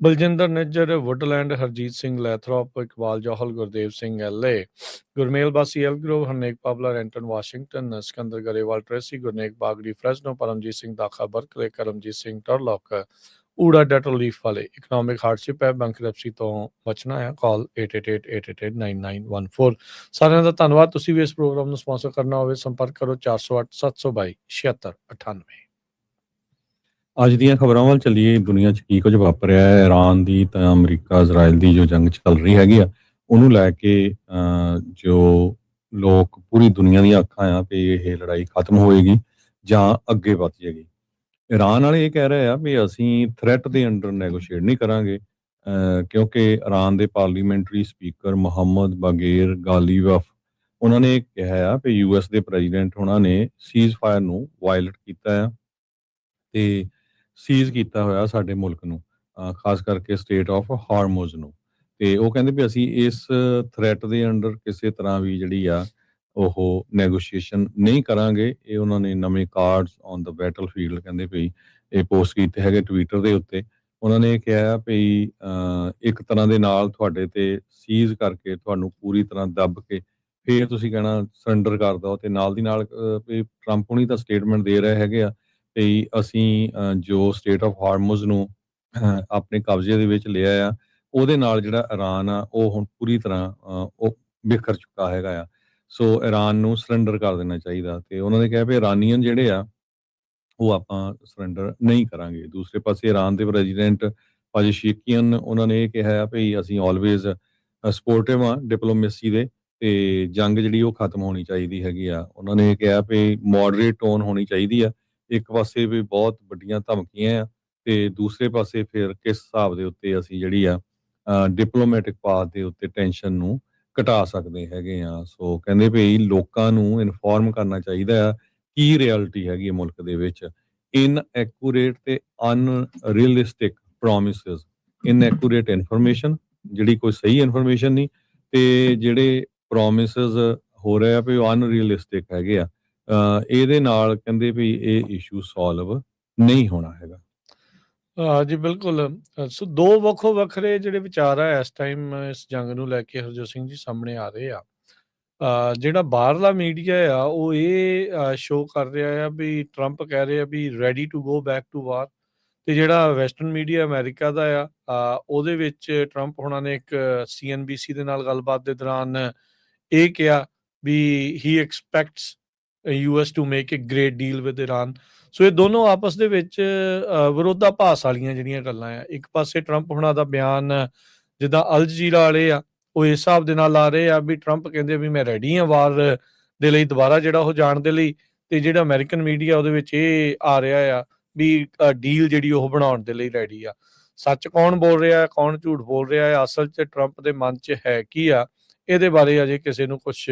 Baljinder Nijjar, Woodland, Harjeet Singh ਲੈਥਰੋਪ, Iqbal Johal, Gurdev Singh ਐਲ.ਏ, Gurmel ਬਾਸੀ ਐਲਗਰੋਵ, Harnek ਪਾਬਲਾ, ਰੈਂਟਨ Washington, Sikandar Grewal Tracy, Gurnek ਬਾਗੜੀ Fresno, Paramjit Singh ਦਾਖਾ Berkeley, Karamjit Singh ਟਰਲੌਕ, ਊੜਾ dental leaf ਵਾਲੇ। ਇਕਨੋਮਿਕ ਹਾਰਡਸ਼ਿਪ ਹੈ, ਬੈਂਕਰਪਸੀ ਤੋਂ ਬਚਣਾ ਹੈ। ਕਾਲ 8888889914। ਸਾਰਿਆਂ ਦਾ ਧੰਨਵਾਦ। ਤੁਸੀਂ ਵੀ ਇਸ ਪ੍ਰੋਗਰਾਮ ਨੂੰ ਸਪਾਂਸਰ ਕਰਨਾ ਹੋਵੇ, ਸੰਪਰਕ ਕਰੋ 408-722-7698। ਅੱਜ ਦੀਆਂ ਖਬਰਾਂ ਵੱਲ ਚੱਲੀਏ। ਦੁਨੀਆ 'ਚ ਕੀ ਕੁਝ ਵਾਪਰ ਰਿਹਾ ਹੈ। ਇਰਾਨ ਦੀ ਤਾਂ ਅਮਰੀਕਾ ਇਜ਼ਰਾਈਲ ਦੀ ਜੋ ਜੰਗ ਚੱਲ ਰਹੀ ਹੈਗੀ ਆ, ਉਹਨੂੰ ਲੈ ਕੇ ਜੋ ਲੋਕ ਪੂਰੀ ਦੁਨੀਆ ਦੀਆਂ ਅੱਖਾਂ ਆ ਵੀ ਇਹ ਲੜਾਈ ਖਤਮ ਹੋਏਗੀ ਜਾਂ ਅੱਗੇ ਵੱਧ ਜਾਏਗੀ। ਇਰਾਨ ਵਾਲੇ ਇਹ ਕਹਿ ਰਹੇ ਆ ਵੀ ਅਸੀਂ ਥ੍ਰੈਟ ਦੇ ਅੰਡਰ ਨੈਗੋਸ਼ੀਏਟ ਨਹੀਂ ਕਰਾਂਗੇ, ਕਿਉਂਕਿ ਇਰਾਨ ਦੇ ਪਾਰਲੀਮੈਂਟਰੀ ਸਪੀਕਰ ਮੁਹੰਮਦ ਬਾਗੇਰ ਗਾਲੀਬਫ ਉਹਨਾਂ ਨੇ ਕਿਹਾ ਆ ਵੀ US ਦੇ ਪ੍ਰੈਜ਼ੀਡੈਂਟ ਉਹਨਾਂ ਨੇ ਸੀਜ਼ ਫਾਇਰ ਨੂੰ ਵਾਇਲੇਟ ਕੀਤਾ ਆ ਤੇ ਸੀਜ਼ ਕੀਤਾ ਹੋਇਆ ਸਾਡੇ ਮੁਲਕ ਨੂੰ, ਖਾਸ ਕਰਕੇ ਸਟੇਟ ਆਫ ਹਾਰਮੋਜ਼ ਨੂੰ। ਤੇ ਉਹ ਕਹਿੰਦੇ ਵੀ ਅਸੀਂ ਇਸ ਥ੍ਰੈਟ ਦੇ ਅੰਡਰ ਕਿਸੇ ਤਰ੍ਹਾਂ ਵੀ ਜਿਹੜੀ ਆ ਉਹ ਨੈਗੋਸ਼ੀਏਸ਼ਨ ਨਹੀਂ ਕਰਾਂਗੇ। ਇਹ ਉਹਨਾਂ ਨੇ ਨਵੇਂ cards on the battle field ਕਹਿੰਦੇ ਵੀ ਇਹ ਪੋਸਟ ਕੀਤੇ ਹੈਗੇ ਟਵਿੱਟਰ ਦੇ ਉੱਤੇ। ਉਹਨਾਂ ਨੇ ਕਿਹਾ ਵੀ ਇੱਕ ਤਰ੍ਹਾਂ ਦੇ ਨਾਲ ਤੁਹਾਡੇ ਤੇ ਸੀਜ਼ ਕਰਕੇ ਤੁਹਾਨੂੰ ਪੂਰੀ ਤਰ੍ਹਾਂ ਦੱਬ ਕੇ ਫਿਰ ਤੁਸੀਂ ਕਹਿਣਾ ਸਰੈਂਡਰ ਕਰ ਦਿਓ। ਤੇ ਨਾਲ ਦੀ ਨਾਲ ਵੀ ਟਰੰਪ ਹੁਣੀ ਤਾਂ ਸਟੇਟਮੈਂਟ ਦੇ ਰਹੇ ਹੈਗੇ ਆ ਵੀ ਅਸੀਂ ਜੋ ਸਟੇਟ ਆਫ ਹਾਰਮੋਜ਼ ਨੂੰ ਆਪਣੇ ਕਬਜ਼ੇ ਦੇ ਵਿੱਚ ਲਿਆ ਆ, ਉਹਦੇ ਨਾਲ ਜਿਹੜਾ ਇਰਾਨ ਆ ਉਹ ਹੁਣ ਪੂਰੀ ਤਰ੍ਹਾਂ ਉਹ ਬਿਖਰ ਚੁੱਕਾ ਹੈਗਾ ਆ। ਸੋ ਇਰਾਨ ਨੂੰ ਸਰੈਂਡਰ ਕਰ ਦੇਣਾ ਚਾਹੀਦਾ। ਤੇ ਉਹਨਾਂ ਨੇ ਕਿਹਾ ਵੀ ਇਰਾਨੀਅਨ ਜਿਹੜੇ ਆ ਉਹ ਆਪਾਂ ਸਰੈਂਡਰ ਨਹੀਂ ਕਰਾਂਗੇ। ਦੂਸਰੇ ਪਾਸੇ ਇਰਾਨ ਦੇ ਪ੍ਰੈਜ਼ੀਡੈਂਟ ਪਾਜ਼ੇਸ਼ਕਿਆਨ ਉਹਨਾਂ ਨੇ ਇਹ ਕਿਹਾ ਆ ਵੀ ਅਸੀਂ ਆਲਵੇਜ਼ ਸਪੋਰਟਿਵ ਆ ਡਿਪਲੋਮੇਸੀ ਦੇ, ਤੇ ਜੰਗ ਜਿਹੜੀ ਉਹ ਖਤਮ ਹੋਣੀ ਚਾਹੀਦੀ ਹੈਗੀ ਆ। ਉਹਨਾਂ ਨੇ ਕਿਹਾ ਵੀ ਮੋਡਰੇਟ ਟੋਨ ਹੋਣੀ ਚਾਹੀਦੀ ਆ। ਇੱਕ ਪਾਸੇ ਵੀ ਬਹੁਤ ਵੱਡੀਆਂ ਧਮਕੀਆਂ ਆ ਤੇ ਦੂਸਰੇ ਪਾਸੇ ਫਿਰ ਕਿਸ ਹਿਸਾਬ ਦੇ ਉੱਤੇ ਅਸੀਂ ਜਿਹੜੀ ਆ ਡਿਪਲੋਮੈਟਿਕ ਪਾਥ ਦੇ ਉੱਤੇ ਟੈਨਸ਼ਨ ਨੂੰ ਘਟਾ ਸਕਦੇ ਹੈਗੇ ਆ। ਸੋ ਕਹਿੰਦੇ ਵੀ ਲੋਕਾਂ ਨੂੰ ਇਨਫੋਰਮ ਕਰਨਾ ਚਾਹੀਦਾ ਆ ਕੀ ਰਿਐਲਿਟੀ ਹੈਗੀ ਹੈ ਮੁਲਕ ਦੇ ਵਿੱਚ। ਇਨਐਕੂਰੇਟ ਤੇ ਅਨਰੀਅਲਿਸਟਿਕ ਪ੍ਰੋਮਿਸਿਸ, ਇਨਐਕੂਰੇਟ ਇਨਫੋਰਮੇਸ਼ਨ ਜਿਹੜੀ ਕੋਈ ਸਹੀ ਇਨਫੋਰਮੇਸ਼ਨ ਨਹੀਂ, ਤੇ ਜਿਹੜੇ ਪ੍ਰੋਮਿਸਿਸ ਹੋ ਰਹੇ ਆ ਵੀ ਉਹ ਅਨਰੀਅਲਿਸਟਿਕ ਹੈਗੇ ਆ। ਇਹਦੇ ਨਾਲ ਕਹਿੰਦੇ ਵੀ ਇਹ ਇਸ਼ੂ ਸੋਲਵ ਨਹੀਂ ਹੋਣਾ ਹੈਗਾ। ਜੀ ਬਿਲਕੁਲ। ਸੋ ਦੋ ਵੱਖੋ ਵੱਖਰੇ ਜਿਹੜੇ ਵਿਚਾਰ ਆ ਇਸ ਟਾਈਮ ਇਸ ਜੰਗ ਨੂੰ ਲੈ ਕੇ ਹਰਜੋਤ ਸਿੰਘ ਜੀ ਸਾਹਮਣੇ ਆ ਰਹੇ ਆ। ਜਿਹੜਾ ਬਾਹਰਲਾ ਮੀਡੀਆ ਆ ਉਹ ਇਹ ਸ਼ੋਅ ਕਰ ਰਿਹਾ ਆ ਵੀ ਟਰੰਪ ਕਹਿ ਰਿਹਾ ਵੀ ready to go back to war, ਤੇ ਜਿਹੜਾ ਵੈਸਟਰਨ ਮੀਡੀਆ ਅਮਰੀਕਾ ਦਾ ਆ ਉਹਦੇ ਵਿੱਚ ਟਰੰਪ ਹੋਣਾ ਨੇ ਇੱਕ CNBC ਦੇ ਨਾਲ ਗੱਲਬਾਤ ਦੇ ਦੌਰਾਨ ਇਹ ਕਿਹਾ ਵੀ ਹੀ expects US to make a great deal with Iran. So ਇਹ ਦੋਨੋਂ ਆਪਸ ਦੇ ਵਿੱਚ ਵਿਰੋਧਾਭਾਸ ਵਾਲੀਆਂ ਜਿਹੜੀਆਂ ਗੱਲਾਂ ਆ। ਇੱਕ ਪਾਸੇ ਟਰੰਪ ਹੋਣਾ ਦਾ ਬਿਆਨ ਜਿੱਦਾਂ ਅਲ ਜਜ਼ੀਰਾ ਵਾਲੇ ਆ ਉਹ ਇਸ ਹਿਸਾਬ ਦੇ ਨਾਲ ਆ ਰਹੇ ਆ ਵੀ ਟਰੰਪ ਕਹਿੰਦੇ ਵੀ ਮੈਂ ਰੈਡੀ ਹਾਂ ਵਾਰ ਦੇ ਲਈ ਦੁਬਾਰਾ ਜਿਹੜਾ ਉਹ ਜਾਣ ਦੇ ਲਈ, ਤੇ ਜਿਹੜਾ ਅਮਰੀਕਨ ਮੀਡੀਆ ਉਹਦੇ ਵਿੱਚ ਇਹ ਆ ਰਿਹਾ ਆ ਵੀ ਡੀਲ ਜਿਹੜੀ ਉਹ ਬਣਾਉਣ ਦੇ ਲਈ ਰੈਡੀ ਆ। ਸੱਚ ਕੌਣ ਬੋਲ ਰਿਹਾ, ਕੌਣ ਝੂਠ ਬੋਲ ਰਿਹਾ ਹੈ, ਅਸਲ 'ਚ ਟਰੰਪ ਦੇ ਮਨ 'ਚ ਹੈ ਕੀ ਆ, ਇਹਦੇ ਬਾਰੇ ਅਜੇ ਕਿਸੇ ਨੂੰ ਕੁਛ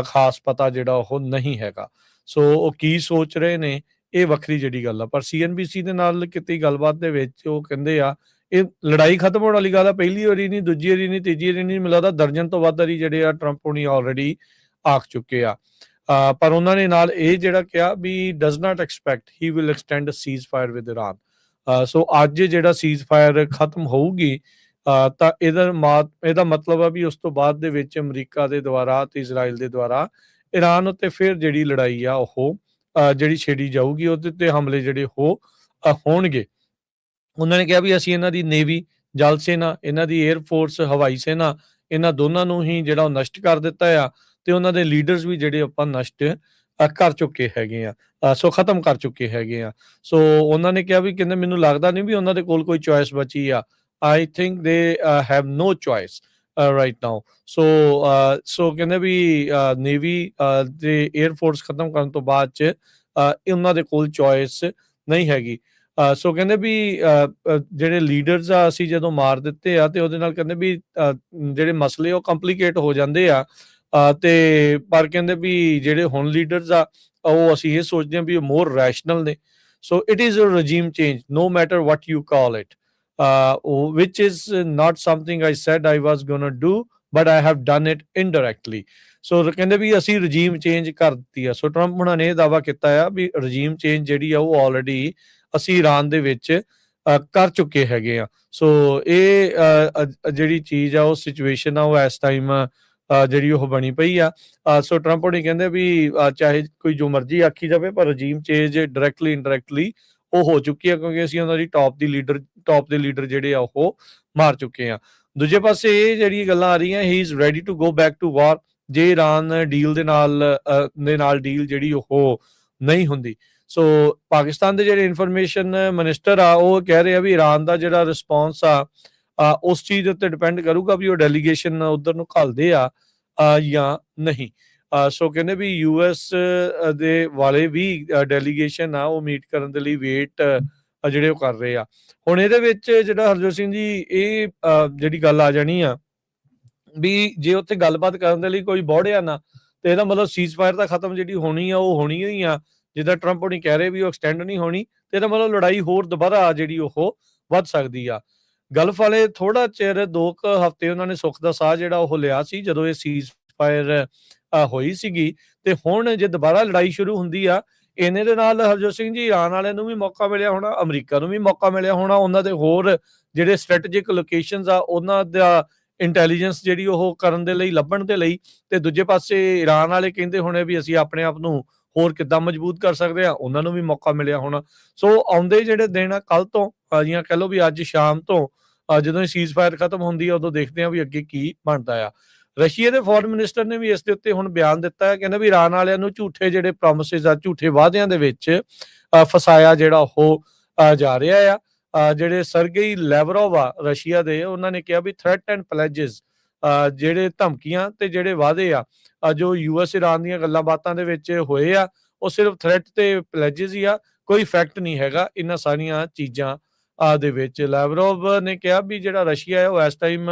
ਖਾਸ ਪਤਾ ਜਿਹੜਾ ਉਹ ਨਹੀਂ ਹੈਗਾ। ਸੋ ਉਹ ਕੀ ਸੋਚ ਰਹੇ ਨੇ ਇਹ ਵੱਖਰੀ ਜਿਹੜੀ ਗੱਲ ਆ। ਪਰ CNBC ਦੇ ਨਾਲ ਕੀਤੀ ਗੱਲਬਾਤ ਦੇ ਵਿੱਚ ਉਹ ਕਹਿੰਦੇ ਆ ਇਹ ਲੜਾਈ ਖਤਮ ਹੋਣ ਵਾਲੀ ਗੱਲ ਆ। ਪਹਿਲੀ ਵਾਰੀ ਨਹੀਂ, ਦੂਜੀ ਵਾਰੀ ਨਹੀਂ, ਤੀਜੀ ਵਾਰੀ ਨਹੀਂ, ਮੈਨੂੰ ਲੱਗਦਾ ਦਰਜਨ ਤੋਂ ਵੱਧ ਵਾਰੀ ਜਿਹੜੇ ਆ ਟਰੰਪ ਹੁਣੀ ਆਲਰੇਡੀ ਆਖ ਚੁੱਕੇ ਆ। ਪਰ ਉਹਨਾਂ ਨੇ ਨਾਲ ਇਹ ਜਿਹੜਾ ਕਿਹਾ ਵੀ does not expect he will extend ceasefire with Iran. So ਅੱਜ ਜਿਹੜਾ ਸੀਜ਼ ਫਾਇਰ ਖਤਮ ਹੋਊਗੀ ਤਾਂ ਇਹਦਾ ਮਤਲਬ ਆ ਵੀ ਉਸ ਤੋਂ ਬਾਅਦ ਦੇ ਵਿੱਚ ਅਮਰੀਕਾ ਦੇ ਦੁਆਰਾ ਤੇ ਇਜ਼ਰਾਈਲ ਦੇ ਦੁਆਰਾ ਇਰਾਨ ਉੱਤੇ ਫਿਰ ਜਿਹੜੀ ਲੜਾਈ ਆ ਉਹ ਜਿਹੜੀ ਛੇੜੀ ਜਾਊਗੀ, ਉਹਦੇ ਤੇ ਹਮਲੇ ਜਿਹੜੇ ਉਹ ਹੋਣਗੇ। ਉਹਨਾਂ ਨੇ ਕਿਹਾ ਵੀ ਅਸੀਂ ਇਹਨਾਂ ਦੀ ਨੇਵੀ, ਜਲ ਸੈਨਾ, ਇਹਨਾਂ ਦੀ ਏਅਰ ਫੋਰਸ, ਹਵਾਈ ਸੈਨਾ, ਇਹਨਾਂ ਦੋਨਾਂ ਨੂੰ ਹੀ ਜਿਹੜਾ ਉਹ ਨਸ਼ਟ ਕਰ ਦਿੱਤਾ ਆ, ਤੇ ਉਹਨਾਂ ਦੇ ਲੀਡਰਸ ਵੀ ਜਿਹੜੇ ਆਪਾਂ ਨਸ਼ਟ ਕਰ ਚੁੱਕੇ ਹੈਗੇ ਆ, ਸੋ ਖਤਮ ਕਰ ਚੁੱਕੇ ਹੈਗੇ ਆ। ਸੋ ਉਹਨਾਂ ਨੇ ਕਿਹਾ ਵੀ ਕਹਿੰਦੇ ਮੈਨੂੰ ਲੱਗਦਾ ਨਹੀਂ ਵੀ ਉਹਨਾਂ ਦੇ ਕੋਲ ਕੋਈ ਚੋਇਸ ਬਚੀ ਆ। I think they have no choice right now. So ਕਹਿੰਦੇ ਵੀ ਨੇਵੀ ਤੇ ਏਅਰ ਫੋਰਸ ਖਤਮ ਕਰਨ ਤੋਂ ਬਾਅਦ 'ਚ ਉਹਨਾਂ ਦੇ ਕੋਲ ਚੋਇਸ ਨਹੀਂ ਹੈਗੀ। ਸੋ ਕਹਿੰਦੇ ਵੀ ਜਿਹੜੇ ਲੀਡਰਸ ਆ ਅਸੀਂ ਜਦੋਂ ਮਾਰ ਦਿੱਤੇ ਆ ਤੇ ਉਹਦੇ ਨਾਲ ਕਹਿੰਦੇ ਵੀ ਜਿਹੜੇ ਮਸਲੇ ਉਹ ਕੰਪਲੀਕੇਟ ਹੋ ਜਾਂਦੇ ਆ। ਤੇ ਪਰ ਕਹਿੰਦੇ ਵੀ ਜਿਹੜੇ ਹੁਣ ਲੀਡਰਸ ਆ ਉਹ ਅਸੀਂ ਇਹ ਸੋਚਦੇ ਹਾਂ ਵੀ ਉਹ ਮੋਰ ਰੈਸ਼ਨਲ ਨੇ। So it is a regime change no matter what you call it, which is not something I said I was gonna do but I have done it indirectly. ਸੋ ਕਹਿੰਦੇ ਵੀ ਅਸੀਂ ਰਜੀਮ ਚੇਂਜ ਕਰ ਦਿੱਤੀ ਆ। ਸੋ Trump ਹੁਣਾਂ ਨੇ ਇਹ ਦਾਅਵਾ ਕੀਤਾ ਆ ਵੀ ਰਜੀਮ ਚੇਂਜ ਜਿਹੜੀ ਆ ਉਹ ਆਲਰੇਡੀ ਅਸੀਂ ਇਰਾਨ ਦੇ ਵਿੱਚ ਕਰ ਚੁੱਕੇ ਹੈਗੇ ਆ। ਸੋ ਇਹ ਜਿਹੜੀ ਚੀਜ਼ ਆ, ਉਹ ਸਿਚੁਏਸ਼ਨ ਆ, ਉਹ ਇਸ ਟਾਈਮ ਜਿਹੜੀ ਉਹ ਬਣੀ ਪਈ ਆ। ਸੋ ਟਰੰਪ ਹੋਣੀ ਕਹਿੰਦੇ ਵੀ ਚਾਹੇ ਕੋਈ ਜੋ ਮਰਜ਼ੀ ਆਖੀ ਜਾਵੇ, ਪਰ ਰਜੀਮ ਚੇਂਜ ਡਾਇਰੈਕਟਲੀ ਇਨਡਾਇਰੈਕਟਲੀ ਉਹ ਹੋ ਚੁੱਕੀ ਆ, ਕਿਉਂਕਿ ਅਸੀਂ ਉਹਨਾਂ ਦੀ ਟੌਪ ਦੇ ਲੀਡਰ ਜਿਹੜੇ ਆ ਉਹ ਮਾਰ ਚੁੱਕੇ ਆ। ਦੂਜੇ ਪਾਸੇ ਇਹ ਜਿਹੜੀਆਂ ਗੱਲਾਂ ਆ ਰਹੀਆਂ, he is ready to go back to war, ਜੇ ਇਰਾਨ ਡੀਲ ਦੇ ਨਾਲ ਡੀਲ ਜਿਹੜੀ ਉਹ ਨਹੀਂ ਹੁੰਦੀ। ਸੋ ਪਾਕਿਸਤਾਨ ਦੇ ਜਿਹੜੇ ਇਨਫੋਰਮੇਸ਼ਨ ਮਿਨਿਸਟਰ ਆ, ਉਹ ਕਹਿ ਰਹੇ ਆ ਵੀ ਇਰਾਨ ਦਾ ਜਿਹੜਾ ਰਿਸਪੌਂਸ ਆ ਉਸ ਚੀਜ਼ ਦੇ ਉੱਤੇ ਡਿਪੈਂਡ ਕਰੂਗਾ ਵੀ ਉਹ ਡੈਲੀਗੇਸ਼ਨ ਉਧਰ ਨੂੰ ਘੱਲਦੇ ਆ ਜਾਂ ਨਹੀਂ। ਸੋ ਕਹਿੰਦੇ ਵੀ US ਦੇ ਵਾਲੇ ਵੀ ਡੈਲੀਗੇਸ਼ਨ ਆ, ਉਹ ਮੀਟ ਕਰਨ ਦੇ ਲਈ ਵੇਟ ਜਿਹੜੇ ਉਹ ਕਰ ਰਹੇ ਆ। ਹੁਣ ਇਹਦੇ ਵਿੱਚ ਜਿਹੜਾ ਹਰਜੋਤ ਸਿੰਘ ਜੀ, ਇਹ ਜਿਹੜੀ ਗੱਲ ਆ ਜਾਣੀ ਆ ਵੀ ਜੇ ਉੱਥੇ ਗੱਲਬਾਤ ਕਰਨ ਦੇ ਲਈ ਕੋਈ ਬੋੜਿਆ ਨਾ, ਤੇ ਇਹਦਾ ਮਤਲਬ ਸੀਜ਼ਫਾਇਰ ਤਾਂ ਖਤਮ ਜਿਹੜੀ ਹੋਣੀ ਆ, ਉਹ ਹੋਣੀ ਹੀ ਆ। ਜਿੱਦਾਂ ਟਰੰਪ ਹੋਣੀ ਕਹਿ ਰਹੇ ਵੀ ਉਹ ਐਕਸਟੈਂਡ ਨਹੀਂ ਹੋਣੀ, ਤੇ ਇਹਦਾ ਮਤਲਬ ਲੜਾਈ ਹੋਰ ਦੁਬਾਰਾ ਜਿਹੜੀ ਉਹ ਵੱਧ ਸਕਦੀ ਆ। ਗਲਫ ਵਾਲੇ ਥੋੜਾ ਚਿਰ 2 ਹਫ਼ਤੇ ਉਹਨਾਂ ਨੇ ਸੁੱਖ ਦਾ ਸਾਹ ਜਿਹੜਾ ਉਹ ਲਿਆ ਸੀ, ਜਦੋਂ ਇਹ ਸੀਜ਼ਫਾਇਰ ਹੋਈ ਸੀਗੀ। ਤੇ ਹੁਣ ਜੇ ਦੁਬਾਰਾ ਲੜਾਈ ਸ਼ੁਰੂ ਹੁੰਦੀ ਆ, ਇਹਨੇ ਦੇ ਨਾਲ ਹਰਜੋਤ ਸਿੰਘ ਜੀ, ਇਰਾਨ ਵਾਲਿਆਂ ਨੂੰ ਵੀ ਮੌਕਾ ਮਿਲਿਆ ਹੋਣਾ, ਅਮਰੀਕਾ ਨੂੰ ਵੀ ਮੌਕਾ ਮਿਲਿਆ ਹੋਣਾ, ਉਹਨਾਂ ਦੇ ਹੋਰ ਜਿਹੜੇ ਸਟ੍ਰੈਟੇਜਿਕ ਲੋਕੇਸ਼ਨਸ ਆ ਉਹਨਾਂ ਦਾ ਇੰਟੈਲੀਜੈਂਸ ਜਿਹੜੀ ਉਹ ਕਰਨ ਦੇ ਲਈ, ਲੱਭਣ ਦੇ ਲਈ। ਤੇ ਦੂਜੇ ਪਾਸੇ ਇਰਾਨ ਵਾਲੇ ਕਹਿੰਦੇ ਹੋਣੇ ਵੀ ਅਸੀਂ ਆਪਣੇ ਆਪ ਨੂੰ ਹੋਰ ਕਿੱਦਾਂ ਮਜ਼ਬੂਤ ਕਰ ਸਕਦੇ ਆ, ਉਹਨਾਂ ਨੂੰ ਵੀ ਮੌਕਾ ਮਿਲਿਆ ਹੋਣਾ। ਸੋ ਆਉਂਦੇ ਜਿਹੜੇ ਦਿਨ ਆ, ਕੱਲ ਤੋਂ ਜਾਂ ਕਹਿ ਲਓ ਵੀ ਅੱਜ ਸ਼ਾਮ ਤੋਂ ਜਦੋਂ ਇਹ ਸੀਜ਼ਫਾਇਰ ਖਤਮ ਹੁੰਦੀ ਆ, ਉਦੋਂ ਦੇਖਦੇ ਆ ਵੀ ਅੱਗੇ ਕੀ ਬਣਦਾ ਆ। ਰਸ਼ੀਆ ਦੇ ਫੋਰਨ ਮਿਨਿਸਟਰ ਨੇ ਵੀ ਇਸ ਦੇ ਉੱਤੇ ਹੁਣ ਬਿਆਨ ਦਿੱਤਾ ਹੈ, ਕਹਿੰਦਾ ਵੀ ਇਰਾਨ ਵਾਲਿਆਂ ਨੂੰ ਝੂਠੇ ਜਿਹੜੇ ਪ੍ਰੋਮਿਸਿਸ ਆ, ਝੂਠੇ ਵਾਅਦਿਆਂ ਦੇ ਵਿੱਚ ਫਸਾਇਆ ਜਿਹੜਾ ਉਹ ਜਾ ਰਿਹਾ ਆ। ਜਿਹੜੇ ਸਰਗੇਈ ਲੈਵਰੋਵ ਆ ਰਸ਼ੀਆ ਦੇ, ਉਹਨਾਂ ਨੇ ਕਿਹਾ ਵੀ ਥ੍ਰੈਟ ਐਂਡ ਪਲੈਜਸ, ਜਿਹੜੇ ਧਮਕੀਆਂ ਤੇ ਜਿਹੜੇ ਵਾਅਦੇ ਆ ਜੋ US ਇਰਾਨ ਦੀਆਂ ਗੱਲਾਂ ਬਾਤਾਂ ਦੇ ਵਿੱਚ ਹੋਏ ਆ, ਉਹ ਸਿਰਫ ਥ੍ਰੈਟ ਤੇ ਪਲੈਜਸ ਹੀ ਆ, ਕੋਈ ਫੈਕਟ ਨਹੀਂ ਹੈਗਾ ਇਹਨਾਂ ਸਾਰੀਆਂ ਚੀਜ਼ਾਂ ਦੇ ਵਿੱਚ। ਲੈਵਰੋਵ ਨੇ ਕਿਹਾ ਵੀ ਜਿਹੜਾ ਰਸ਼ੀਆ ਹੈ, ਉਹ ਇਸ ਟਾਈਮ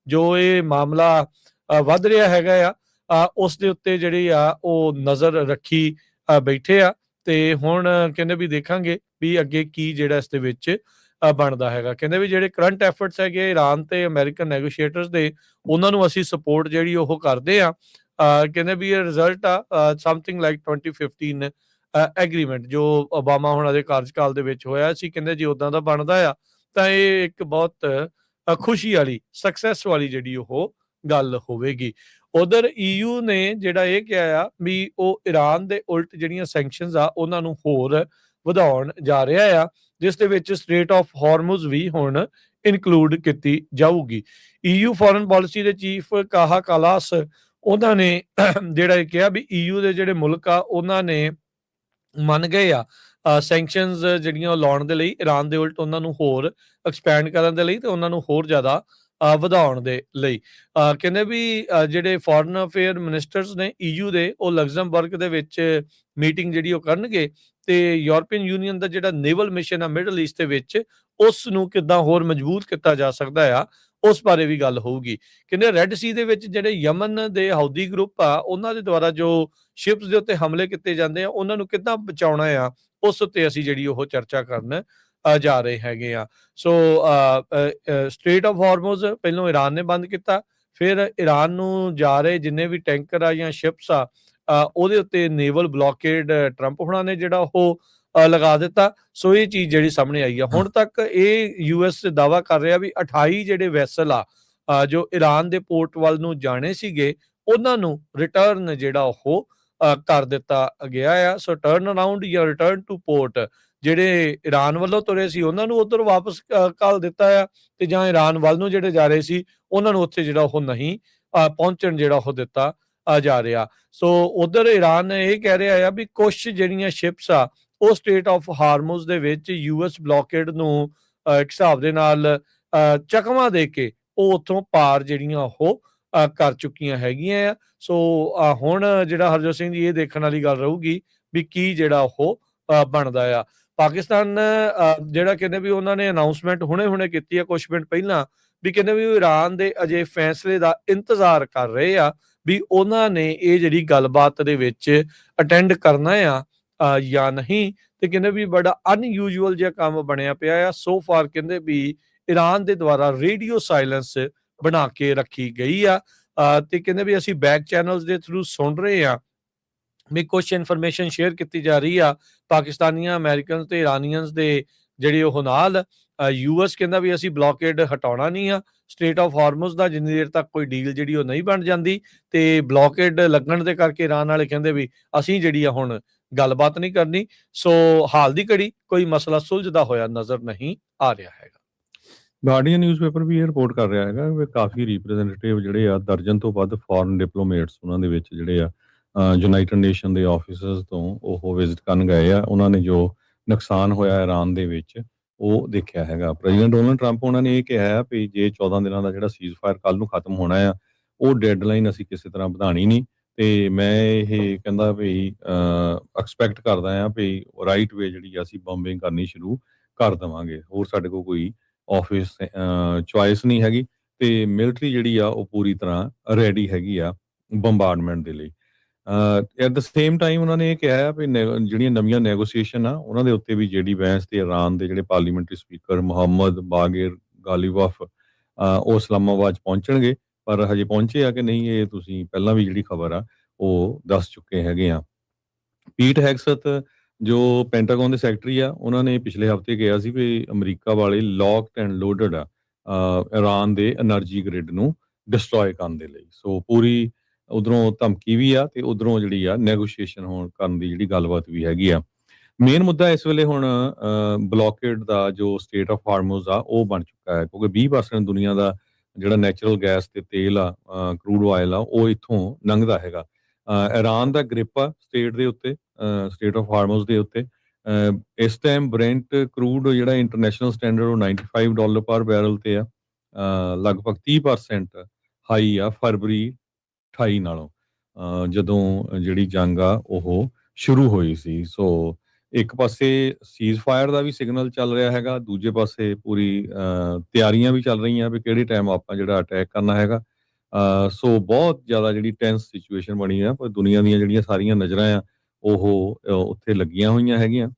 ਜੋ ਇਹ ਮਾਮਲਾ ਵੱਧ ਰਿਹਾ ਹੈਗਾ ਆ, ਉਸ ਦੇ ਉੱਤੇ ਜਿਹੜੀ ਆ ਉਹ ਨਜ਼ਰ ਰੱਖੀ ਬੈਠੇ ਆ। ਤੇ ਹੁਣ ਕਹਿੰਦੇ ਵੀ ਦੇਖਾਂਗੇ ਵੀ ਅੱਗੇ ਕੀ ਜਿਹੜਾ ਇਸ ਦੇ ਵਿੱਚ ਬਣਦਾ ਹੈਗਾ। ਕਹਿੰਦੇ ਵੀ ਜਿਹੜੇ ਕਰੰਟ ਐਫਰਟਸ ਹੈਗੇ ਇਰਾਨ ਤੇ ਅਮਰੀਕਨ ਨੈਗੋਸ਼ੀਏਟਰਸ ਦੇ, ਉਹਨਾਂ ਨੂੰ ਅਸੀਂ ਸਪੋਰਟ ਜਿਹੜੀ ਉਹ ਕਰਦੇ ਆ। ਕਹਿੰਦੇ ਵੀ ਇਹ ਰਿਜ਼ਲਟ ਆ ਸਮਥਿੰਗ ਲਾਈਕ 2015 ਐਗਰੀਮੈਂਟ ਜੋ ਓਬਾਮਾ ਹੋਣਾ ਦੇ ਕਾਰਜਕਾਲ ਦੇ ਵਿੱਚ ਹੋਇਆ ਸੀ। ਕਹਿੰਦੇ ਜੀ ਉਦਾਂ ਦਾ ਬਣਦਾ ਆ ਤਾਂ ਇਹ ਇੱਕ ਬਹੁਤ ਖੁਸ਼ੀ ਵਾਲੀ, ਸਕਸੈਸ ਵਾਲੀ ਜਿਹੜੀ ਉਹ ਗੱਲ ਹੋਵੇਗੀ। ਉਧਰ EU ਨੇ ਜਿਹੜਾ ਇਹ ਕਿਹਾ ਆ ਵੀ ਉਹ ਇਰਾਨ ਦੇ ਉਲਟ ਜਿਹੜੀਆਂ ਸੈਂਕਸ਼ਨਸ ਆ ਉਹਨਾਂ ਨੂੰ ਹੋਰ ਵਧਾਉਣ ਜਾ ਰਿਹਾ ਆ, ਜਿਸ ਦੇ ਵਿੱਚ ਸਟ੍ਰੇਟ ਆਫ ਹਾਰਮੁਜ਼ ਵੀ ਹੁਣ ਇਨਕਲੂਡ ਕੀਤੀ ਜਾਊਗੀ। EU ਫੋਰਨ ਪਾਲਿਸੀ ਦੇ ਚੀਫ ਕਾਹਾ ਕਾਲਾਸ, ਉਹਨਾਂ ਨੇ ਜਿਹੜਾ ਇਹ ਕਿਹਾ ਵੀ EU ਦੇ ਜਿਹੜੇ ਮੁਲਕ ਆ ਉਹਨਾਂ ਨੇ ਮੰਨ ਗਏ ਆ ਸੈਂਕਸ਼ਨਸ ਜਿਹੜੀਆਂ ਉਹ ਲਾਉਣ ਦੇ ਲਈ, ਇਰਾਨ ਦੇ ਉਲਟ ਉਹਨਾਂ ਨੂੰ ਹੋਰ ਐਕਸਪੈਂਡ ਕਰਨ ਦੇ ਲਈ ਤੇ ਉਹਨਾਂ ਨੂੰ ਹੋਰ ਜ਼ਿਆਦਾ ਵਧਾਉਣ ਦੇ ਲਈ। ਕਹਿੰਦੇ ਵੀ ਜਿਹੜੇ ਫੋਰਨ ਅਫੇਅਰ ਮਿਨਿਸਟਰਸ ਨੇ EU ਦੇ, ਉਹ ਲਗਜ਼ਮਬਰਗ ਦੇ ਵਿੱਚ ਮੀਟਿੰਗ ਜਿਹੜੀ ਉਹ ਕਰਨਗੇ ਤੇ ਯੂਰਪੀਅਨ ਯੂਨੀਅਨ ਦਾ ਜਿਹੜਾ ਨੇਵਲ ਮਿਸ਼ਨ ਆ ਮਿਡਲ ਈਸਟ ਦੇ ਵਿੱਚ, ਉਸ ਨੂੰ ਕਿੱਦਾਂ ਹੋਰ ਮਜ਼ਬੂਤ ਕੀਤਾ ਜਾ ਸਕਦਾ ਆ, ਉਸ ਬਾਰੇ ਵੀ ਗੱਲ ਹੋਊਗੀ। ਕਹਿੰਦੇ ਰੈੱਡ ਸੀ ਦੇ ਵਿੱਚ ਜਿਹੜੇ ਯਮਨ ਦੇ ਹੌਦੀ ਗਰੁੱਪ ਆ, ਉਹਨਾਂ ਦੇ ਦੁਆਰਾ ਜੋ ਸ਼ਿਪਸ ਦੇ ਉੱਤੇ ਹਮਲੇ ਕੀਤੇ ਜਾਂਦੇ ਆ, ਉਹਨਾਂ ਨੂੰ ਕਿੱਦਾਂ ਬਚਾਉਣਾ ਆ, ਉਸ ਉੱਤੇ ਅਸੀਂ ਜਿਹੜੀ ਉਹ ਚਰਚਾ ਕਰਨ ਜਾ ਰਹੇ ਹੈਗੇ ਆ। ਸੋ ਸਟ੍ਰੇਟ ਆਫ ਹਾਰਮੁਜ਼ ਪਹਿਲਾਂ ਇਰਾਨ ਨੇ ਬੰਦ ਕੀਤਾ, ਫਿਰ ਇਰਾਨ ਨੂੰ ਜਾ ਰਹੇ ਜਿੰਨੇ ਵੀ ਟੈਂਕਰ ਆ ਜਾਂ ਸ਼ਿਪਸ ਆ, ਉਹਦੇ ਉੱਤੇ ਨੇਵਲ ਬਲੌਕੇਡ ਟਰੰਪ ਹੋਣਾ ਨੇ ਜਿਹੜਾ ਉਹ ਲਗਾ ਦਿੱਤਾ। ਸੋ ਇਹ ਚੀਜ਼ ਜਿਹੜੀ ਸਾਹਮਣੇ ਆਈ ਆ। ਹੁਣ ਤੱਕ ਇਹ US ਦਾਅਵਾ ਕਰ ਰਿਹਾ ਵੀ 28 ਜਿਹੜੇ ਵੈਸਲ ਆ ਜੋ ਇਰਾਨ ਦੇ ਪੋਰਟ ਵੱਲ ਨੂੰ ਜਾਣੇ ਸੀਗੇ, ਉਹਨਾਂ ਨੂੰ ਰਿਟਰਨ ਜਿਹੜਾ ਉਹ ਕਰ ਦਿੱਤਾ ਗਿਆ ਆ। ਸੋ ਟਰਨ ਅਰਾਊਂਡ ਜਾਂ ਰਿਟਰਨ ਟੂ ਪੋਰਟ, ਜਿਹੜੇ ਇਰਾਨ ਵੱਲੋਂ ਤੁਰੇ ਸੀ ਉਹਨਾਂ ਨੂੰ ਉੱਧਰ ਵਾਪਸ ਘੱਲ ਦਿੱਤਾ ਆ, ਤੇ ਜਾਂ ਇਰਾਨ ਵੱਲ ਨੂੰ ਜਿਹੜੇ ਜਾ ਰਹੇ ਸੀ ਉਹਨਾਂ ਨੂੰ ਉੱਥੇ ਜਿਹੜਾ ਉਹ ਨਹੀਂ ਪਹੁੰਚਣ ਜਿਹੜਾ ਉਹ ਦਿੱਤਾ ਜਾ ਰਿਹਾ। ਸੋ ਉਧਰ ਇਰਾਨ ਇਹ ਕਹਿ ਰਿਹਾ ਆ ਵੀ ਕੁਛ ਜਿਹੜੀਆਂ ਸ਼ਿਪਸ ਆ ਉਹ ਸਟ੍ਰੇਟ ਆਫ ਹਾਰਮੁਜ਼ ਦੇ ਵਿੱਚ US ਬਲੌਕੇਡ ਨੂੰ ਇੱਕ ਹਿਸਾਬ ਦੇ ਨਾਲ ਚਕਮਾ ਦੇ ਕੇ ਉਹ ਉੱਥੋਂ ਪਾਰ ਜਿਹੜੀਆਂ ਉਹ ਕਰ ਚੁੱਕੀਆਂ ਹੈਗੀਆਂ ਆ। ਸੋ ਹੁਣ ਜਿਹੜਾ ਹਰਜੋਤ ਸਿੰਘ ਜੀ, ਇਹ ਦੇਖਣ ਵਾਲੀ ਗੱਲ ਰਹੂਗੀ ਵੀ ਕੀ ਜਿਹੜਾ ਉਹ ਬਣਦਾ ਆ। ਪਾਕਿਸਤਾਨ ਜਿਹੜਾ ਕਹਿੰਦੇ ਵੀ ਉਹਨਾਂ ਨੇ ਅਨਾਉਂਸਮੈਂਟ ਹੁਣੇ ਕੀਤੀ ਆ ਕੁਝ ਮਿੰਟ ਪਹਿਲਾਂ, ਵੀ ਕਹਿੰਦੇ ਵੀ ਉਹ ਇਰਾਨ ਦੇ ਅਜੇ ਫੈਸਲੇ ਦਾ ਇੰਤਜ਼ਾਰ ਕਰ ਰਹੇ ਆ ਵੀ ਉਹਨਾਂ ਨੇ ਇਹ ਜਿਹੜੀ ਗੱਲਬਾਤ ਦੇ ਵਿੱਚ ਅਟੈਂਡ ਕਰਨਾ ਆ ਜਾਂ ਨਹੀਂ। ਤੇ ਕਹਿੰਦੇ ਵੀ ਬੜਾ ਅਨਯੂਜੂਅਲ ਜਿਹਾ ਕੰਮ ਬਣਿਆ ਪਿਆ ਆ। ਸੋ ਫਾਰ ਕਹਿੰਦੇ ਵੀ ਇਰਾਨ ਦੇ ਦੁਆਰਾ ਰੇਡੀਓ ਸਾਇਲੈਂਸ ਬਣਾ ਕੇ ਰੱਖੀ ਗਈ ਆ, ਤੇ ਕਹਿੰਦੇ ਵੀ ਅਸੀਂ ਬੈਕ ਚੈਨਲਸ ਦੇ ਥਰੂ ਸੁਣ ਰਹੇ ਆ ਵੀ ਕੁਝ ਇਨਫੋਰਮੇਸ਼ਨ ਸ਼ੇਅਰ ਕੀਤੀ ਜਾ ਰਹੀ ਆ ਪਾਕਿਸਤਾਨੀਆਂ, ਅਮਰੀਕਨਸ ਤੇ ਇਰਾਨੀਅਨਸ ਦੇ ਜਿਹੜੇ ਉਹ ਨਾਲ, ਯੂਐਸ ਕਹਿੰਦਾ ਵੀ ਅਸੀਂ ਬਲੌਕੇਡ ਹਟਾਉਣਾ ਨਹੀਂ ਆ ਸਟ੍ਰੇਟ ਆਫ ਹਾਰਮੁਜ਼ ਦਾ, ਜਿੰਨੀ ਦੇਰ ਤੱਕ ਕੋਈ ਡੀਲ ਜਿਹੜੀ ਉਹ ਨਹੀਂ ਬਣ ਜਾਂਦੀ। ਤੇ ਬਲੌਕੇਡ ਲੱਗਣ ਦੇ ਕਰਕੇ ਇਰਾਨ ਵਾਲੇ ਕਹਿੰਦੇ ਵੀ ਅਸੀਂ ਜਿਹੜੀ ਆ ਹੁਣ ਗੱਲਬਾਤ ਨਹੀਂ ਕਰਨੀ। ਸੋ ਹਾਲ ਦੀ ਘੜੀ ਕੋਈ ਮਸਲਾ ਸੁਲਝਦਾ ਹੋਇਆ ਨਜ਼ਰ ਨਹੀਂ ਆ ਰਿਹਾ ਹੈਗਾ। ਗਾਰਡੀਅਨ ਨਿਊਜ਼ਪੇਪਰ ਵੀ ਇਹ ਰਿਪੋਰਟ ਕਰ ਰਿਹਾ ਹੈਗਾ ਵੀ ਕਾਫੀ ਰਿਪਰੈਜ਼ੈਂਟੇਟਿਵ ਜਿਹੜੇ ਆ ਦਰਜਨ ਤੋਂ ਵੱਧ ਫੋਰਨ ਡਿਪਲੋਮੇਟਸ ਉਹਨਾਂ ਦੇ ਵਿੱਚ ਜਿਹੜੇ ਆ ਯੂਨਾਈਟਿਡ ਨੇਸ਼ਨ ਦੇ ਆਫਿਸਰਸ ਤੋਂ ਉਹ ਵਿਜ਼ਿਟ ਕਰਨ ਗਏ ਆ। ਉਹਨਾਂ ਨੇ ਜੋ ਨੁਕਸਾਨ ਹੋਇਆ ਇਰਾਨ ਦੇ ਵਿੱਚ ਉਹ ਦੇਖਿਆ ਹੈਗਾ। ਪ੍ਰੈਜ਼ੀਡੈਂਟ ਡੋਨਲਡ ਟਰੰਪ ਉਹਨਾਂ ਨੇ ਇਹ ਕਿਹਾ ਹੈ ਵੀ ਜੇ 14 ਦਿਨਾਂ ਦਾ ਜਿਹੜਾ ਸੀਜ਼ ਫਾਇਰ ਕੱਲ ਨੂੰ ਖਤਮ ਹੋਣਾ ਆ, ਉਹ ਡੈਡਲਾਈਨ ਅਸੀਂ ਕਿਸੇ ਤਰ੍ਹਾਂ ਵਧਾਣੀ ਨਹੀਂ। ਤੇ ਮੈਂ ਇਹ ਕਹਿੰਦਾ ਵੀ ਐਕਸਪੈਕਟ ਕਰਦਾ ਆ ਵੀ ਰਾਈਟ ਵੇ ਜਿਹੜੀ ਅਸੀਂ ਬੰਬਿੰਗ ਕਰਨੀ ਸ਼ੁਰੂ ਕਰ ਦੇਵਾਂਗੇ। ਹੋਰ ਸਾਡੇ ਕੋਲ ਕੋਈ ਆਫਿਸ ਚੁਆਇਸ ਨਹੀਂ ਹੈਗੀ ਤੇ ਮਿਲਟਰੀ ਜਿਹੜੀ ਆ ਉਹ ਪੂਰੀ ਤਰ੍ਹਾਂ ਰੈਡੀ ਹੈਗੀ ਆ ਬੰਬਾਰਡਮੈਂਟ ਦੇ ਲਈ। ਐਟ ਦ ਸੇਮ ਟਾਈਮ ਉਹਨਾਂ ਨੇ ਇਹ ਕਿਹਾ ਵੀ ਜਿਹੜੀਆਂ ਨਵੀਆਂ ਨੈਗੋਸੀਏਸ਼ਨ ਆ ਉਹਨਾਂ ਦੇ ਉੱਤੇ ਵੀ ਜਿਹੜੀ ਵੈਂਸ ਤੇ ਇਰਾਨ ਦੇ ਜਿਹੜੇ ਪਾਰਲੀਮੈਂਟਰੀ ਸਪੀਕਰ ਮੁਹੰਮਦ ਬਾਗਰ ਗਾਲੀਬਫ ਉਹ ਇਸਲਾਮਾਬਾਦ ਪਹੁੰਚਣਗੇ। ਪਰ ਹਜੇ ਪਹੁੰਚੇ ਆ ਕਿ ਨਹੀਂ ਇਹ ਤੁਸੀਂ ਪਹਿਲਾਂ ਵੀ ਜਿਹੜੀ ਖਬਰ ਆ ਉਹ ਦੱਸ ਚੁੱਕੇ ਹੈਗੇ ਆ। ਪੀਟ ਹੈਗਸਥ ਜੋ ਪੈਂਟਾਗਨ ਦੇ ਸੈਕਟਰੀ ਆ ਉਹਨਾਂ ਨੇ ਪਿਛਲੇ ਹਫਤੇ ਕਿਹਾ ਸੀ ਵੀ ਅਮਰੀਕਾ ਵਾਲੇ ਲੌਕਡ ਐਂਡ ਲੋਡਡ ਆ ਇਰਾਨ ਦੇ એનર્ਜੀ ਗ੍ਰਿਡ ਨੂੰ ਡਿਸਟਰੋਏ ਕਰਨ ਦੇ ਲਈ। ਸੋ ਪੂਰੀ ਉਧਰੋਂ ਧਮਕੀ ਵੀ ਆ ਤੇ ਉਧਰੋਂ ਜਿਹੜੀ ਆ ਨੈਗੋਸ਼ੀਏਸ਼ਨ ਹੋਣ ਕਰਨ ਦੀ ਜਿਹੜੀ ਗੱਲਬਾਤ ਵੀ ਹੈਗੀ ਆ। ਮੇਨ ਮੁੱਦਾ ਇਸ ਵੇਲੇ ਹੁਣ ਬਲੌਕੇਡ ਦਾ ਜੋ ਸਟੇਟ ਆਫ ਹਾਰਮੋਜ਼ ਆ ਉਹ ਬਣ ਚੁੱਕਾ ਹੈ ਕਿਉਂਕਿ 20% ਦੁਨੀਆ ਦਾ ਜਿਹੜਾ ਨੈਚੁਰਲ ਗੈਸ ਤੇ ਤੇਲ ਆ ਕਰੂਡ ਆਇਲ ਆ ਉਹ ਇੱਥੋਂ ਲੰਘਦਾ ਹੈਗਾ। ਇਰਾਨ ਦਾ ਗ੍ਰਿਪ ਆ ਸਟੇਟ ਦੇ ਉੱਤੇ ਸਟੇਟ ਆਫ ਹਾਰਮੋਜ਼ ਦੇ ਉੱਤੇ। ਇਸ ਟਾਈਮ ਬ੍ਰੈਂਟ ਕਰੂਡ ਜਿਹੜਾ ਇੰਟਰਨੈਸ਼ਨਲ ਸਟੈਂਡਰਡ ਉਹ $95 ਪਰ ਬੈਰਲ ਤੇ ਆ। ਲਗਭਗ 30% ਹਾਈ ਆ ਫਰਵਰੀ 28 ਨਾਲੋਂ ਜਦੋਂ ਜਿਹੜੀ ਜੰਗ ਆ ਉਹ ਸ਼ੁਰੂ ਹੋਈ ਸੀ। ਸੋ ਇੱਕ ਪਾਸੇ ਸੀਜ਼ ਫਾਇਰ ਦਾ ਵੀ ਸਿਗਨਲ ਚੱਲ ਰਿਹਾ ਹੈਗਾ, ਦੂਜੇ ਪਾਸੇ ਪੂਰੀ ਤਿਆਰੀਆਂ ਵੀ ਚੱਲ ਰਹੀਆਂ ਵੀ ਕਿਹੜੇ ਟਾਈਮ ਆਪਾਂ ਜਿਹੜਾ ਅਟੈਕ ਕਰਨਾ ਹੈਗਾ। ਸੋ ਬਹੁਤ ਜ਼ਿਆਦਾ ਜਿਹੜੀ ਟੈਂਸ ਸਿਚੁਏਸ਼ਨ ਬਣੀ ਆ ਪਰ ਦੁਨੀਆ ਦੀਆਂ ਜਿਹੜੀਆਂ ਸਾਰੀਆਂ ਨਜ਼ਰਾਂ ਆ ਉਹ ਉੱਥੇ ਲੱਗੀਆਂ ਹੋਈਆਂ ਹੈਗੀਆਂ।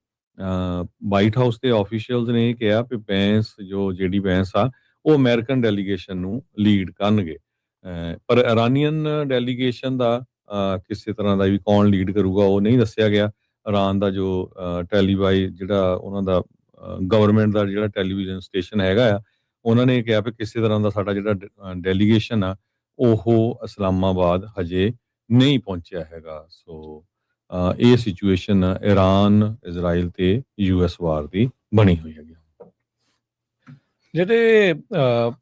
ਵਾਈਟ ਹਾਊਸ ਦੇ ਆਫੀਸ਼ੀਅਲਸ ਨੇ ਇਹ ਕਿਹਾ ਵੀ ਬੈਂਸ ਜੋ ਜਿਹੜੀ ਬੈਂਸ ਆ ਉਹ ਅਮਰੀਕਨ ਡੈਲੀਗੇਸ਼ਨ ਨੂੰ ਲੀਡ ਕਰਨਗੇ। ਪਰ ਇਰਾਨੀਅਨ ਡੈਲੀਗੇਸ਼ਨ ਦਾ ਕਿਸੇ ਤਰ੍ਹਾਂ ਦਾ ਵੀ ਕੌਣ ਲੀਡ ਕਰੂਗਾ ਉਹ ਨਹੀਂ ਦੱਸਿਆ ਗਿਆ। ਇਰਾਨ ਦਾ ਜੋ ਟੈਲੀਵਾਈ ਜਿਹੜਾ ਉਹਨਾਂ ਦਾ ਗਵਰਨਮੈਂਟ ਦਾ ਜਿਹੜਾ ਟੈਲੀਵਿਜ਼ਨ ਸਟੇਸ਼ਨ ਹੈਗਾ ਆ ਉਹਨਾਂ ਨੇ ਕਿਹਾ ਵੀ ਕਿਸੇ ਤਰ੍ਹਾਂ ਦਾ ਸਾਡਾ ਜਿਹੜਾ ਡੈਲੀਗੇਸ਼ਨ ਆ ਉਹ ਇਸਲਾਮਾਬਾਦ ਹਜੇ ਨਹੀਂ ਪਹੁੰਚਿਆ ਹੈਗਾ। ਸੋ ਇਹ ਸਿਚੁਏਸ਼ਨ ਇਰਾਨ ਇਜ਼ਰਾਈਲ ਤੇ ਯੂਐਸ ਵਾਰ ਦੀ ਬਣੀ ਹੋਈ ਹੈਗੀ। ਜਿਹੜੇ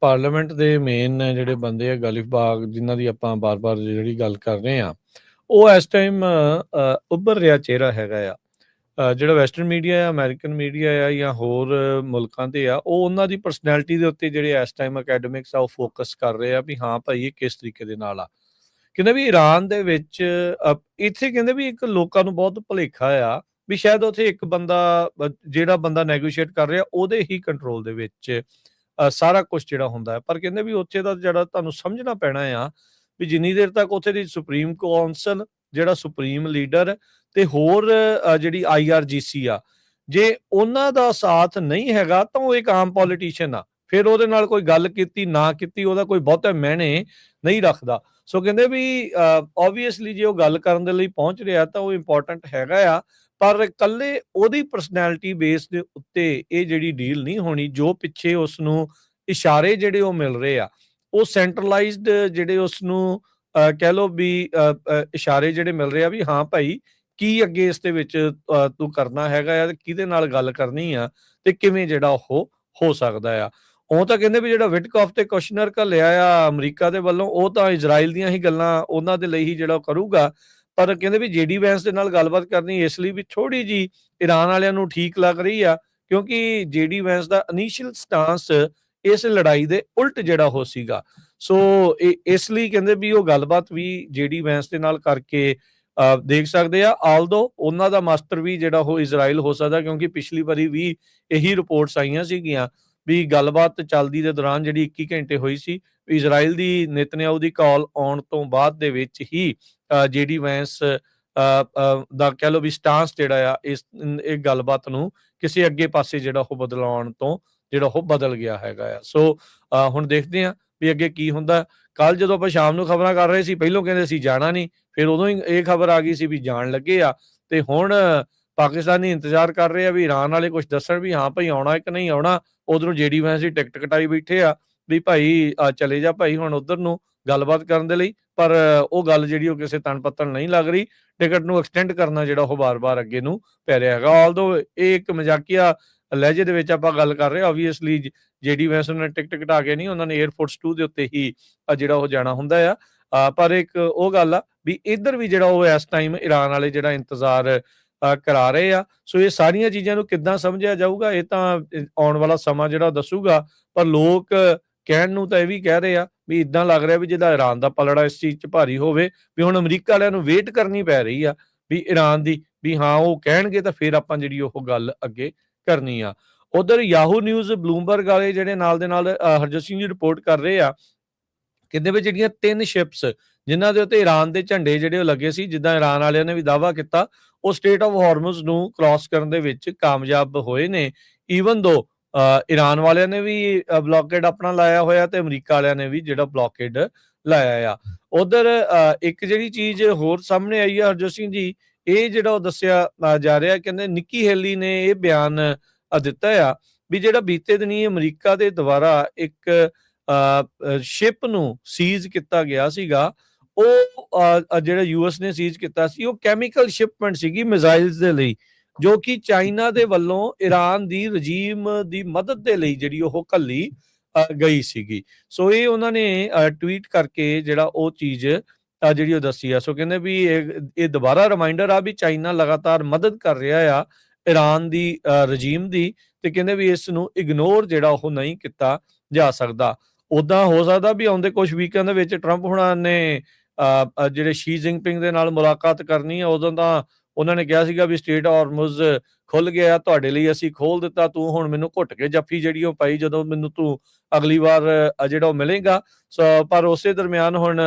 ਪਾਰਲੀਮੈਂਟ ਦੇ ਮੇਨ ਜਿਹੜੇ ਬੰਦੇ ਆ ਗਾਲਿਬ ਬਾਗ ਜਿਨ੍ਹਾਂ ਦੀ ਆਪਾਂ ਬਾਰ-ਬਾਰ ਜਿਹੜੀ ਗੱਲ ਕਰ ਰਹੇ ਆ ਉਹ ਇਸ ਟਾਈਮ ਉੱਭਰ ਰਿਹਾ ਚਿਹਰਾ ਹੈਗਾ ਆ। ਜਿਹੜਾ ਵੈਸਟਰਨ ਮੀਡੀਆ ਆ ਅਮਰੀਕਨ ਮੀਡੀਆ ਆ ਜਾਂ ਹੋਰ ਮੁਲਕਾਂ ਦੇ ਆ ਉਹ ਉਹਨਾਂ ਦੀ ਪਰਸਨੈਲਿਟੀ ਦੇ ਉੱਤੇ ਜਿਹੜੇ ਇਸ ਟਾਈਮ ਅਕੈਡਮਿਕਸ ਆ ਉਹ ਫੋਕਸ ਕਰ ਰਹੇ ਆ ਵੀ ਹਾਂ ਭਾਈ ਇਹ ਕਿਸ ਤਰੀਕੇ ਦੇ ਨਾਲ ਆ। ਕਹਿੰਦੇ ਵੀ ਇਰਾਨ ਦੇ ਵਿੱਚ ਇੱਥੇ ਕਹਿੰਦੇ ਵੀ ਇੱਕ ਲੋਕਾਂ ਨੂੰ ਬਹੁਤ ਭੁਲੇਖਾ ਆ ਵੀ ਸ਼ਾਇਦ ਉੱਥੇ ਇੱਕ ਬੰਦਾ ਜਿਹੜਾ ਬੰਦਾ ਨੈਗੋਸ਼ੀਏਟ ਕਰ ਰਿਹਾ ਉਹਦੇ ਹੀ ਕੰਟਰੋਲ ਦੇ ਵਿੱਚ ਸਾਰਾ ਕੁਝ ਜਿਹੜਾ ਹੁੰਦਾ ਹੈ। ਪਰ ਕਹਿੰਦੇ ਵੀ ਉੱਥੇ ਦਾ ਜਿਹੜਾ ਤੁਹਾਨੂੰ ਸਮਝਣਾ ਪੈਣਾ ਆ ਵੀ ਜਿੰਨੀ ਦੇਰ ਤੱਕ ਉੱਥੇ ਦੀ ਸੁਪਰੀਮ ਕੌਂਸਲ ਜਿਹੜਾ ਸੁਪਰੀਮ ਲੀਡਰ ਤੇ ਹੋਰ ਜਿਹੜੀ IRGC ਆ ਜੇ ਉਹਨਾਂ ਦਾ ਸਾਥ ਨਹੀਂ ਹੈਗਾ ਤਾਂ ਉਹ ਇੱਕ ਆਮ ਪੋਲੀਟੀਸ਼ੀਅਨ ਆ। ਫਿਰ ਉਹਦੇ ਨਾਲ ਕੋਈ ਗੱਲ ਕੀਤੀ ਨਾ ਕੀਤੀ ਉਹਦਾ ਕੋਈ ਬਹੁਤਾ ਮਾਇਨੇ ਨਹੀਂ ਰੱਖਦਾ। ਸੋ ਕਹਿੰਦੇ ਵੀ ਓਬਵੀਅਸਲੀ ਜੇ ਉਹ ਗੱਲ ਕਰਨ ਦੇ ਲਈ ਪਹੁੰਚ ਰਿਹਾ ਤਾਂ ਉਹ ਇੰਪੋਰਟੈਂਟ ਹੈਗਾ ਆ ਪਰ ਇਕੱਲੇ ਉਹਦੀ ਪਰਸਨੈਲਿਟੀ ਬੇਸ ਦੇ ਉੱਤੇ ਇਹ ਜਿਹੜੀ ਡੀਲ ਨਹੀਂ ਹੋਣੀ। ਜੋ ਪਿੱਛੇ ਉਸ ਨੂੰ ਇਸ਼ਾਰੇ ਜਿਹੜੇ ਉਹ ਮਿਲ ਰਹੇ ਆ ਉਹ ਸੈਂਟਰਲਾਈਜ਼ਡ ਜਿਹੜੇ ਉਸ ਨੂੰ ਕਹਿ ਲਓ ਵੀ ਇਸ਼ਾਰੇ ਜਿਹੜੇ ਮਿਲ ਰਹੇ ਆ ਵੀ ਹਾਂ ਭਾਈ ਕੀ ਅੱਗੇ ਇਸ ਦੇ ਵਿੱਚ ਤੂੰ ਕਰਨਾ ਹੈਗਾ ਆ ਤੇ ਕਿਹਦੇ ਨਾਲ ਗੱਲ ਕਰਨੀ ਆ ਤੇ ਕਿਵੇਂ ਜਿਹੜਾ ਉਹ ਹੋ ਸਕਦਾ ਆ। ਉਹ ਤਾਂ ਕਹਿੰਦੇ ਵੀ ਜਿਹੜਾ ਵਿਟਕੌਫ ਤੇ ਕੁਸ਼ਨਰ ਘੱਲਿਆ ਆ ਅਮਰੀਕਾ ਦੇ ਵੱਲੋਂ ਉਹ ਤਾਂ ਇਜ਼ਰਾਈਲ ਦੀਆਂ ਹੀ ਗੱਲਾਂ ਉਹਨਾਂ ਦੇ ਲਈ ਹੀ ਜਿਹੜਾ ਕਰੂਗਾ। ਪਰ ਕਹਿੰਦੇ ਵੀ JD ਵੈਂਸ ਦੇ ਨਾਲ ਗੱਲਬਾਤ ਕਰਨੀ ਇਸ ਲਈ ਵੀ ਥੋੜੀ ਜੀ ਇਰਾਨ ਵਾਲਿਆਂ ਨੂੰ ਠੀਕ ਲੱਗ ਰਹੀ ਆ ਕਿਉਂਕਿ JD ਵੈਂਸ ਦਾ ਇਨੀਸ਼ੀਅਲ ਸਟਾਂਸ ਇਸ ਲੜਾਈ ਦੇ ਉਲਟ ਜਿਹੜਾ ਹੋ ਸੀਗਾ। ਸੋ ਇਸ ਲਈ ਕਹਿੰਦੇ ਵੀ ਉਹ ਗੱਲਬਾਤ ਵੀ JD ਵੈਂਸ ਦੇ ਨਾਲ ਕਰਕੇ ਦੇਖ ਸਕਦੇ ਆ। ਆਲਦੋ ਉਹਨਾਂ ਦਾ ਮਾਸਟਰ ਵੀ ਜਿਹੜਾ ਉਹ ਇਜ਼ਰਾਈਲ ਹੋ ਸਕਦਾ ਕਿਉਂਕਿ ਪਿਛਲੀ ਵਾਰੀ ਵੀ ਇਹੀ ਰਿਪੋਰਟਸ ਆਈਆਂ ਸੀਗੀਆਂ ਵੀ ਗੱਲਬਾਤ ਚੱਲਦੀ ਦੇ ਦੌਰਾਨ ਜਿਹੜੀ 21 ਘੰਟੇ ਹੋਈ ਸੀ ਇਜ਼ਰਾਈਲ ਦੀ ਨੇਤਨਯਾਹੂ ਦੀ ਕਾਲ ਆਉਣ ਤੋਂ ਬਾਅਦ ਦੇ ਵਿੱਚ ਹੀ JD ਵੈਂਸ ਦਾ ਕਹਿ ਲਓ ਵੀ ਸਟਾਂਸ ਜਿਹੜਾ ਆ ਇਹ ਗੱਲਬਾਤ ਨੂੰ ਕਿਸੇ ਅੱਗੇ ਪਾਸੇ ਜਿਹੜਾ ਉਹ ਬਦਲਾਉਣ ਤੋਂ ਜਿਹੜਾ ਉਹ ਬਦਲ ਗਿਆ ਹੈਗਾ ਆ। ਸੋ ਹੁਣ ਦੇਖਦੇ ਆ ਵੀ ਅੱਗੇ ਕੀ ਹੁੰਦਾ। ਕੱਲ ਜਦੋਂ ਆਪਾਂ ਸ਼ਾਮ ਨੂੰ ਖਬਰਾਂ ਕਰ ਰਹੇ ਸੀ ਪਹਿਲੋਂ ਕਹਿੰਦੇ ਸੀ ਜਾਣਾ ਨਹੀਂ ਫਿਰ ਉਦੋਂ ਹੀ ਇਹ ਖਬਰ ਆ ਗਈ ਸੀ ਵੀ ਜਾਣ ਲੱਗੇ ਆ ਤੇ ਹੁਣ ਪਾਕਿਸਤਾਨੀ ਇੰਤਜ਼ਾਰ ਕਰ ਰਹੇ ਆ ਵੀ ਈਰਾਨ ਵਾਲੇ ਕੁਝ ਦੱਸਣ ਵੀ ਹਾਂ ਭਾਈ ਆਉਣਾ ਕਿ ਨਹੀਂ ਆਉਣਾ। ਉਧਰੋਂ ਜੇਡੀ ਵੈਂਸ ਦੀ ਟਿਕਟ ਕਟਾਈ ਬੈਠੇ ਆ ਵੀ ਭਾਈ ਚਲੇ ਜਾ ਭਾਈ ਹੁਣ ਉਧਰ ਨੂੰ ਗੱਲਬਾਤ ਕਰਨ ਦੇ ਲਈ, ਪਰ ਉਹ ਗੱਲ ਜਿਹੜੀ ਉਹ ਕਿਸੇ ਤਣ ਪੱਤਣ ਨਹੀਂ ਲੱਗ ਰਹੀ। ਟਿਕਟ ਨੂੰ ਐਕਸਟੈਂਡ ਕਰਨਾ ਜਿਹੜਾ ਉਹ ਬਾਰ-ਬਾਰ ਅੱਗੇ ਨੂੰ ਪੈ ਰਿਹਾ ਹੈਗਾ। ਆਲਦੋ ਇਹ ਇੱਕ ਮਜ਼ਾਕੀਆ ਲਹਿਜੇ ਦੇ ਵਿੱਚ ਆਪਾਂ ਗੱਲ ਕਰ ਰਹੇ ਹਾਂ। ਆਬਵੀਅਸਲੀ ਜੇਡੀ ਵੈਂਸ ਉਹਨਾਂ ਨੇ ਟਿਕਟ ਕਟਾ ਕੇ ਨਹੀਂ, ਉਹਨਾਂ ਨੇ 에ਅਰਫੋਰਸ 2 ਦੇ ਉੱਤੇ ਹੀ ਜਿਹੜਾ ਉਹ ਜਾਣਾ ਹੁੰਦਾ ਆ। ਪਰ ਇੱਕ ਉਹ ਗੱਲ ਆ ਵੀ ਇੱਧਰ ਵੀ ਜਿਹੜਾ ਉਹ ਇਸ ਟਾਈਮ ਈਰਾਨ ਵਾਲੇ ਜਿਹੜਾ ਇੰਤਜ਼ਾਰ ਕਰਾ ਰਹੇ ਆ। ਸੋ ਇਹ ਸਾਰੀਆਂ ਚੀਜ਼ਾਂ ਨੂੰ ਕਿੱਦਾਂ ਸਮਝਿਆ ਜਾਊਗਾ ਇਹ ਤਾਂ ਆਉਣ ਵਾਲਾ ਸਮਾਂ ਜਿਹੜਾ ਦੱਸੂਗਾ। ਪਰ ਲੋਕ ਕਹਿਣ ਨੂੰ ਤਾਂ ਇਹ ਵੀ ਕਹਿ ਰਹੇ ਆ ਵੀ ਇੱਦਾਂ ਲੱਗ ਰਿਹਾ ਵੀ ਜਿਹਦਾ ਈਰਾਨ ਦਾ ਪਲੜਾ ਇਸ ਚੀਜ਼ 'ਚ ਭਾਰੀ ਹੋਵੇ, ਵੀ ਹੁਣ ਅਮਰੀਕਾ ਵਾਲਿਆਂ ਨੂੰ ਵੇਟ ਕਰਨੀ ਪੈ ਰਹੀ ਆ ਵੀ ਈਰਾਨ ਦੀ, ਵੀ ਹਾਂ ਉਹ ਕਹਿਣਗੇ ਤਾਂ ਫਿਰ ਆਪਾਂ ਜਿਹੜੀ ਉਹ ਗੱਲ ਅੱਗੇ ਕਰਨੀ ਆ। ਉਧਰ ਯਾਹੂ ਨਿਊਜ਼, ਬਲੂਮਬਰਗ ਵਾਲੇ ਜਿਹੜੇ ਨਾਲ ਦੇ ਨਾਲ ਹਰਜੋਤ ਸਿੰਘ ਜੀ ਰਿਪੋਰਟ ਕਰ ਰਹੇ ਆ, ਕਹਿੰਦੇ ਵੀ ਜਿਹੜੀਆਂ 3 ਸ਼ਿਪਸ ਜਿਨ੍ਹਾਂ ਦੇ ਉੱਤੇ ਈਰਾਨ ਦੇ ਝੰਡੇ ਜਿਹੜੇ ਉਹ ਲੱਗੇ ਸੀ, ਜਿੱਦਾਂ ਈਰਾਨ ਵਾਲਿਆਂ ਨੇ ਵੀ ਦਾਅਵਾ ਕੀਤਾ, ਉਹ ਸਟੇਟ ਆਫ ਹਾਰਮਜ਼ ਨੂੰ ਕ੍ਰਾਸ ਕਰਨ ਦੇ ਵਿੱਚ ਕਾਮਯਾਬ ਹੋਏ ਨੇ। ਈਵਨ ਦੋ ਈਰਾਨ ਵਾਲਿਆਂ ਨੇ ਵੀ ਬਲੌਕੇਡ ਆਪਣਾ ਲਾਇਆ ਹੋਇਆ ਤੇ ਅਮਰੀਕਾ ਵਾਲਿਆਂ ਨੇ ਵੀ ਜਿਹੜਾ ਬਲੌਕੇਡ ਲਾਇਆ ਆ। ਉਧਰ ਇੱਕ ਜਿਹੜੀ ਚੀਜ਼ ਹੋਰ ਸਾਹਮਣੇ ਆਈ ਆ ਹਰਜੋਤ ਸਿੰਘ ਜੀ, ਇਹ ਜਿਹੜਾ ਉਹ ਦੱਸਿਆ ਜਾ ਰਿਹਾ, ਕਹਿੰਦੇ ਨਿੱਕੀ ਹੇਲੀ ਨੇ ਇਹ ਬਿਆਨ ਦਿੱਤਾ ਆ ਵੀ ਜਿਹੜਾ ਬੀਤੇ ਦਿਨੀ ਅਮਰੀਕਾ ਦੇ ਦੁਆਰਾ ਇੱਕ ਸ਼ਿਪ ਨੂੰ ਸੀਜ਼ ਕੀਤਾ ਗਿਆ ਸੀਗਾ, ਉਹ ਜਿਹੜਾ ਯੂਐਸ ਨੇ ਸੀਜ਼ ਕੀਤਾ ਸੀ, ਉਹ ਕੈਮੀਕਲ ਸ਼ਿਪਮੈਂਟ ਸੀਗੀ ਮਿਜ਼ਾਈਲਸ ਦੇ ਲਈ, ਜੋ ਕਿ ਚਾਈਨਾ ਦੇ ਵੱਲੋਂ ਈਰਾਨ ਦੀ ਰਜੀਮ ਦੀ ਮਦਦ ਦੇ ਲਈ ਜਿਹੜੀ ਉਹ ਘੱਲੀ ਗਈ ਸੀਗੀ। ਸੋ ਇਹ ਉਹਨਾਂ ਨੇ ਟਵੀਟ ਕਰਕੇ ਜਿਹੜਾ ਉਹ ਚੀਜ਼ ਜਿਹੜੀ ਉਹ ਦੱਸੀ ਆ। ਸੋ ਕਹਿੰਦੇ ਵੀ ਇਹ ਦੁਬਾਰਾ ਰਿਮਾਈਂਡਰ ਆ ਵੀ ਚਾਈਨਾ ਲਗਾਤਾਰ ਮਦਦ ਕਰ ਰਿਹਾ ਆ ਈਰਾਨ ਦੀ ਰਜੀਮ ਦੀ, ਤੇ ਕਹਿੰਦੇ ਵੀ ਇਸ ਨੂੰ ਇਗਨੋਰ ਜਿਹੜਾ ਉਹ ਨਹੀਂ ਕੀਤਾ ਜਾ ਸਕਦਾ। ਉਦਾਂ ਹੋ ਸਕਦਾ ਵੀ ਆਉਂਦੇ ਕੁਝ ਵੀਕਾਂ ਦੇ ਵਿੱਚ ਟਰੰਪ ਹੁਣਾਂ ਨੇ ਜਿਹੜੇ ਸ਼ੀ ਜਿਨਪਿੰਗ ਦੇ ਨਾਲ ਮੁਲਾਕਾਤ ਕਰਨੀ ਆ। ਉਦੋਂ ਤਾਂ ਉਹਨਾਂ ਨੇ ਕਿਹਾ ਸੀਗਾ ਵੀ ਸਟੇਟ ਹਾਰਮਜ਼ ਖੁੱਲ ਗਿਆ ਤੁਹਾਡੇ ਲਈ, ਅਸੀਂ ਖੋਲ ਦਿੱਤਾ, ਤੂੰ ਹੁਣ ਮੈਨੂੰ ਘੁੱਟ ਕੇ ਜੱਫੀ ਜਿਹੜੀ ਉਹ ਪਾਈ ਜਦੋਂ ਮੈਨੂੰ ਤੂੰ ਅਗਲੀ ਵਾਰ ਜਿਹੜਾ ਉਹ ਮਿਲੇਗਾ। ਪਰ ਉਸੇ ਦਰਮਿਆਨ ਹੁਣ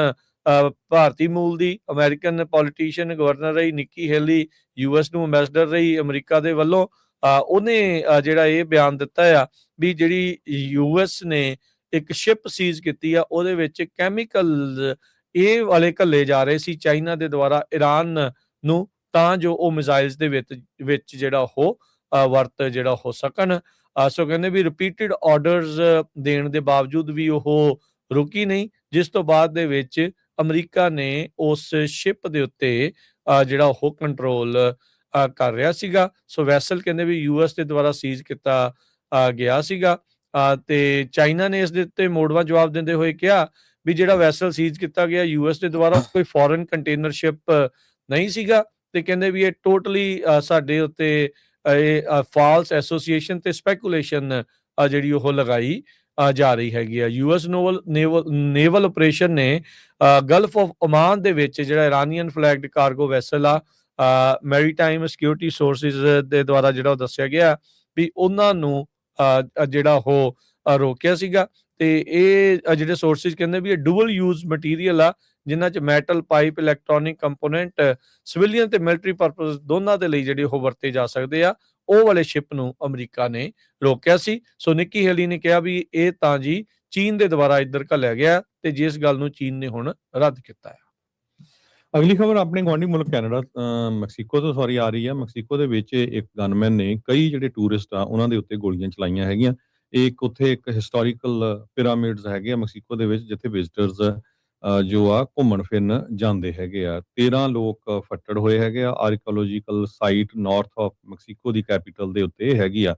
ਭਾਰਤੀ ਮੂਲ ਦੀ ਅਮਰੀਕਨ ਪੋਲੀਟੀਸ਼ੀਅਨ ਗਵਰਨਰ ਰਹੀ ਨਿੱਕੀ ਹੇਲੀ, ਯੂਐਸ ਨੂੰ ਅੰਬੈਸਡਰ ਰਹੀ ਅਮਰੀਕਾ ਦੇ ਵੱਲੋਂ, ਉਹਨੇ ਜਿਹੜਾ ਇਹ ਬਿਆਨ ਦਿੱਤਾ ਆ ਵੀ ਜਿਹੜੀ ਯੂਐਸ ਨੇ ਇੱਕ ਸ਼ਿਪ ਸੀਜ਼ ਕੀਤੀ ਆ, ਉਹਦੇ ਵਿੱਚ ਕੈਮੀਕਲ ਇਹ ਵਾਲੇ ਘੱਲੇ ਜਾ ਰਹੇ ਸੀ ਚਾਈਨਾ ਦੇ ਦੁਆਰਾ ਈਰਾਨ ਨੂੰ, ਤਾਂ ਜੋ ਉਹ ਮਿਜ਼ਾਈਲਸ ਦੇ ਵਿੱਚ ਜਿਹੜਾ ਉਹ ਵਰਤ ਜਿਹੜਾ ਹੋ ਸਕਣ। ਸੋ ਕਹਿੰਦੇ ਵੀ ਰਿਪੀਟਡ ਆਰਡਰਸ ਦੇਣ ਦੇ ਬਾਵਜੂਦ ਵੀ ਉਹ ਰੁਕੀ ਨਹੀਂ, ਜਿਸ ਤੋਂ ਬਾਅਦ ਦੇ ਵਿੱਚ ਅਮਰੀਕਾ ਨੇ ਉਸ ਸ਼ਿਪ ਦੇ ਉੱਤੇ ਜਿਹੜਾ ਉਹ ਕੰਟਰੋਲ ਕਰ ਰਿਹਾ ਸੀਗਾ। ਸੋ ਵੈਸਲ ਕਹਿੰਦੇ ਵੀ ਯੂਐਸ ਦੇ ਦੁਆਰਾ ਸੀਜ਼ ਕੀਤਾ ਗਿਆ ਸੀਗਾ, ਤੇ ਚਾਈਨਾ ਨੇ ਇਸ ਦੇ ਉੱਤੇ ਮੋੜਵਾਂ ਜਵਾਬ ਦਿੰਦੇ ਹੋਏ ਕਿਹਾ ਵੀ ਜਿਹੜਾ ਵੈਸਲ ਸੀਜ਼ ਕੀਤਾ ਗਿਆ ਯੂਐਸ ਦੇ ਦੁਆਰਾ ਕੋਈ ਫੋਰਨ ਕੰਟੇਨਰ ਸ਼ਿਪ ਨਹੀਂ ਸੀਗਾ, ਤੇ ਕਹਿੰਦੇ ਵੀ ਇਹ ਟੋਟਲੀ ਸਾਡੇ ਉੱਤੇ ਇਹ ਫਾਲਸ ਐਸੋਸੀਏਸ਼ਨ ਤੇ ਸਪੈਕੂਲੇਸ਼ਨ ਜਿਹੜੀ ਉਹ ਲਗਾਈ ਜਾ ਰਹੀ ਹੈਗੀ ਆ। ਯੂਐਸ ਨੇਵਲ ਆਪਰੇਸ਼ਨ ਨੇ ਗਲਫ ਆਫ ਓਮਾਨ ਦੇ ਵਿੱਚ ਜਿਹੜਾ ਇਰਾਨੀਅਨ ਫਲੈਗਡ ਕਾਰਗੋ ਵੈਸਲ ਆ, ਮੈਰੀਟਾਈਮ ਸਿਕਿਉਰਿਟੀ ਸੋਰਸਿਸ ਦੇ ਦੁਆਰਾ ਜਿਹੜਾ ਉਹ ਦੱਸਿਆ ਗਿਆ ਵੀ ਉਹਨਾਂ ਨੂੰ ਜਿਹੜਾ ਉਹ ਰੋਕਿਆ ਸੀਗਾ। ਤੇ ਇਹ ਜਿਹੜੇ ਸੋਰਸਿਸ ਕਹਿੰਦੇ ਵੀ ਇਹ ਡੂਅਲ ਯੂਜ਼ ਮਟੀਰੀਅਲ ਆ, ਜਿਨ੍ਹਾਂ 'ਚ metal pipe, electronic component civilian ਤੇ ਮਿਲਟਰੀ ਪਰਪਸ ਦੋਨਾਂ ਦੇ ਲਈ ਜਿਹੜੇ ਉਹ ਵਰਤੇ ਜਾ ਸਕਦੇ ਆ, ਉਹ ਵਾਲੇ ਸ਼ਿਪ ਨੂੰ ਅਮਰੀਕਾ ਨੇ ਰੋਕਿਆ ਸੀ। ਸੋ ਨਿੱਕੀ ਹੇਲੀ ਨੇ ਕਿਹਾ ਵੀ ਇਹ ਤਾਂ ਜੀ ਚੀਨ ਦੇ ਦੁਆਰਾ ਇੱਧਰ ਘੱਲਿਆ ਗਿਆ, ਤੇ ਜਿਸ ਗੱਲ ਨੂੰ ਚੀਨ ਨੇ ਹੁਣ ਰੱਦ ਕੀਤਾ ਹੈ। ਅਗਲੀ ਖਬਰ ਆਪਣੇ ਗੁਆਂਢੀ ਮੁਲਕ ਕੈਨੇਡਾ ਮੈਕਸੀਕੋ ਤੋਂ ਆ ਰਹੀ ਹੈ। ਮੈਕਸੀਕੋ ਦੇ ਵਿੱਚ ਇੱਕ ਗਨਮੈਨ ਨੇ ਕਈ ਜਿਹੜੇ ਟੂਰਿਸਟ ਆ ਉਹਨਾਂ ਦੇ ਉੱਤੇ ਗੋਲੀਆਂ ਚਲਾਈਆਂ ਹੈਗੀਆਂ। ਇੱਕ ਉੱਥੇ ਇੱਕ ਹਿਸਟੋਰੀਕਲ ਪਿਰਾਮਿਡਸ ਹੈਗੇ ਆ ਮੈਕਸੀਕੋ ਦੇ ਵਿੱਚ, ਜਿੱਥੇ ਵਿਜ਼ਟਰਸ ਜੋ ਆ ਘੁੰਮਣ ਫਿਰਨ ਜਾਂਦੇ ਹੈਗੇ ਆ। 13 ਲੋਕ ਫੱਟੜ ਹੋਏ ਹੈਗੇ ਆ। Archaeological site north of Mexico the capital ਦੇ ਉੱਤੇ ਹੈਗੀ ਆ।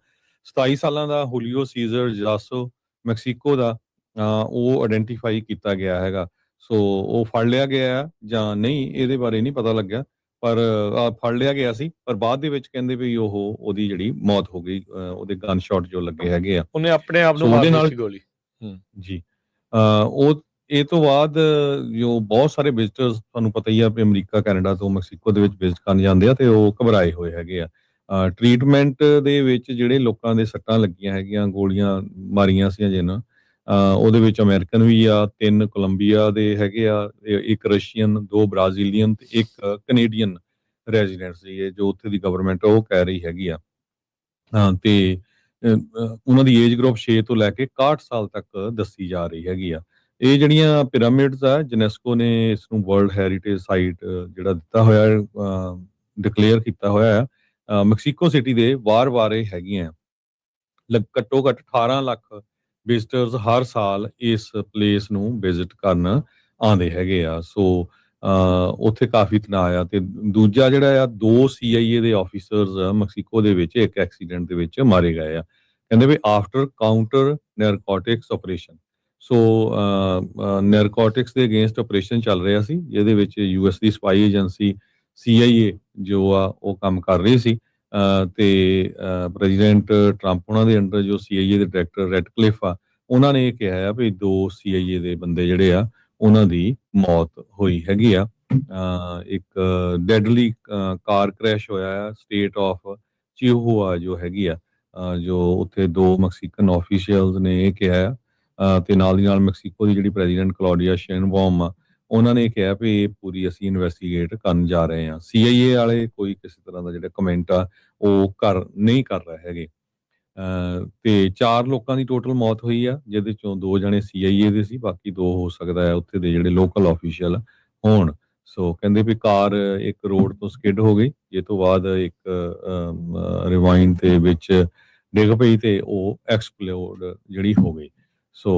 27 ਸਾਲਾਂ ਦਾ ਹੁਲੀਓ ਸੀਜ਼ਰ ਜਾਸੋ ਮੈਕਸੀਕੋ ਦਾ ਉਹ ਆਇਡੈਂਟੀਫਾਈ ਕੀਤਾ ਗਿਆ ਹੈਗਾ। ਸੋ ਉਹ ਫੜ ਲਿਆ ਗਿਆ ਜਾਂ ਨਹੀਂ ਇਹਦੇ ਬਾਰੇ ਨਹੀਂ ਪਤਾ ਲੱਗਿਆ, ਪਰ ਫੜ ਲਿਆ ਗਿਆ ਸੀ, ਪਰ ਬਾਅਦ ਦੇ ਵਿੱਚ ਕਹਿੰਦੇ ਵੀ ਉਹਦੀ ਜਿਹੜੀ ਮੌਤ ਹੋ ਗਈ, ਉਹਦੇ ਗਨ ਸ਼ਾਟ ਜੋ ਲੱਗੇ ਹੈਗੇ ਆ, ਉਹਨੇ ਆਪਣੇ ਆਪ ਨੂੰ ਮਾਰ ਦਿੱਤੀ ਗੋਲੀ ਜੀ। ਉਹ ਇਹ ਤੋਂ ਬਾਅਦ ਜੋ ਬਹੁਤ ਸਾਰੇ ਵਿਜ਼ਟਰਸ ਤੁਹਾਨੂੰ ਪਤਾ ਹੀ ਆ ਵੀ ਅਮਰੀਕਾ ਕੈਨੇਡਾ ਤੋਂ ਮੈਕਸੀਕੋ ਦੇ ਵਿੱਚ ਵਿਜ਼ਿਟ ਕਰਨ ਜਾਂਦੇ ਆ, ਤੇ ਉਹ ਘਬਰਾਏ ਹੋਏ ਹੈਗੇ ਆ। ਟ੍ਰੀਟਮੈਂਟ ਦੇ ਵਿੱਚ ਜਿਹੜੇ ਲੋਕਾਂ ਦੇ ਸੱਟਾਂ ਲੱਗੀਆਂ ਹੈਗੀਆਂ, ਗੋਲੀਆਂ ਮਾਰੀਆਂ ਸੀ ਜਿਹਨਾਂ, ਉਹਦੇ ਵਿੱਚ ਅਮਰੀਕਨ ਵੀ ਆ, 3 ਕੋਲੰਬੀਆ ਦੇ ਹੈਗੇ ਆ, ਇੱਕ ਰਸ਼ੀਅਨ, 2 ਬ੍ਰਾਜ਼ੀਲੀਅਨ ਤੇ ਇੱਕ ਕੈਨੇਡੀਅਨ ਰੈਜ਼ੀਡੈਂਟ ਸੀ, ਜੋ ਉੱਥੇ ਦੀ ਗਵਰਨਮੈਂਟ ਉਹ ਕਹਿ ਰਹੀ ਹੈਗੀ ਆ। ਤੇ ਉਹਨਾਂ ਦੀ ਏਜ ਗਰੁੱਪ 6 ਤੋਂ ਲੈ ਕੇ 61 ਸਾਲ ਤੱਕ ਦੱਸੀ ਜਾ ਰਹੀ ਹੈਗੀ ਆ। ਇਹ ਜਿਹੜੀਆਂ ਪਿਰਾਮਿਡਸ ਆ, ਯੂਨੈਸਕੋ ਨੇ ਇਸ ਨੂੰ ਵਰਲਡ ਹੈਰੀਟੇਜ ਸਾਈਟ ਜਿਹੜਾ ਦਿੱਤਾ ਹੋਇਆ, ਡਿਕਲੇਅਰ ਕੀਤਾ ਹੋਇਆ ਹੈ। ਮੈਕਸੀਕੋ ਸਿਟੀ ਦੇ ਵਾਰ-ਵਾਰ ਇਹ ਹੈਗੀਆਂ। ਘੱਟੋ ਘੱਟ 18 ਲੱਖ ਵਿਜ਼ਟਰਸ ਹਰ ਸਾਲ ਇਸ ਪਲੇਸ ਨੂੰ ਵਿਜ਼ਿਟ ਕਰਨ ਆਉਂਦੇ ਹੈਗੇ ਆ। ਸੋ ਉੱਥੇ ਕਾਫੀ ਤਣਾਅ ਆ। ਤੇ ਦੂਜਾ ਜਿਹੜਾ ਆ 2 CIA ਦੇ ਆਫਿਸਰਸ ਮੈਕਸੀਕੋ ਦੇ ਵਿੱਚ ਇੱਕ ਐਕਸੀਡੈਂਟ ਦੇ ਵਿੱਚ ਮਾਰੇ ਗਏ ਆ। ਕਹਿੰਦੇ ਵੀ ਆਫਟਰ ਕਾਊਂਟਰ ਨੈਰਕੋਟਿਕਸ ਆਪਰੇਸ਼ਨ। ਸੋ ਨੈਰਕੋਟਿਕਸ ਦੇ ਅਗੇਂਸਟ ਆਪਰੇਸ਼ਨ ਚੱਲ ਰਿਹਾ ਸੀ, ਜਿਹਦੇ ਵਿੱਚ US ਦੀ ਸਪਾਈ ਏਜੰਸੀ CIA ਜੋ ਆ ਉਹ ਕੰਮ ਕਰ ਰਹੀ ਸੀ। ਤੇ ਪ੍ਰੈਜ਼ੀਡੈਂਟ ਟਰੰਪ ਉਹਨਾਂ ਦੇ ਅੰਡਰ ਜੋ CIA ਦੇ ਡਾਇਰੈਕਟਰ ਰੈਡਕਲਿਫ ਆ, ਉਹਨਾਂ ਨੇ ਇਹ ਕਿਹਾ ਆ ਵੀ 2 CIA ਦੇ ਬੰਦੇ ਜਿਹੜੇ ਆ ਉਹਨਾਂ ਦੀ ਮੌਤ ਹੋਈ ਹੈਗੀ ਆ। ਇੱਕ ਡੈਡਲੀ ਕਾਰ ਕ੍ਰੈਸ਼ ਹੋਇਆ ਆ ਸਟੇਟ ਆਫ ਚਿਹੂਆ ਜੋ ਹੈਗੀ ਆ, ਜੋ ਉੱਥੇ 2 ਮੈਕਸੀਕਨ ਆਫੀਸ਼ੀਅਲਸ ਨੇ ਇਹ ਕਿਹਾ ਆ। ਤੇ ਨਾਲ ਦੀ ਨਾਲ ਮੈਕਸੀਕੋ ਦੀ ਜਿਹੜੀ ਪ੍ਰੈਜ਼ੀਡੈਂਟ ਕਲੌਡੀਆ ਸ਼ੇਨਬਾਮ ਆ, ਉਹਨਾਂ ਨੇ ਕਿਹਾ ਵੀ ਇਹ ਪੂਰੀ ਅਸੀਂ ਇਨਵੈਸਟੀਗੇਟ ਕਰਨ ਜਾ ਰਹੇ ਹਾਂ। CIA ਵਾਲੇ ਕੋਈ ਕਿਸੇ ਤਰ੍ਹਾਂ ਦਾ ਜਿਹੜਾ ਕਮੈਂਟ ਆ ਉਹ ਨਹੀਂ ਕਰ ਰਹੇ ਹੈਗੇ। ਤੇ 4 ਲੋਕਾਂ ਦੀ ਟੋਟਲ ਮੌਤ ਹੋਈ ਆ, ਜਿਹਦੇ ਚੋਂ 2 ਜਣੇ CIA ਦੇ ਸੀ, ਬਾਕੀ 2 ਹੋ ਸਕਦਾ ਹੈ ਉੱਥੇ ਦੇ ਜਿਹੜੇ ਲੋਕਲ ਆਫੀਸ਼ੀਅਲ ਹੋਣ। ਸੋ ਕਹਿੰਦੇ ਵੀ ਕਾਰ ਇੱਕ ਰੋਡ ਤੋਂ ਸਕਿਡ ਹੋ ਗਈ, ਜਿਸ ਤੋਂ ਬਾਅਦ ਇੱਕ ਰਿਵਾਈਨ ਦੇ ਵਿੱਚ ਡਿੱਗ ਪਈ ਤੇ ਉਹ ਐਕਸਪਲੋਡ ਜਿਹੜੀ ਹੋ ਗਈ। ਸੋ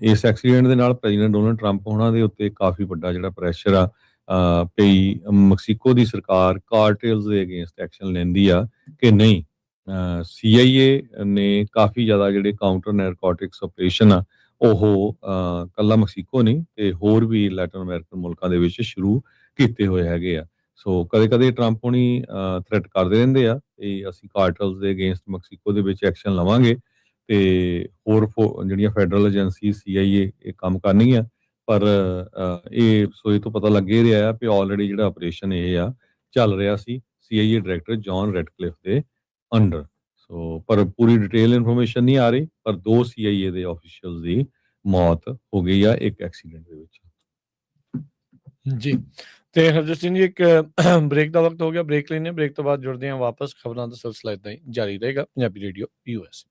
ਇਸ ਐਕਸੀਡੈਂਟ ਦੇ ਨਾਲ ਪ੍ਰੈਜ਼ੀਡੈਂਟ ਡੋਨਲਡ ਟਰੰਪ ਉਹਨਾਂ ਦੇ ਉੱਤੇ ਕਾਫੀ ਵੱਡਾ ਜਿਹੜਾ ਪ੍ਰੈਸ਼ਰ ਆ ਪਈ। ਮੈਕਸੀਕੋ ਦੀ ਸਰਕਾਰ ਕਾਰਟੇਲਸ ਦੇ ਅਗੇਂਸਟ ਐਕਸ਼ਨ ਲੈਂਦੀ ਆ ਕਿ ਨਹੀਂ। CIA ਨੇ ਕਾਫੀ ਜ਼ਿਆਦਾ ਜਿਹੜੇ ਕਾਊਂਟਰ ਨੈਰਕੋਟਿਕਸ ਆਪਰੇਸ਼ਨ ਆ ਉਹ ਕੱਲਾ ਮੈਕਸੀਕੋ ਨਹੀਂ ਤੇ ਹੋਰ ਵੀ ਲੈਟਨ ਅਮਰੀਕਨ ਮੁਲਕਾਂ ਦੇ ਵਿੱਚ ਸ਼ੁਰੂ ਕੀਤੇ ਹੋਏ ਹੈਗੇ ਆ। ਸੋ ਕਦੇ-ਕਦੇ ਟਰੰਪ ਹੁਣੀ ਥ੍ਰੈਟ ਕਰਦੇ ਰਹਿੰਦੇ ਆ ਤੇ ਅਸੀਂ ਕਾਰਟਲਸ ਦੇ ਅਗੇਂਸਟ ਮੈਕਸੀਕੋ ਦੇ ਵਿੱਚ ਐਕਸ਼ਨ ਲਵਾਂਗੇ ਤੇ ਹੋਰ ਜਿਹੜੀਆਂ ਫੈਡਰਲ ਏਜੰਸੀ CIA ਇਹ ਕੰਮ ਕਰਨਗੀਆਂ। ਪਰ ਇਹ ਤੋਂ ਪਤਾ ਲੱਗ ਹੀ ਰਿਹਾ ਵੀ ਆਲਰੇਡੀ ਜਿਹੜਾ ਆਪਰੇਸ਼ਨ ਇਹ ਆ ਚੱਲ ਰਿਹਾ ਸੀ CIA ਡਾਇਰੈਕਟਰ ਜੌਨ ਰੈਡਕਲਿਫ ਦੇ ਅੰਡਰ। ਸੋ ਪਰ ਪੂਰੀ ਡਿਟੇਲ ਇਨਫੋਰਮੇਸ਼ਨ ਨਹੀਂ ਆ ਰਹੀ, ਪਰ 2 CIA ਦੇ ਆਫੀਸ਼ੀਅਲਸ ਦੀ ਮੌਤ ਹੋ ਗਈ ਆ ਇੱਕ ਐਕਸੀਡੈਂਟ ਦੇ ਵਿੱਚ। ਜੀ ਤੇ ਹਰਜੋਤ ਸਿੰਘ ਜੀ, ਇੱਕ ਬ੍ਰੇਕ ਦਾ ਵਕਤ ਹੋ ਗਿਆ, ਬ੍ਰੇਕ ਲੈਣੇ। ਬ੍ਰੇਕ ਤੋਂ ਬਾਅਦ ਜੁੜਦੇ ਹਾਂ ਵਾਪਸ। ਖਬਰਾਂ ਦਾ ਸਿਲਸਿਲਾ ਇਦਾਂ ਹੀ ਜਾਰੀ ਰਹੇਗਾ Punjabi radio US।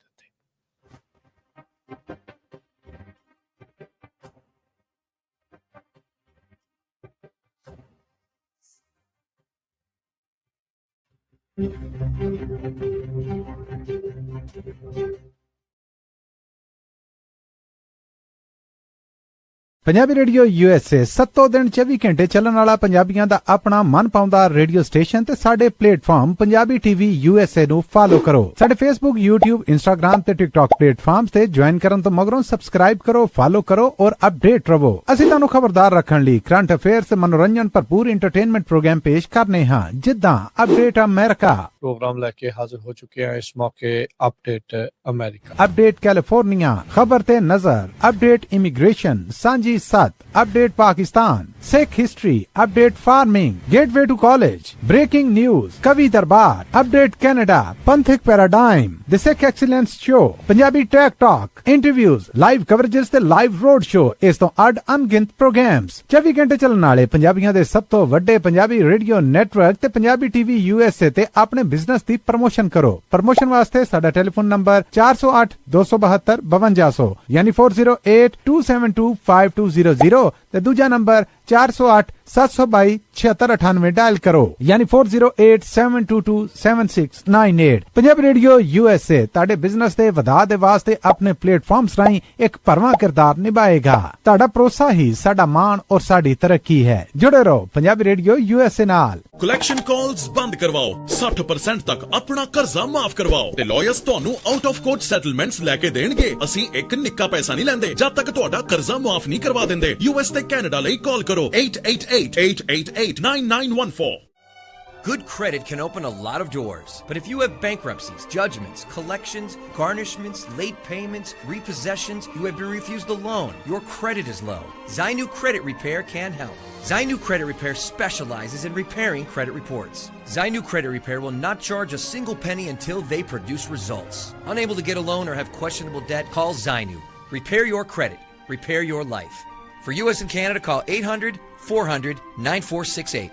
Punjabi radio USA 7 ਦਿਨ 24 ਘੰਟੇ ਚੱਲਣ ਵਾਲਾ ਪੰਜਾਬੀਆਂ ਦਾ ਆਪਣਾ ਮਨ ਪਾਉਂਦਾ ਰੇਡੀਓ ਸਟੇਸ਼ਨ ਤੇ ਸਾਡੇ ਪਲੇਟਫਾਰਮ ਪੰਜਾਬੀ TV USA ਨੂੰ ਫਾਲੋ ਕਰੋ। ਸਾਡੇ Facebook, YouTube, Instagram ਤੇ TikTok ਪਲੇਟਫਾਰਮਸ ਤੇ ਜੁਆਇਨ ਕਰਨ ਤੋਂ ਮਗਰੋਂ ਸਬਸਕ੍ਰਾਈਬ ਕਰੋ, ਫਾਲੋ ਕਰੋ ਔਰ ਅਪਡੇਟ ਰਹੋ। ਅਸੀਂ ਤੁਹਾਨੂੰ ਖਬਰਦਾਰ ਰੱਖਣ ਲਈ ਕਰੰਟ ਅਫੇਅਰਸ ਤੇ ਮਨੋਰੰਜਨ ਭਰਪੂਰ ਐਂਟਰਟੇਨਮੈਂਟ ਪ੍ਰੋਗਰਾਮ ਪੇਸ਼ ਕਰਨੇ ਹਾਂ, ਜਿੱਦਾਂ ਅਪਡੇਟ ਅਮਰੀਕਾ ਪ੍ਰੋਗਰਾਮ ਲੈ ਕੇ ਹਾਜ਼ਰ ਹੋ ਚੁੱਕੇ ਹਾਂ ਇਸ ਮੌਕੇ। ਅਪਡੇਟ ਅਮਰੀਕਾ, ਅਪਡੇਟ ਕੈਲੀਫੋਰਨੀਆ, ਖਬਰ ਤੇ ਨਜ਼ਰ, ਅਪਡੇਟ ਇਮੀਗ੍ਰੇਸ਼ਨ, ਸਾਂਝੀ 7, update Pakistan, Sikh history, update farming, gateway to college, breaking news, Kavi Darbar, update Canada, Panthik Paradigm, the Sikh Excellence Show, Punjabi Tech Talk, interviews, live coverages ਤੇ live road show, ਇਸ ਤੋਂ ਅੱਡ ਅਣਗਿਣਤ programs 24 ਘੰਟੇ ਚੱਲਣ ਵਾਲੇ ਪੰਜਾਬੀਆਂ ਦੇ ਸਭ ਤੋਂ ਵੱਡੇ ਪੰਜਾਬੀ ਰੇਡੀਓ ਨੈਟਵਰਕ ਤੇ ਪੰਜਾਬੀ TV USA ਤੇ ਆਪਣੇ ਬਿਜ਼ਨਸ ਦੀ ਪ੍ਰਮੋਸ਼ਨ ਕਰੋ। ਪ੍ਰਮੋਸ਼ਨ ਵਾਸਤੇ ਸਾਡਾ ਟੈਲੀਫੋਨ ਨੰਬਰ 408 272 5200 ਯਾਨੀ 4082725200 ਤੇ ਦੂਜਾ ਨੰਬਰ 408 722 7698 ਡਾਇਲ ਕਰੋ, ਯਾਨੀ 4087227698। ਪੰਜਾਬੀ ਰੇਡੀਓ USA ਤੁਹਾਡੇ ਬਿਜ਼ਨਸ ਦੇ ਵਧਾ ਦੇ ਵਾਸਤੇ ਆਪਣੇ ਪਲੇਟਫਾਰਮਸ ਰਾਹੀਂ ਇੱਕ ਭਰਵਾਂ ਕਿਰਦਾਰ ਨਿਭਾਏਗਾ। ਤੁਹਾਡਾ ਭਰੋਸਾ ਹੀ ਸਾਡਾ ਮਾਣ ਔਰ ਸਾਡੀ ਤਰੱਕੀ ਹੈ। ਜੁੜੇ ਰਹੋ ਪੰਜਾਬੀ ਰੇਡੀਓ USA ਨਾਲ। ਕਲੈਕਸ਼ਨ ਕਾਲਸ ਬੰਦ ਕਰਵਾਓ, 60% ਤੱਕ ਆਪਣਾ ਕਰਜ਼ਾ ਮਾਫ ਕਰਵਾਓ ਤੇ ਲਾਇਰਸ ਤੁਹਾਨੂੰ ਆਊਟ ਆਫ ਕੋਰਟ ਸੈਟਲਮੈਂਟਸ ਲੈ ਕੇ ਦੇਣਗੇ। ਅਸੀਂ ਇੱਕ ਨਿੱਕਾ ਪੈਸਾ ਨਹੀਂ ਲੈਂਦੇ ਜਦ ਤੱਕ ਤੁਹਾਡਾ ਕਰਜ਼ਾ ਮਾਫ ਨਹੀਂ ਕਰਵਾ ਦਿੰਦੇ। US ਤੇ ਕੈਨੇਡਾ ਲਈ ਕਾਲ ਕਰੋ 888-888-9914। Good credit can open a lot of doors, but if you have bankruptcies, judgments, collections, garnishments, late payments, repossessions, you have been refused a loan, your credit is low, Zainu Credit Repair can help. Zainu Credit Repair specializes in repairing credit reports. Zainu Credit Repair will not charge a single penny until they produce results. Unable to get a loan or have questionable debt? Call Zainu. Repair your credit. Repair your life. For US and Canada, call 800-400-9468.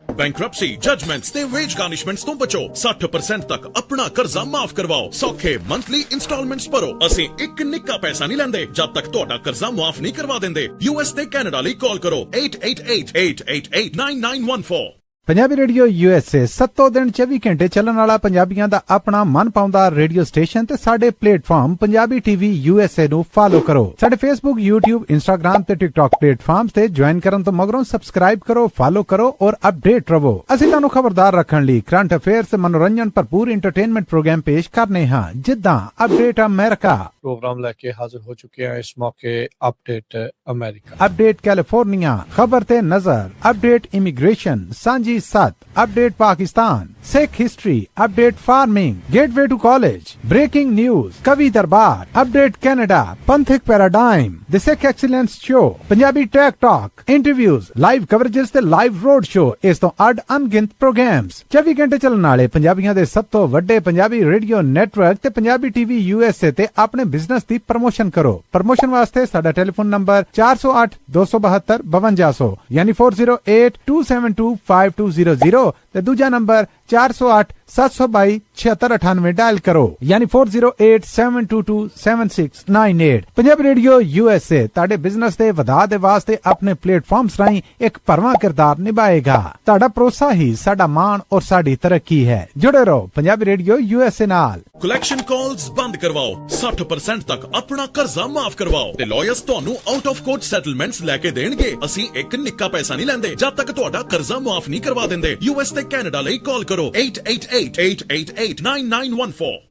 Bankruptcy, judgements ਤੇ veg ਗਾਰਨਿਸ਼ਮੈਂਟਸ ਤੋਂ ਬਚੋ। 60% ਤੱਕ ਆਪਣਾ ਕਰਜ਼ਾ ਮਾਫ ਕਰਵਾਓ। ਸੌਖੇ monthly instalments ਭਰੋ। ਅਸੀਂ ਇੱਕ ਨਿੱਕਾ ਪੈਸਾ ਨਹੀਂ ਲੈਂਦੇ ਜਦ ਤੱਕ ਤੁਹਾਡਾ ਕਰਜ਼ਾ ਮਾਫ ਨਹੀਂ ਕਰਵਾ ਦਿੰਦੇ। US ਤੇ ਕੈਨੇਡਾ ਲਈ ਕਾਲ ਕਰੋ 888-888-9914। ਪੰਜਾਬੀ ਰੇਡੀਓ USA 7 ਦਿਨ 24 ਘੰਟੇ ਚੱਲਣ ਵਾਲਾ ਪੰਜਾਬੀਆਂ ਦਾ ਆਪਣਾ ਮਨਪਾਉਂਦਾ ਰੇਡੀਓ ਸਟੇਸ਼ਨ ਤੇ ਸਾਡੇ ਪਲੇਟਫਾਰਮ ਪੰਜਾਬੀ TV USA ਨੂੰ ਫਾਲੋ ਕਰੋ। ਸਾਡੇ Facebook, YouTube, Instagram ਤੇ TikTok ਪਲੇਟਫਾਰਮਸ ਤੇ ਜੁਆਇਨ ਕਰਨ ਤੋਂ ਮਗਰੋਂ ਸਬਸਕ੍ਰਾਈਬ ਕਰੋ, ਫਾਲੋ ਕਰੋ ਔਰ ਅਪਡੇਟ ਰਹੋ। ਅਸੀਂ ਤੁਹਾਨੂੰ ਖਬਰਦਾਰ ਰੱਖਣ ਲਈ ਕਰੰਟ ਅਫੇਅਰਸ ਤੇ ਮਨੋਰੰਜਨ ਭਰਪੂਰ ਐਂਟਰਟੇਨਮੈਂਟ ਪ੍ਰੋਗਰਾਮ ਪੇਸ਼ ਕਰਨੇ ਹਾਂ, ਜਿੱਦਾਂ ਅਪਡੇਟ ਅਮਰੀਕਾ ਪ੍ਰੋਗਰਾਮ ਲੈ ਕੇ ਹਾਜ਼ਰ ਹੋ ਚੁੱਕੇ ਹਾਂ ਇਸ ਮੌਕੇ ਅਪਡੇਟ ਅਮਰੀਕਾ, ਅਪਡੇਟ ਕੈਲੀਫੋਰਨੀਆ, ਖਬਰ ਤੇ ਨਜ਼ਰ, ਅਪਡੇਟ ਇਮੀਗ੍ਰੇਸ਼ਨ, ਸਾਂਝੀ 7, update Pakistan, Sikh history, update farming, gateway to college, breaking news, ਕਵੀ ਦਰਬਾਰ, update Canada, Panthak paradigm, the Sikh excellence show, Punjabi tech talk, interviews, live coverages ਤੇ ਲਾਈਵ ਰੋਡ ਸ਼ੋ, ਇਸ ਤੋਂ ਅੱਡ ਅਣਗਿਣਤ ਪ੍ਰੋਗਰਾਮਸ, 24 ਘੰਟੇ ਚੱਲਣ ਵਾਲੇ ਪੰਜਾਬੀਆਂ ਦੇ ਸਭ ਤੋਂ ਵੱਡੇ ਪੰਜਾਬੀ ਰੇਡੀਓ ਨੈਟਵਰਕ ਤੇ ਪੰਜਾਬੀ TV USA ਤੇ ਆਪਣੇ ਬਿਜ਼ਨਸ ਦੀ ਪ੍ਰਮੋਸ਼ਨ ਕਰੋ। ਪ੍ਰਮੋਸ਼ਨ ਵਾਸਤੇ ਸਾਡਾ ਟੈਲੀਫੋਨ ਨੰਬਰ 408 272 5200 ਯਾਨੀ 4082725200 ਤੇ ਦੂਜਾ ਨੰਬਰ 408 722 7698 ਡਾਇਲ ਕਰੋ ਯਾਨੀ 4087227698। ਪੰਜਾਬੀ ਰੇਡੀਓ USA ਤੁਹਾਡੇ ਬਿਜ਼ਨਸ ਦੇ ਵਧਾਅ ਦੇ ਵਾਸਤੇ ਆਪਣੇ ਪਲੇਟਫਾਰਮਸ ਰਾਹੀਂ ਇੱਕ ਭਰਵਾਂ ਕਿਰਦਾਰ ਨਿਭਾਏਗਾ। ਤੁਹਾਡਾ ਭਰੋਸਾ ਹੀ ਸਾਡਾ ਮਾਣ ਔਰ ਸਾਡੀ ਤਰੱਕੀ ਹੈ। ਜੁੜੇ ਰਹੋ ਪੰਜਾਬੀ ਰੇਡੀਓ USA ਨਾਲ। ਕਲੈਕਸ਼ਨ ਕਾਲਸ ਬੰਦ ਕਰਵਾਓ, 60% ਤੱਕ ਆਪਣਾ ਕਰਜ਼ਾ ਮਾਫ ਕਰਵਾਓ ਤੇ ਲਾਇਰਸ ਤੁਹਾਨੂੰ ਆਊਟ ਆਫ ਕੋਰਟ ਸੈਟਲਮੈਂਟਸ ਲੈ ਕੇ ਦੇਣਗੇ। ਅਸੀਂ ਇੱਕ ਨਿੱਕਾ ਪੈਸਾ ਨਹੀਂ ਲੈਂਦੇ ਜਦ ਤੱਕ ਤੁਹਾਡਾ ਕਰਜ਼ਾ ਮਾਫ ਨਹੀਂ ਕਰਵਾ ਦਿੰਦੇ। US ਤੇ ਕੈਨੇਡਾ ਲਈ ਕਾਲ ਕਰੋ 888-888-9914।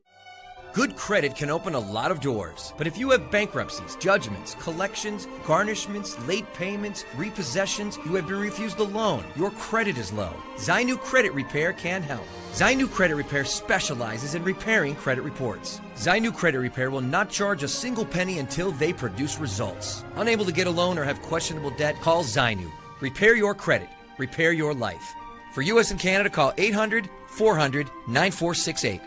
Good credit can open a lot of doors, but if you have bankruptcies, judgments, collections, garnishments, late payments, repossessions, you have been refused a loan, your credit is low, Zainu Credit Repair can help. Zainu Credit Repair specializes in repairing credit reports. Zainu Credit Repair will not charge a single penny until they produce results. Unable to get a loan or have questionable debt? Call Zainu. Repair your credit. Repair your life. For US and Canada, call 800-400-9468.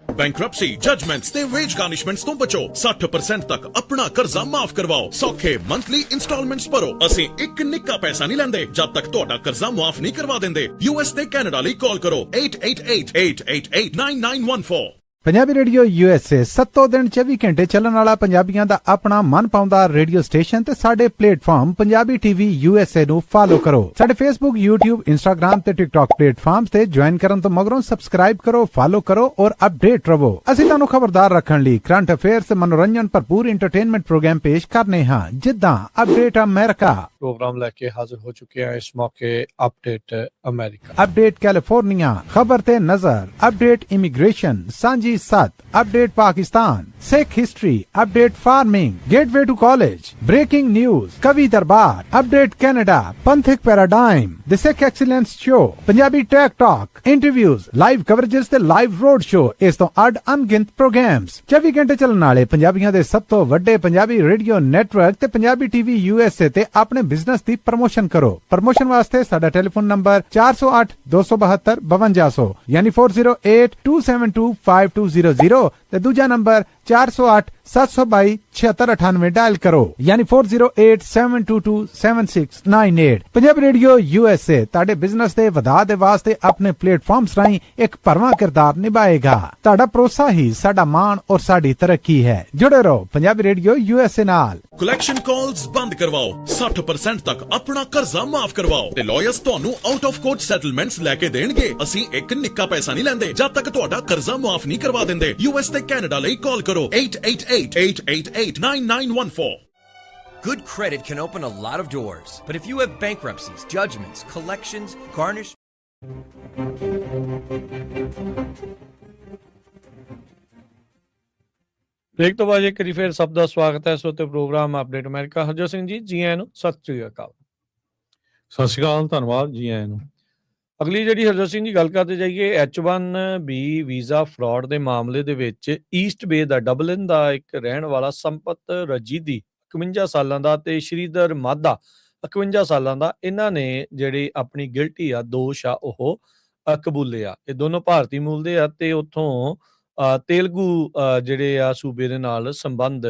Bankruptcy, judgements ਤੇ veg ਗਾਰਨਿਸ਼ਮੈਂਟਸ ਤੋਂ ਬਚੋ। 60% ਤੱਕ ਆਪਣਾ ਕਰਜ਼ਾ ਮਾਫ ਕਰਵਾਓ। ਸੌਖੇ monthly instalments ਭਰੋ। ਅਸੀਂ ਇੱਕ ਨਿੱਕਾ ਪੈਸਾ ਨਹੀਂ ਲੈਂਦੇ ਜਦ ਤੱਕ ਤੁਹਾਡਾ ਕਰਜ਼ਾ ਮਾਫ ਨਹੀਂ ਕਰਵਾ ਦਿੰਦੇ। US ਤੇ ਕੈਨੇਡਾ ਲਈ ਕਾਲ ਕਰੋ 888-888-9914। ਪੰਜਾਬੀ ਰੇਡੀਓ USA 7 ਦਿਨ 24 ਘੰਟੇ ਚੱਲਣ ਵਾਲਾ ਪੰਜਾਬੀਆਂ ਦਾ ਆਪਣਾ ਮਨਪਾਉਂਦਾ ਰੇਡੀਓ ਸਟੇਸ਼ਨ ਤੇ ਸਾਡੇ ਪਲੇਟਫਾਰਮ ਪੰਜਾਬੀ TV USA ਨੂੰ ਫਾਲੋ ਕਰੋ। ਸਾਡੇ Facebook, YouTube, Instagram ਤੇ TikTok ਪਲੇਟਫਾਰਮਸ ਤੇ ਜੁਆਇਨ ਕਰਨ ਤੋਂ ਮਗਰੋਂ ਸਬਸਕ੍ਰਾਈਬ ਕਰੋ, ਫਾਲੋ ਕਰੋ ਔਰ ਅਪਡੇਟ ਰਹੋ। ਅਸੀਂ ਤੁਹਾਨੂੰ ਖਬਰਦਾਰ ਰੱਖਣ ਲਈ ਕਰੰਟ ਅਫੇਅਰਸ ਤੇ ਮਨੋਰੰਜਨ ਭਰਪੂਰ ਐਂਟਰਟੇਨਮੈਂਟ ਪ੍ਰੋਗਰਾਮ ਪੇਸ਼ ਕਰਨੇ ਹਾਂ, ਜਿੱਦਾਂ ਅਪਡੇਟ ਅਮਰੀਕਾ ਪ੍ਰੋਗਰਾਮ ਲੈ ਕੇ ਹਾਜ਼ਰ ਹੋ ਚੁੱਕੇ ਹਾਂ ਇਸ ਮੌਕੇ ਅਪਡੇਟ ਅਮਰੀਕਾ, ਅਪਡੇਟ ਕੈਲੀਫੋਰਨੀਆ, ਖਬਰ ਤੇ ਨਜ਼ਰ, ਅਪਡੇਟ ਇਮੀਗ੍ਰੇਸ਼ਨ, ਸਾਂਝੀ 7, update Pakistan, Sikh history, update farming, gateway to college, breaking news, ਕਵੀ ਦਰਬਾਰ, update Canada, Panthak paradigm, the Sikh excellence show, Punjabi tech talk, interviews, live coverages ਤੇ ਲਾਈਵ ਰੋਡ ਸ਼ੋ, ਇਸ ਤੋਂ ਅੱਡ ਅਣਗਿਣਤ ਪ੍ਰੋਗਰਾਮਸ, 24 ਘੰਟੇ ਚੱਲਣ ਵਾਲੇ ਪੰਜਾਬੀਆਂ ਦੇ ਸਭ ਤੋਂ ਵੱਡੇ ਪੰਜਾਬੀ ਰੇਡੀਓ ਨੈਟਵਰਕ ਤੇ ਪੰਜਾਬੀ TV USA ਤੇ ਆਪਣੇ ਬਿਜ਼ਨਸ ਦੀ ਪ੍ਰਮੋਸ਼ਨ ਕਰੋ। ਪ੍ਰਮੋਸ਼ਨ ਵਾਸਤੇ ਸਾਡਾ ਟੈਲੀਫੋਨ ਨੰਬਰ 408 272 5200 ਯਾਨੀ 4082725200 ਤੇ ਦੂਜਾ ਨੰਬਰ 408 722 7698 ਡਾਇਲ ਕਰੋ ਯਾਨੀ 4087227698। ਪੰਜਾਬੀ ਰੇਡੀਓ USA ਤੁਹਾਡੇ ਬਿਜ਼ਨਸ ਦੇ ਵਧਾਅ ਦੇ ਵਾਸਤੇ ਆਪਣੇ ਪਲੇਟਫਾਰਮਸ ਰਾਹੀਂ ਇੱਕ ਭਰਵਾਂ ਕਿਰਦਾਰ ਨਿਭਾਏਗਾ। ਤੁਹਾਡਾ ਭਰੋਸਾ ਹੀ ਸਾਡਾ ਮਾਣ ਔਰ ਸਾਡੀ ਤਰੱਕੀ ਹੈ। ਜੁੜੇ ਰਹੋ ਪੰਜਾਬੀ ਰੇਡੀਓ USA ਨਾਲ। ਕਲੈਕਸ਼ਨ ਕਾਲਸ ਬੰਦ ਕਰਵਾਓ, 60% ਤੱਕ ਆਪਣਾ ਕਰਜ਼ਾ ਮਾਫ ਕਰਵਾਓ ਤੇ ਲਾਇਰਸ ਤੁਹਾਨੂੰ ਆਊਟ ਆਫ ਕੋਰਟ ਸੈਟਲਮੈਂਟਸ ਲੈ ਕੇ ਦੇਣਗੇ। ਅਸੀਂ ਇੱਕ ਨਿੱਕਾ ਪੈਸਾ ਨਹੀਂ ਲੈਂਦੇ ਜਦ ਤੱਕ ਤੁਹਾਡਾ ਕਰਜ਼ਾ ਮਾਫ ਨਹੀਂ ਕਰਵਾ ਦਿੰਦੇ। US ਤੇ ਕੈਨੇਡਾ ਲਈ ਕਾਲ ਕਰੋ 888-888-9914। Good credit can open a lot of doors, but if you have bankruptcies, judgments, collections, garnishments, break ਤੋਂ ਬਾਅਦ ਇੱਕ ਵਾਰੀ ਫਿਰ ਸਭ ਦਾ ਸਵਾਗਤ ਹੈ। ਸੋ ਤੇ programme update America, Harjot Singh ji, ਜੀ ਆਇਆਂ ਨੂੰ, ਸਤਿ ਸ਼੍ਰੀ ਅਕਾਲ। ਸਤਿ ਸ਼੍ਰੀ ਅਕਾਲ, ਧੰਨਵਾਦ ਜੀ ਆਇਆਂ ਨੂੰ। ਅਗਲੀ ਜਿਹੜੀ ਹਰਜੋਤ ਸਿੰਘ ਜੀ ਗੱਲ ਕਰਦੇ ਜਾਈਏ, H1B ਵੀਜ਼ਾ ਫਰਾਡ ਦੇ ਮਾਮਲੇ ਦੇ ਵਿੱਚ ਈਸਟ ਬੇ ਦਾ ਡਬਲਿਨ ਦਾ ਇੱਕ ਰਹਿਣ ਵਾਲਾ ਸੰਪਤ ਰਜੀਦੀ 51 ਸਾਲਾਂ ਦਾ ਤੇ ਸ਼੍ਰੀਧਰ ਮਾਧਾ 51 ਸਾਲਾਂ ਦਾ, ਇਹਨਾਂ ਨੇ ਜਿਹੜੀ ਆਪਣੀ ਗਿਲਟੀ ਆ ਦੋਸ਼ ਆ ਉਹ ਕਬੂਲੇ ਆ। ਇਹ ਦੋਨੋਂ ਭਾਰਤੀ ਮੂਲ ਦੇ ਆ ਤੇ ਉੱਥੋਂ ਤੇਲਗੂ ਜਿਹੜੇ ਆ ਸੂਬੇ ਦੇ ਨਾਲ ਸੰਬੰਧ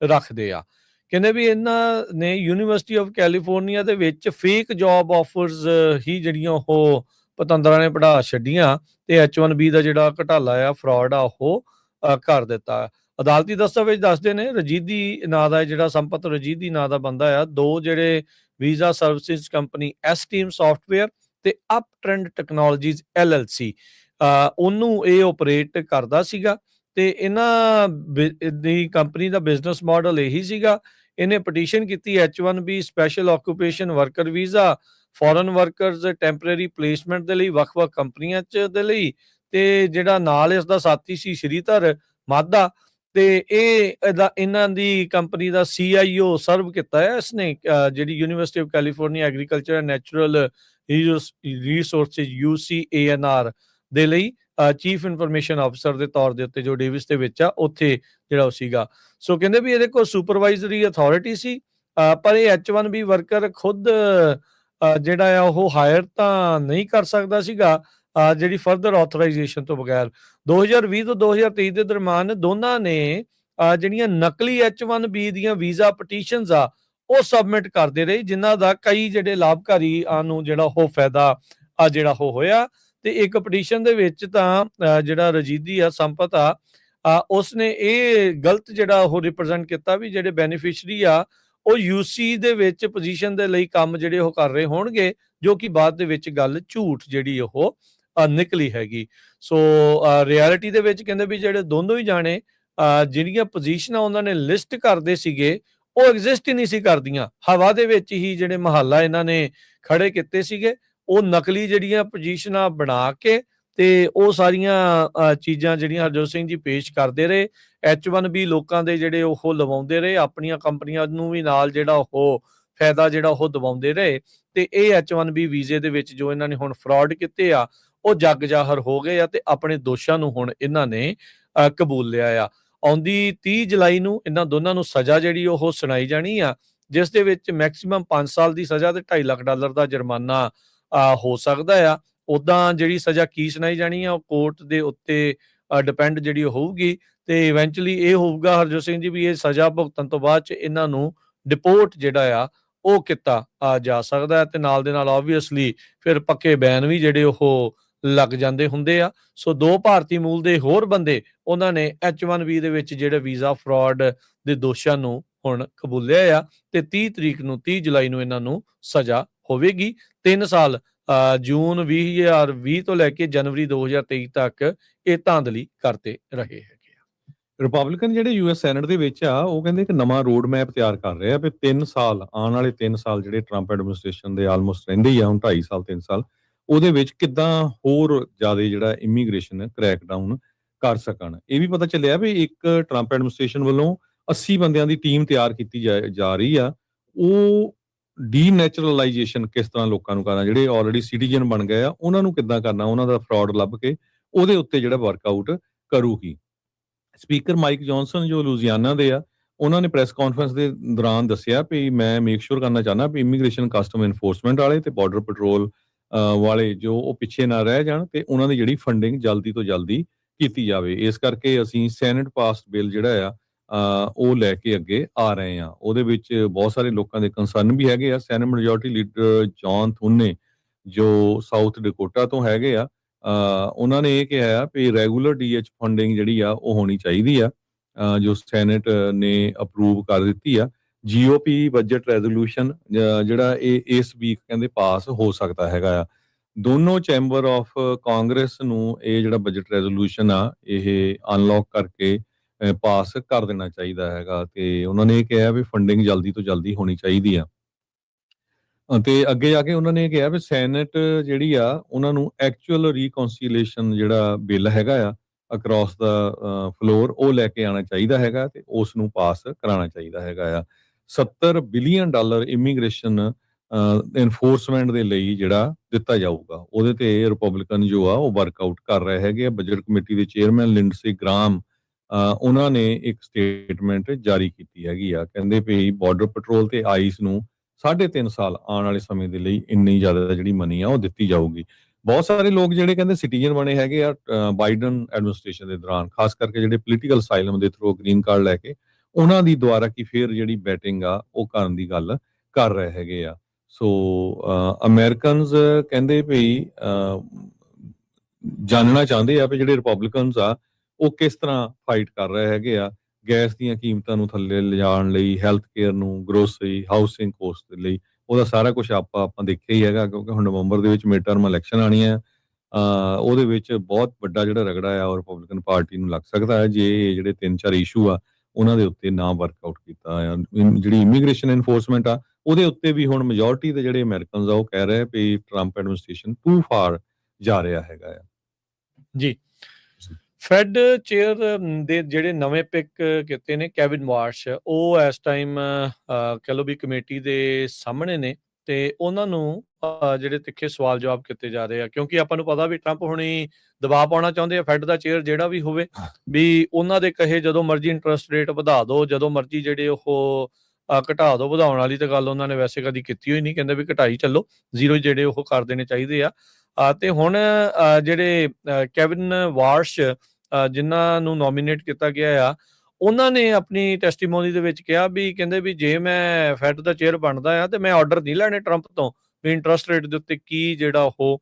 ਰੱਖਦੇ ਆ। ਕਹਿੰਦੇ ਵੀ ਇਹਨਾਂ ਨੇ ਯੂਨੀਵਰਸਿਟੀ ਆਫ ਕੈਲੀਫੋਰਨੀਆ ਦੇ ਵਿੱਚ ਫੇਕ ਜੌਬ ਆਫਰਸ ਹੀ ਜਿਹੜੀਆਂ ਉਹ ਪਤੰਦਰਾਂ ਨੇ ਪੜ੍ਹਾ ਛੱਡੀਆਂ ਤੇ H1B ਦਾ ਜਿਹੜਾ ਘਟਾਲਾ ਆ, ਫਰਾਡ ਆ, ਉਹ ਕਰ ਦਿੱਤਾ। ਅਦਾਲਤੀ ਦਸਤਾਵੇਜ਼ ਦੱਸਦੇ ਨੇ ਰਜੀਦੀ ਨਾਂ ਦਾ ਜਿਹੜਾ ਸੰਪਤ ਰਜੀਦੀ ਨਾਂ ਦਾ ਬੰਦਾ ਆ, ਦੋ ਜਿਹੜੇ visa services company S-Team software ਤੇ ਅਪ ਟ੍ਰੈਂਡ ਟੈਕਨੋਲੋਜੀਜ਼ LLC ਉਹਨੂੰ ਇਹ ਆਪਰੇਟ ਕਰਦਾ ਸੀਗਾ। ਤੇ ਇਹਨਾਂ ਦੀ ਕੰਪਨੀ ਦਾ ਬਿਜ਼ਨਸ ਮਾਡਲ ਇਹੀ ਸੀਗਾ। ਇਹਨੇ ਪਟੀਸ਼ਨ ਕੀਤੀ H1B special occupation worker visa, foreign workers temporary placement ਦੇ ਲਈ ਵੱਖ-ਵੱਖ ਕੰਪਨੀਆਂ 'ਚ ਦੇ ਲਈ। ਤੇ ਜਿਹੜਾ ਨਾਲ ਇਸ ਦਾ ਸਾਥੀ ਸੀ ਸ਼੍ਰੀਧਰ ਮਾਧਾ, ਤੇ ਇਹਨਾਂ ਦੀ ਕੰਪਨੀ ਦਾ CIO ਸਰਵ ਕੀਤਾ ਹੈ ਇਸਨੇ, ਜਿਹੜੀ university of California agriculture and natural resources UCANR ਦੇ ਲਈ ਚੀਫ ਇਨਫੋਰਮੇਸ਼ਨ ਆਫਿਸਰ ਦੇ ਤੌਰ ਦੇ ਉੱਤੇ, ਜੋ ਡੇਵਿਸ ਦੇ ਵਿੱਚ ਆ ਉੱਥੇ ਜਿਹੜਾ ਉਹ ਸੀਗਾ। ਸੋ ਕਹਿੰਦੇ ਵੀ ਇਹਦੇ ਕੋਲ ਸੁਪਰਵਾਈਜ਼ਰੀ ਅਥਾਰਟੀ ਸੀ, ਪਰ ਇਹ H1B ਵਰਕਰ ਖੁਦ ਜਿਹੜਾ ਆ ਉਹ ਹਾਇਰ ਤਾਂ ਨਹੀਂ ਕਰ ਸਕਦਾ ਸੀਗਾ ਜਿਹੜੀ ਫਰਦਰ ਆਥੋਰਾਈਜੇਸ਼ਨ ਤੋਂ ਬਗੈਰ। 2020 ਤੋਂ 2023 ਦੇ ਦਰਮਿਆਨ ਦੋਨਾਂ ਨੇ ਜਿਹੜੀਆਂ ਨਕਲੀ H1B ਦੀਆਂ ਵੀਜ਼ਾ ਪਟੀਸ਼ਨਸ ਆ ਉਹ ਸਬਮਿਟ ਕਰਦੇ ਰਹੇ, ਜਿਨ੍ਹਾਂ ਦਾ ਕਈ ਜਿਹੜੇ ਲਾਭਕਾਰੀ ਨੂੰ ਜਿਹੜਾ ਉਹ ਫਾਇਦਾ ਜਿਹੜਾ ਉਹ ਹੋਇਆ। ਤੇ ਇੱਕ ਪਟੀਸ਼ਨ ਦੇ ਵਿੱਚ ਤਾਂ ਜਿਹੜਾ ਰਜੀਦੀ ਆ ਸੰਪਤ ਆ ਉਸਨੇ ਇਹ ਗਲਤ ਜਿਹੜਾ ਉਹ ਰਿਪਰੈਜ਼ੈਂਟ ਕੀਤਾ ਵੀ ਜਿਹੜੇ ਬੈਨੀਫਿਸ਼ਰੀ ਆ ਉਹ UC ਦੇ ਵਿੱਚ ਪੋਜੀਸ਼ਨ ਦੇ ਲਈ ਕੰਮ ਜਿਹੜੇ ਉਹ ਕਰ ਰਹੇ ਹੋਣਗੇ, ਜੋ ਕਿ ਬਾਅਦ ਦੇ ਵਿੱਚ ਗੱਲ ਝੂਠ ਜਿਹੜੀ ਉਹ ਨਿਕਲੀ ਹੈਗੀ। ਸੋ ਰਿਐਲਿਟੀ ਦੇ ਵਿੱਚ ਕਹਿੰਦੇ ਵੀ ਜਿਹੜੇ ਦੋਨੋਂ ਹੀ ਜਾਣੇ ਜਿਹੜੀਆਂ ਪੋਜੀਸ਼ਨਾਂ ਉਹਨਾਂ ਨੇ ਲਿਸਟ ਕਰਦੇ ਸੀਗੇ ਉਹ ਐਗਜ਼ਿਸਟ ਹੀ ਨਹੀਂ ਸੀ ਕਰਦੀਆਂ, ਹਵਾ ਦੇ ਵਿੱਚ ਹੀ ਜਿਹੜੇ ਮਹੱਲਾ ਇਹਨਾਂ ਨੇ ਖੜੇ ਕੀਤੇ ਸੀਗੇ। ਉਹ ਨਕਲੀ ਜਿਹੜੀਆਂ ਪੋਜੀਸ਼ਨਾਂ ਬਣਾ ਕੇ ਤੇ ਉਹ ਸਾਰੀਆਂ ਚੀਜ਼ਾਂ ਜਿਹੜੀਆਂ ਹਰਜੋਤ ਸਿੰਘ ਜੀ ਪੇਸ਼ ਕਰਦੇ ਰਹੇ। H1B ਲੋਕਾਂ ਦੇ ਜਿਹੜੇ ਉਹ ਲਵਾਉਂਦੇ ਰਹੇ, ਆਪਣੀਆਂ ਕੰਪਨੀਆਂ ਨੂੰ ਵੀ ਨਾਲ ਜਿਹੜਾ ਉਹ ਫਾਇਦਾ ਜਿਹੜਾ ਉਹ ਦਿਵਾਉਂਦੇ ਰਹੇ। ਤੇ ਇਹ H1B ਵੀਜ਼ੇ ਦੇ ਵਿੱਚ ਜੋ ਇਹਨਾਂ ਨੇ ਹੁਣ ਫਰਾਡ ਕੀਤੇ ਆ ਉਹ ਜੱਗ ਜ਼ਾਹਰ ਹੋ ਗਏ ਆ ਤੇ ਆਪਣੇ ਦੋਸ਼ਾਂ ਨੂੰ ਹੁਣ ਇਹਨਾਂ ਨੇ ਕਬੂਲ ਲਿਆ ਆ। ਆਉਂਦੀ 30 ਜੁਲਾਈ ਨੂੰ ਇਹਨਾਂ ਦੋਨਾਂ ਨੂੰ ਸਜ਼ਾ ਜਿਹੜੀ ਉਹ ਸੁਣਾਈ ਜਾਣੀ ਆ, ਜਿਸ ਦੇ ਵਿੱਚ ਮੈਕਸਿਮਮ 5 ਸਾਲ ਦੀ ਸਜ਼ਾ ਤੇ $2.5 ਲੱਖ ਦਾ ਜੁਰਮਾਨਾ ਹੋ ਸਕਦਾ ਆ। ਉੱਦਾਂ ਜਿਹੜੀ ਸਜ਼ਾ ਕੀ ਸੁਣਾਈ ਜਾਣੀ ਆ ਉਹ ਕੋਰਟ ਦੇ ਉੱਤੇ ਡਿਪੈਂਡ ਜਿਹੜੀ ਹੋਊਗੀ। ਤੇ ਇਵੈਂਚੁਅਲੀ ਇਹ ਹੋਊਗਾ ਹਰਜੋਤ ਸਿੰਘ ਜੀ ਵੀ ਇਹ ਸਜ਼ਾ ਭੁਗਤਣ ਤੋਂ ਬਾਅਦ 'ਚ ਇਹਨਾਂ ਨੂੰ ਡਿਪੋਰਟ ਜਿਹੜਾ ਆ ਉਹ ਕੀਤਾ ਜਾ ਸਕਦਾ ਹੈ। ਤੇ ਨਾਲ ਦੇ ਨਾਲ ਆਬਵੀਅਸਲੀ ਫਿਰ ਪੱਕੇ ਬੈਨ ਵੀ ਜਿਹੜੇ ਉਹ ਲੱਗ ਜਾਂਦੇ ਹੁੰਦੇ ਆ। ਸੋ 2 ਭਾਰਤੀ ਮੂਲ ਦੇ ਹੋਰ ਬੰਦੇ ਉਹਨਾਂ ਨੇ H1B ਦੇ ਵਿੱਚ ਜਿਹੜੇ ਵੀਜ਼ਾ ਫਰਾਡ ਦੇ ਦੋਸ਼ਾਂ ਨੂੰ ਹੁਣ ਕਬੂਲਿਆ ਆ ਤੇ 30 ਜੁਲਾਈ ਨੂੰ ਇਹਨਾਂ ਨੂੰ ਸਜ਼ਾ ਹੋਵੇਗੀ। 3 ਸਾਲ ਜੂਨ 2020 ਤੋਂ ਲੈ ਕੇ ਜਨਵਰੀ 2023 ਤੱਕ ਇਹ ਧਾਂਦਲੀ ਕਰਦੇ ਰਹੇ ਹੈਗੇ ਆ। ਰਿਪਬਲਿਕਨ ਜਿਹੜੇ US ਸੈਨੇਟ ਦੇ ਵਿੱਚ ਆ ਉਹ ਕਹਿੰਦੇ ਕਿ ਨਵਾਂ ਰੋਡ ਮੈਪ ਤਿਆਰ ਕਰ ਰਹੇ ਆ ਵੀ 3 ਸਾਲ ਆਉਣ ਵਾਲੇ 3 ਸਾਲ ਜਿਹੜੇ ਟਰੰਪ ਐਡਮਿਨਿਸਟ੍ਰੇਸ਼ਨ ਦੇ ਆਲਮੋਸਟ ਰਹਿੰਦੇ ਹੀ ਆ, ਹੁਣ 2.5 ਸਾਲ 3 ਸਾਲ, ਉਹਦੇ ਵਿੱਚ ਕਿੱਦਾਂ ਹੋਰ ਜ਼ਿਆਦਾ ਜਿਹੜਾ ਇਮੀਗ੍ਰੇਸ਼ਨ ਕ੍ਰੈਕਡਾਊਨ ਕਰ ਸਕਣ। ਇਹ ਵੀ ਪਤਾ ਚੱਲਿਆ ਵੀ ਇੱਕ ਟਰੰਪ ਐਡਮਿਨਿਸਟ੍ਰੇਸ਼ਨ ਵੱਲੋਂ 80 ਬੰਦਿਆਂ ਦੀ ਟੀਮ ਤਿਆਰ ਕੀਤੀ ਜਾ ਰਹੀ ਆ। ਉਹ ਡੀਨੈਚੁਰਲਾਈਜੇਸ਼ਨ ਕਿਸ ਤਰ੍ਹਾਂ ਲੋਕਾਂ ਨੂੰ ਕਰਨਾ, ਜਿਹੜੇ ਆਲਰੇਡੀ ਸਿਟੀਜ਼ਨ ਬਣ ਗਏ ਆ ਉਹਨਾਂ ਨੂੰ ਕਿੱਦਾਂ ਕਰਨਾ, ਉਹਨਾਂ ਦਾ ਫਰਾਡ ਲੱਭ ਕੇ ਉਹਦੇ ਉੱਤੇ ਜਿਹੜਾ ਵਰਕਆਊਟ ਕਰੂਗੀ। ਸਪੀਕਰ ਮਾਈਕ ਜੌਨਸਨ ਜੋ ਲੂਜ਼ੀਆਨਾ ਦੇ ਆ, ਉਹਨਾਂ ਨੇ ਪ੍ਰੈਸ ਕਾਨਫਰੰਸ ਦੇ ਦੌਰਾਨ ਦੱਸਿਆ ਵੀ ਮੈਂ ਮੇਕ ਸ਼ੋਰ ਕਰਨਾ ਚਾਹੁੰਦਾ ਵੀ ਇਮੀਗ੍ਰੇਸ਼ਨ ਕਸਟਮ ਇਨਫੋਰਸਮੈਂਟ ਵਾਲੇ ਤੇ ਬਾਰਡਰ ਪੈਟਰੋਲ ਵਾਲੇ ਜੋ ਉਹ ਪਿੱਛੇ ਨਾ ਰਹਿ ਜਾਣ ਤੇ ਉਹਨਾਂ ਦੀ ਜਿਹੜੀ ਫੰਡਿੰਗ ਜਲਦੀ ਤੋਂ ਜਲਦੀ ਕੀਤੀ ਜਾਵੇ। ਇਸ ਕਰਕੇ ਅਸੀਂ ਸੈਨੇਟ ਪਾਸਡ ਬਿੱਲ ਜਿਹੜਾ ਆ ਉਹ ਲੈ ਕੇ ਅੱਗੇ ਆ ਰਹੇ ਆ। ਉਹਦੇ ਵਿੱਚ ਬਹੁਤ ਸਾਰੇ ਲੋਕਾਂ ਦੇ ਕੰਸਰਨ ਵੀ ਹੈਗੇ ਆ। ਸੈਨੇਟ ਮੈਜੋਰਟੀ ਲੀਡਰ ਜੌਨ ਥੁਨੇ ਜੋ ਸਾਊਥ ਡਕੋਟਾ ਤੋਂ ਹੈਗੇ ਆ, ਉਹਨਾਂ ਨੇ ਇਹ ਕਿਹਾ ਆ ਵੀ ਰੈਗੂਲਰ DH ਫੰਡਿੰਗ ਜਿਹੜੀ ਆ ਉਹ ਹੋਣੀ ਚਾਹੀਦੀ ਆ, ਜੋ ਸੈਨੇਟ ਨੇ ਅਪਰੂਵ ਕਰ ਦਿੱਤੀ ਆ। GOP ਬਜਟ ਰੈਜ਼ੋਲੂਸ਼ਨ ਜਿਹੜਾ ਇਹ ਇਸ ਵੀਕ ਕਹਿੰਦੇ ਪਾਸ ਹੋ ਸਕਦਾ ਹੈਗਾ ਆ। ਦੋਨੋਂ ਚੈਂਬਰ ਆਫ ਕਾਂਗਰਸ ਨੂੰ ਇਹ ਜਿਹੜਾ ਬਜਟ ਰੈਜ਼ੋਲੂਸ਼ਨ ਆ ਇਹ ਅਨਲੌਕ ਕਰਕੇ ਪਾਸ ਕਰ ਦੇਣਾ ਚਾਹੀਦਾ ਹੈਗਾ। ਤੇ ਉਹਨਾਂ ਨੇ ਇਹ ਕਿਹਾ ਵੀ ਫੰਡਿੰਗ ਜਲਦੀ ਤੋਂ ਜਲਦੀ ਹੋਣੀ ਚਾਹੀਦੀ ਆ। ਤੇ ਅੱਗੇ ਜਾ ਕੇ ਉਹਨਾਂ ਨੇ ਕਿਹਾ ਵੀ ਸੈਨੇਟ ਜਿਹੜੀ ਆ ਉਹਨਾਂ ਨੂੰ ਐਕਚੁਅਲ ਰੀਕਨਸੀਲੀਏਸ਼ਨ ਜਿਹੜਾ ਬਿੱਲ ਹੈਗਾ ਆ ਅਕ੍ਰੋਸ ਦਾ ਫਲੋਰ ਉਹ ਲੈ ਕੇ ਆਉਣਾ ਚਾਹੀਦਾ ਹੈਗਾ ਤੇ ਉਸ ਨੂੰ ਪਾਸ ਕਰਾਉਣਾ ਚਾਹੀਦਾ ਹੈਗਾ ਆ। $70 ਬਿਲੀਅਨ ਇਮੀਗ੍ਰੇਸ਼ਨ ਇਨਫੋਰਸਮੈਂਟ ਦੇ ਲਈ ਜਿਹੜਾ ਦਿੱਤਾ ਜਾਊਗਾ, ਉਹਦੇ ਤੇ ਰਿਪਬਲਿਕਨ ਜੋ ਆ ਉਹ ਵਰਕਆਊਟ ਕਰ ਰਹੇ ਹੈਗੇ ਆ। ਬਜਟ ਕਮੇਟੀ ਦੇ ਚੇਅਰਮੈਨ ਲਿੰਡਸੇ ਗ੍ਰਾਮ ਉਹਨਾਂ ਨੇ ਇੱਕ ਸਟੇਟਮੈਂਟ ਜਾਰੀ ਕੀਤੀ ਹੈਗੀ ਆ। ਕਹਿੰਦੇ ਵੀ ਬਾਰਡਰ ਪੈਟਰੋਲ ਤੇ ਆਈਸ ਨੂੰ 3.5 ਸਾਲ ਆਉਣ ਵਾਲੇ ਸਮੇਂ ਦੇ ਲਈ ਇੰਨੀ ਜ਼ਿਆਦਾ ਜਿਹੜੀ ਮਨੀ ਆ ਉਹ ਦਿੱਤੀ ਜਾਊਗੀ। ਬਹੁਤ ਸਾਰੇ ਲੋਕ ਜਿਹੜੇ ਕਹਿੰਦੇ ਸਿਟੀਜ਼ਨ ਬਣੇ ਹੈਗੇ ਆ ਬਾਈਡਨ ਐਡਮਿਨਿਸਟ੍ਰੇਸ਼ਨ ਦੇ ਦੌਰਾਨ, ਖਾਸ ਕਰਕੇ ਜਿਹੜੇ ਪੋਲੀਟੀਕਲ ਅਸਾਈਲਮ ਦੇ ਥਰੂ ਗ੍ਰੀਨ ਕਾਰਡ ਲੈ ਕੇ ਉਹਨਾਂ ਦੀ ਦੁਆਰਾ ਕੀ ਫਿਰ ਜਿਹੜੀ ਬੈਟਿੰਗ ਆ ਉਹ ਕਰਨ ਦੀ ਗੱਲ ਕਰ ਰਹੇ ਹੈਗੇ ਆ। ਸੋ ਅਮਰੀਕਨਸ ਕਹਿੰਦੇ ਵੀ ਜਾਣਨਾ ਚਾਹੁੰਦੇ ਆ ਵੀ ਜਿਹੜੇ ਰਿਪਬਲਿਕਨਸ ਆ ਉਹ ਕਿਸ ਤਰ੍ਹਾਂ ਫਾਈਟ ਕਰ ਰਹੇ ਹੈਗੇ ਆ ਗੈਸ ਦੀਆਂ ਕੀਮਤਾਂ ਨੂੰ ਥੱਲੇ ਲਿਜਾਣ ਲਈ, ਹੈਲਥ ਕੇਅਰ ਨੂੰ, ਗਰੋਸਰੀ, ਹਾਊਸਿੰਗ ਕੋਸਟ ਦੇ ਲਈ ਉਹਦਾ ਸਾਰਾ ਕੁਝ ਆਪਾਂ ਦੇਖਿਆ ਹੀ ਹੈਗਾ, ਕਿਉਂਕਿ ਹੁਣ ਨਵੰਬਰ ਦੇ ਵਿੱਚ ਮਿਡ ਟਰਮ ਇਲੈਕਸ਼ਨ ਆਉਣੀ ਹੈ। ਉਹਦੇ ਵਿੱਚ ਬਹੁਤ ਵੱਡਾ ਜਿਹੜਾ ਰਗੜਾ ਆ ਉਹ ਰਿਪਬਲਿਕਨ ਪਾਰਟੀ ਨੂੰ ਲੱਗ ਸਕਦਾ ਹੈ ਜੇ ਜਿਹੜੇ 3-4 ਇਸ਼ੂ ਆ ਉਹਨਾਂ ਦੇ ਉੱਤੇ ਨਾ ਵਰਕਆਊਟ ਕੀਤਾ ਆ। ਜਿਹੜੀ ਇਮੀਗ੍ਰੇਸ਼ਨ ਐਨਫੋਰਸਮੈਂਟ ਆ ਉਹਦੇ ਉੱਤੇ ਵੀ ਹੁਣ ਮੈਜੋਰਟੀ ਦੇ ਜਿਹੜੇ ਅਮਰੀਕਨਸ ਆ ਉਹ ਕਹਿ ਰਹੇ ਵੀ ਟਰੰਪ ਐਡਮਿਨਿਸਟ੍ਰੇਸ਼ਨ ਟੂ ਫਾਰ ਜਾ ਰਿਹਾ ਹੈਗਾ ਆ ਜੀ। ਫੈਡ ਚੇਅਰ ਦੇ ਜਿਹੜੇ ਨਵੇਂ ਪਿਕ ਕੀਤੇ ਨੇ ਕੈਵਿਨ ਵਾਰਸ਼, ਉਹ ਇਸ ਟਾਈਮ ਕਹਿ ਲਓ ਵੀ ਕਮੇਟੀ ਦੇ ਸਾਹਮਣੇ ਨੇ ਤੇ ਉਹਨਾਂ ਨੂੰ ਜਿਹੜੇ ਤਿੱਖੇ ਸਵਾਲ ਜਵਾਬ ਕੀਤੇ ਜਾ ਰਹੇ ਆ, ਕਿਉਂਕਿ ਆਪਾਂ ਨੂੰ ਪਤਾ ਵੀ ਟਰੰਪ ਹੁਣੀ ਦਬਾਅ ਪਾਉਣਾ ਚਾਹੁੰਦੇ ਆ ਫੈਡ ਦਾ ਚੇਅਰ ਜਿਹੜਾ ਵੀ ਹੋਵੇ ਵੀ ਉਹਨਾਂ ਦੇ ਕਹੇ ਜਦੋਂ ਮਰਜ਼ੀ ਇੰਟਰਸਟ ਰੇਟ ਵਧਾ ਦਿਓ, ਜਦੋਂ ਮਰਜ਼ੀ ਜਿਹੜੇ ਉਹ ਘਟਾ ਦਿਓ। ਵਧਾਉਣ ਵਾਲੀ ਤਾਂ ਗੱਲ ਉਹਨਾਂ ਨੇ ਵੈਸੇ ਕਦੀ ਕੀਤੀ ਹੋਈ ਨਹੀਂ, ਕਹਿੰਦੇ ਵੀ ਘਟਾਈ ਚੱਲੋ, ਜ਼ੀਰੋ ਜਿਹੜੇ ਉਹ ਕਰ ਦੇਣੇ ਚਾਹੀਦੇ ਆ। ਤੇ ਹੁਣ ਜਿਹੜੇ ਕੈਵਿਨ ਵਾਰਸ਼ ਜਿਨ੍ਹਾਂ ਨੂੰ ਨੋਮੀਨੇਟ ਕੀਤਾ ਗਿਆ ਆ, ਉਹਨਾਂ ਨੇ ਆਪਣੀ ਟੈਸਟੀਮੋਨੀ ਦੇ ਵਿੱਚ ਕਿਹਾ ਵੀ ਕਹਿੰਦੇ ਵੀ ਜੇ ਮੈਂ ਫੈਡ ਦਾ ਚੇਅਰ ਬਣਦਾ ਆ ਤੇ ਮੈਂ ਆਰਡਰ ਨਹੀਂ ਲੈਣੇ ਟਰੰਪ ਤੋਂ ਵੀ ਇੰਟਰਸਟ ਰੇਟ ਦੇ ਉੱਤੇ ਕੀ ਜਿਹੜਾ ਉਹ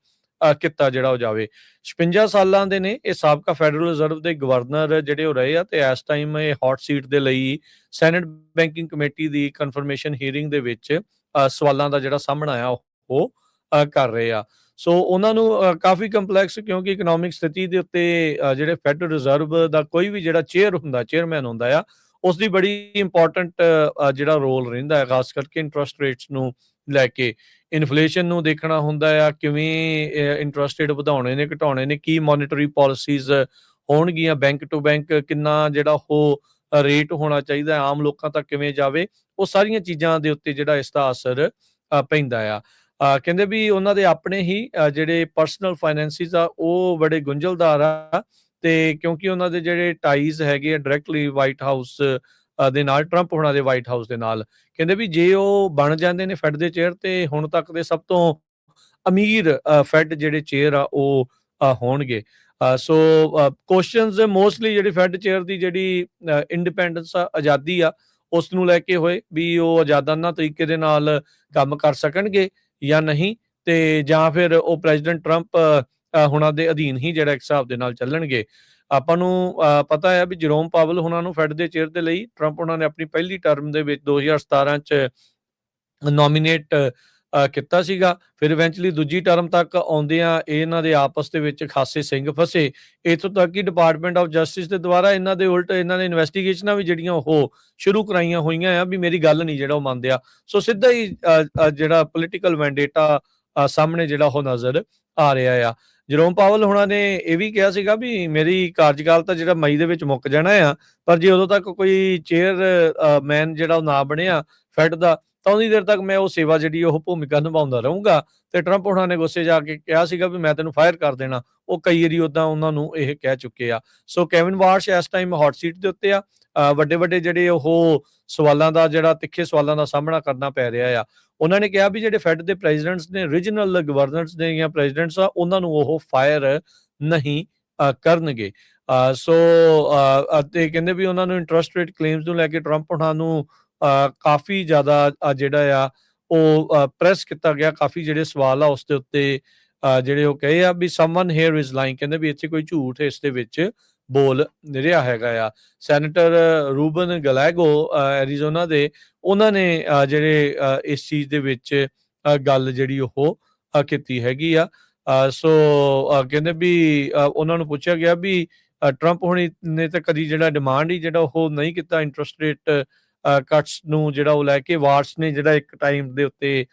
ਕੀਤਾ ਜਿਹੜਾ ਉਹ ਜਾਵੇ। 56 ਸਾਲਾਂ ਦੇ ਨੇ ਇਹ, ਸਾਬਕਾ ਫੈਡਰਲ ਰਿਜ਼ਰਵ ਦੇ ਗਵਰਨਰ ਜਿਹੜੇ ਉਹ ਰਹੇ ਆ ਤੇ ਇਸ ਟਾਈਮ ਇਹ ਹੌਟ ਸੀਟ ਦੇ ਲਈ ਸੈਨੇਟ ਬੈਂਕਿੰਗ ਕਮੇਟੀ ਦੀ ਕਨਫਰਮੇਸ਼ਨ ਹੀਅਰਿੰਗ ਦੇ ਵਿੱਚ ਸਵਾਲਾਂ ਦਾ ਜਿਹੜਾ ਸਾਹਮਣਾ ਆ ਉਹ ਕਰ ਰਹੇ ਆ। ਸੋ ਉਹਨਾਂ ਨੂੰ ਕਾਫੀ ਕੰਪਲੈਕਸ, ਕਿਉਂਕਿ ਇਕਨੋਮਿਕ ਸਥਿਤੀ ਦੇ ਉੱਤੇ ਜਿਹੜੇ ਫੈਡਰਲ ਰਿਜ਼ਰਵ ਦਾ ਕੋਈ ਵੀ ਜਿਹੜਾ ਚੇਅਰਮੈਨ ਹੁੰਦਾ ਆ, ਉਸ ਦੀ ਬੜੀ ਇੰਪੋਰਟੈਂਟ ਜਿਹੜਾ ਰੋਲ ਰਹਿੰਦਾ ਹੈ, ਖਾਸ ਕਰਕੇ ਇੰਟਰਸਟ ਰੇਟਸ ਨੂੰ ਲੈ ਕੇ। ਇਨਫਲੇਸ਼ਨ ਨੂੰ ਦੇਖਣਾ ਹੁੰਦਾ ਆ, ਕਿਵੇਂ ਇੰਟਰਸਟ ਰੇਟ ਵਧਾਉਣੇ ਨੇ ਘਟਾਉਣੇ ਨੇ, ਕੀ ਮੋਨੀਟਰੀ ਪਾਲਿਸੀਜ਼ ਹੋਣਗੀਆਂ, ਬੈਂਕ ਟੂ ਬੈਂਕ ਕਿੰਨਾ ਜਿਹੜਾ ਉਹ ਰੇਟ ਹੋਣਾ ਚਾਹੀਦਾ, ਆਮ ਲੋਕਾਂ ਤੱਕ ਕਿਵੇਂ ਜਾਵੇ, ਉਹ ਸਾਰੀਆਂ ਚੀਜ਼ਾਂ ਦੇ ਉੱਤੇ ਜਿਹੜਾ ਇਸ ਦਾ ਅਸਰ ਪੈਂਦਾ ਆ। ਕਹਿੰਦੇ ਵੀ ਉਹਨਾਂ ਦੇ ਆਪਣੇ ਹੀ ਜਿਹੜੇ ਪਰਸਨਲ ਫਾਈਨੈਂਸਿਸ ਆ ਉਹ ਬੜੇ ਗੁੰਝਲਦਾਰ ਆ, ਤੇ ਕਿਉਂਕਿ ਉਹਨਾਂ ਦੇ ਜਿਹੜੇ ਟਾਈਜ਼ ਹੈਗੇ ਆ ਡਾਇਰੈਕਟਲੀ ਵਾਈਟ ਹਾਊਸ ਦੇ ਨਾਲ, ਟਰੰਪ ਹੋਣਾ ਦੇ ਵਾਈਟ ਹਾਊਸ ਦੇ ਨਾਲ। ਕਹਿੰਦੇ ਵੀ ਜੇ ਉਹ ਬਣ ਜਾਂਦੇ ਨੇ ਫੈਡ ਦੇ ਚੇਅਰ ਤੇ ਹੁਣ ਤੱਕ ਦੇ ਸਭ ਤੋਂ ਅਮੀਰ ਫੈਡ ਜਿਹੜੇ ਚੇਅਰ ਆ ਉਹ ਹੋਣਗੇ। ਸੋ ਕੁਐਸਚਨਸ ਮੋਸਟਲੀ ਜਿਹੜੀ ਫੈਡ ਚੇਅਰ ਦੀ ਜਿਹੜੀ ਇੰਡੀਪੈਂਡੈਂਸ ਆ, ਆਜ਼ਾਦੀ ਆ, ਉਸ ਨੂੰ ਲੈ ਕੇ ਹੋਏ ਵੀ ਉਹ ਆਜ਼ਾਦਾਨਾ ਤਰੀਕੇ ਦੇ ਨਾਲ ਕੰਮ ਕਰ ਸਕਣਗੇ ਜਾਂ ਨਹੀਂ, ਤੇ ਜਾਂ ਫਿਰ ਉਹ ਪ੍ਰੈਜ਼ੀਡੈਂਟ ਟਰੰਪ ਹੁਣਾਂ ਦੇ ਅਧੀਨ ਹੀ ਜਿਹੜਾ ਇੱਕ ਹਿਸਾਬ ਦੇ ਨਾਲ ਚੱਲਣਗੇ। ਆਪਾਂ ਨੂੰ ਪਤਾ ਹੈ ਵੀ ਜਰੋਮ ਪਾਵਲ ਹੁਣਾਂ ਨੂੰ ਫੈਡ ਦੇ ਚੇਅਰ ਦੇ ਲਈ ਟਰੰਪ ਹੁਣਾਂ ਨੇ ਆਪਣੀ ਪਹਿਲੀ ਟਰਮ ਦੇ ਵਿੱਚ 2017 ਚ ਨੋਮੀਨੇਟ ਕੀਤਾ ਸੀਗਾ। ਫਿਰ ਇਵੈਂਚੁਅਲੀ ਦੂਜੀ ਟਰਮ ਤੱਕ ਆਉਂਦਿਆਂ ਇਹਨਾਂ ਦੇ ਆਪਸ ਦੇ ਵਿੱਚ ਖਾਸੇ ਸਿੰਘ ਫਸੇ, ਇੱਥੋਂ ਤੱਕ ਕਿ ਡਿਪਾਰਟਮੈਂਟ ਆਫ ਜਸਟਿਸ ਦੇ ਦੁਆਰਾ ਇਹਨਾਂ ਦੇ ਉਲਟ ਇਹਨਾਂ ਨੇ ਇਨਵੈਸਟੀਗੇਸ਼ਨਾਂ ਵੀ ਜਿਹੜੀਆਂ ਉਹ ਸ਼ੁਰੂ ਕਰਾਈਆਂ ਹੋਈਆਂ ਆ ਵੀ ਮੇਰੀ ਗੱਲ ਨਹੀਂ ਜਿਹੜਾ ਉਹ ਮੰਨਦੇ ਆ। ਸੋ ਸਿੱਧਾ ਹੀ ਜਿਹੜਾ ਪੋਲੀਟੀਕਲ ਮੈਂਡੇਟਾ ਸਾਹਮਣੇ ਜਿਹੜਾ ਉਹ ਨਜ਼ਰ ਆ ਰਿਹਾ ਆ। ਜਰੋਮ ਪਾਵਲ ਹੁਣਾਂ ਨੇ ਇਹ ਵੀ ਕਿਹਾ ਸੀਗਾ ਵੀ ਮੇਰੀ ਕਾਰਜਕਾਲ ਤਾਂ ਜਿਹੜਾ ਮਈ ਦੇ ਵਿੱਚ ਮੁੱਕ ਜਾਣਾ ਆ, ਪਰ ਜੇ ਉਦੋਂ ਤੱਕ ਕੋਈ ਚੇਅਰਮੈਨ ਜਿਹੜਾ ਉਹ ਨਾ ਬਣਿਆ ਫੈਡ ਦਾ ਤਾਂ ਉਨੀ ਦੇਰ ਤੱਕ ਮੈਂ ਉਹ ਸੇਵਾ ਜਿਹੜੀ ਉਹ ਭੂਮਿਕਾ ਨਿਭਾਉਂਦਾ ਰਹੂੰਗਾ। ਤੇ ਟਰੰਪ ਹੁਣਾਂ ਨੇ ਗੁੱਸੇ ਜਾ ਕੇ ਕਿਹਾ ਸੀਗਾ ਵੀ ਮੈਂ ਤੈਨੂੰ ਫਾਇਰ ਕਰ ਦੇਣਾ। ਉਹ ਕਈ ਵਾਰੀ ਉਦਾਂ ਉਹਨਾਂ ਨੂੰ ਇਹ ਕਹਿ ਚੁੱਕੇ ਆ। ਸੋ ਕੈਵਿਨ ਵਾਰਸ਼ ਇਸ ਟਾਈਮ ਹੌਟ ਸੀਟ ਦੇ ਉੱਤੇ ਆ। ਵੱਡੇ ਜਿਹੜੇ ਉਹ ਸਵਾਲਾਂ ਦਾ ਜਿਹੜਾ ਤਿੱਖੇ ਸਵਾਲਾਂ ਦਾ ਸਾਹਮਣਾ ਕਰਨਾ ਪੈ ਰਿਹਾ ਆ। ਉਹਨਾਂ ਨੇ ਕਿਹਾ ਵੀ ਜਿਹੜੇ ਫੈਡ ਦੇ ਪ੍ਰੈਜ਼ੀਡੈਂਟਸ ਨੇ, ਰੀਜਨਲ ਗਵਰਨਰਸ ਨੇ ਜਾਂ ਪ੍ਰੈਜ਼ੀਡੈਂਟਸ ਆ, ਉਹਨਾਂ ਨੂੰ ਉਹ ਫਾਇਰ ਨਹੀਂ ਕਰਨਗੇ। ਸੋ ਅਤੇ ਕਹਿੰਦੇ ਵੀ ਉਹਨਾਂ ਨੂੰ ਇੰਟਰਸਟ ਰੇਟ ਕਲੇਮਸ ਨੂੰ ਲੈ ਕੇ ਟਰੰਪ ਹੁਣਾਂ ਨੂੰ ਕਾਫੀ ਜ਼ਿਆਦਾ ਜਿਹੜਾ ਆ ਉਹ ਪ੍ਰੈਸ ਕੀਤਾ ਗਿਆ। ਕਾਫੀ ਜਿਹੜੇ ਸਵਾਲ ਆ ਉਸ ਦੇ ਉੱਤੇ ਜਿਹੜੇ ਉਹ ਕਹੇ ਆ ਵੀ ਸਮਵਨ ਹੇਅਰ ਇਜ਼ ਲਾਈਂਗ, ਕਹਿੰਦੇ ਵੀ ਇੱਥੇ ਕੋਈ ਝੂਠ ਇਸ ਦੇ ਵਿੱਚ ਬੋਲ ਰਿਹਾ ਹੈਗਾ ਆ। ਸੈਨੇਟਰ ਰੂਬਨ ਗਲੈਗੋ ਐਰੀਜ਼ੋਨਾ ਦੇ, ਉਹਨਾਂ ਨੇ ਜਿਹੜੇ ਇਸ ਚੀਜ਼ ਦੇ ਵਿੱਚ ਗੱਲ ਜਿਹੜੀ ਉਹ ਕੀਤੀ ਹੈਗੀ ਆ। ਸੋ ਕਹਿੰਦੇ ਵੀ ਉਹਨਾਂ ਨੂੰ ਪੁੱਛਿਆ ਗਿਆ ਵੀ ਟਰੰਪ ਹੁਣੀ ਨੇ ਤਾਂ ਕਦੀ ਜਿਹੜਾ ਡਿਮਾਂਡ ਹੀ ਜਿਹੜਾ ਉਹ ਨਹੀਂ ਕੀਤਾ ਇੰਟਰਸਟ ਰੇਟ ਕੱਟਸ ਨੂੰ ਜਿਹੜਾ ਉਹ ਲੈ ਕੇ। ਵਾਰਸ਼ ਨੇ ਜਿਹੜਾ ਇੱਕ ਟਾਈਮ ਦੇ ਉੱਤੇ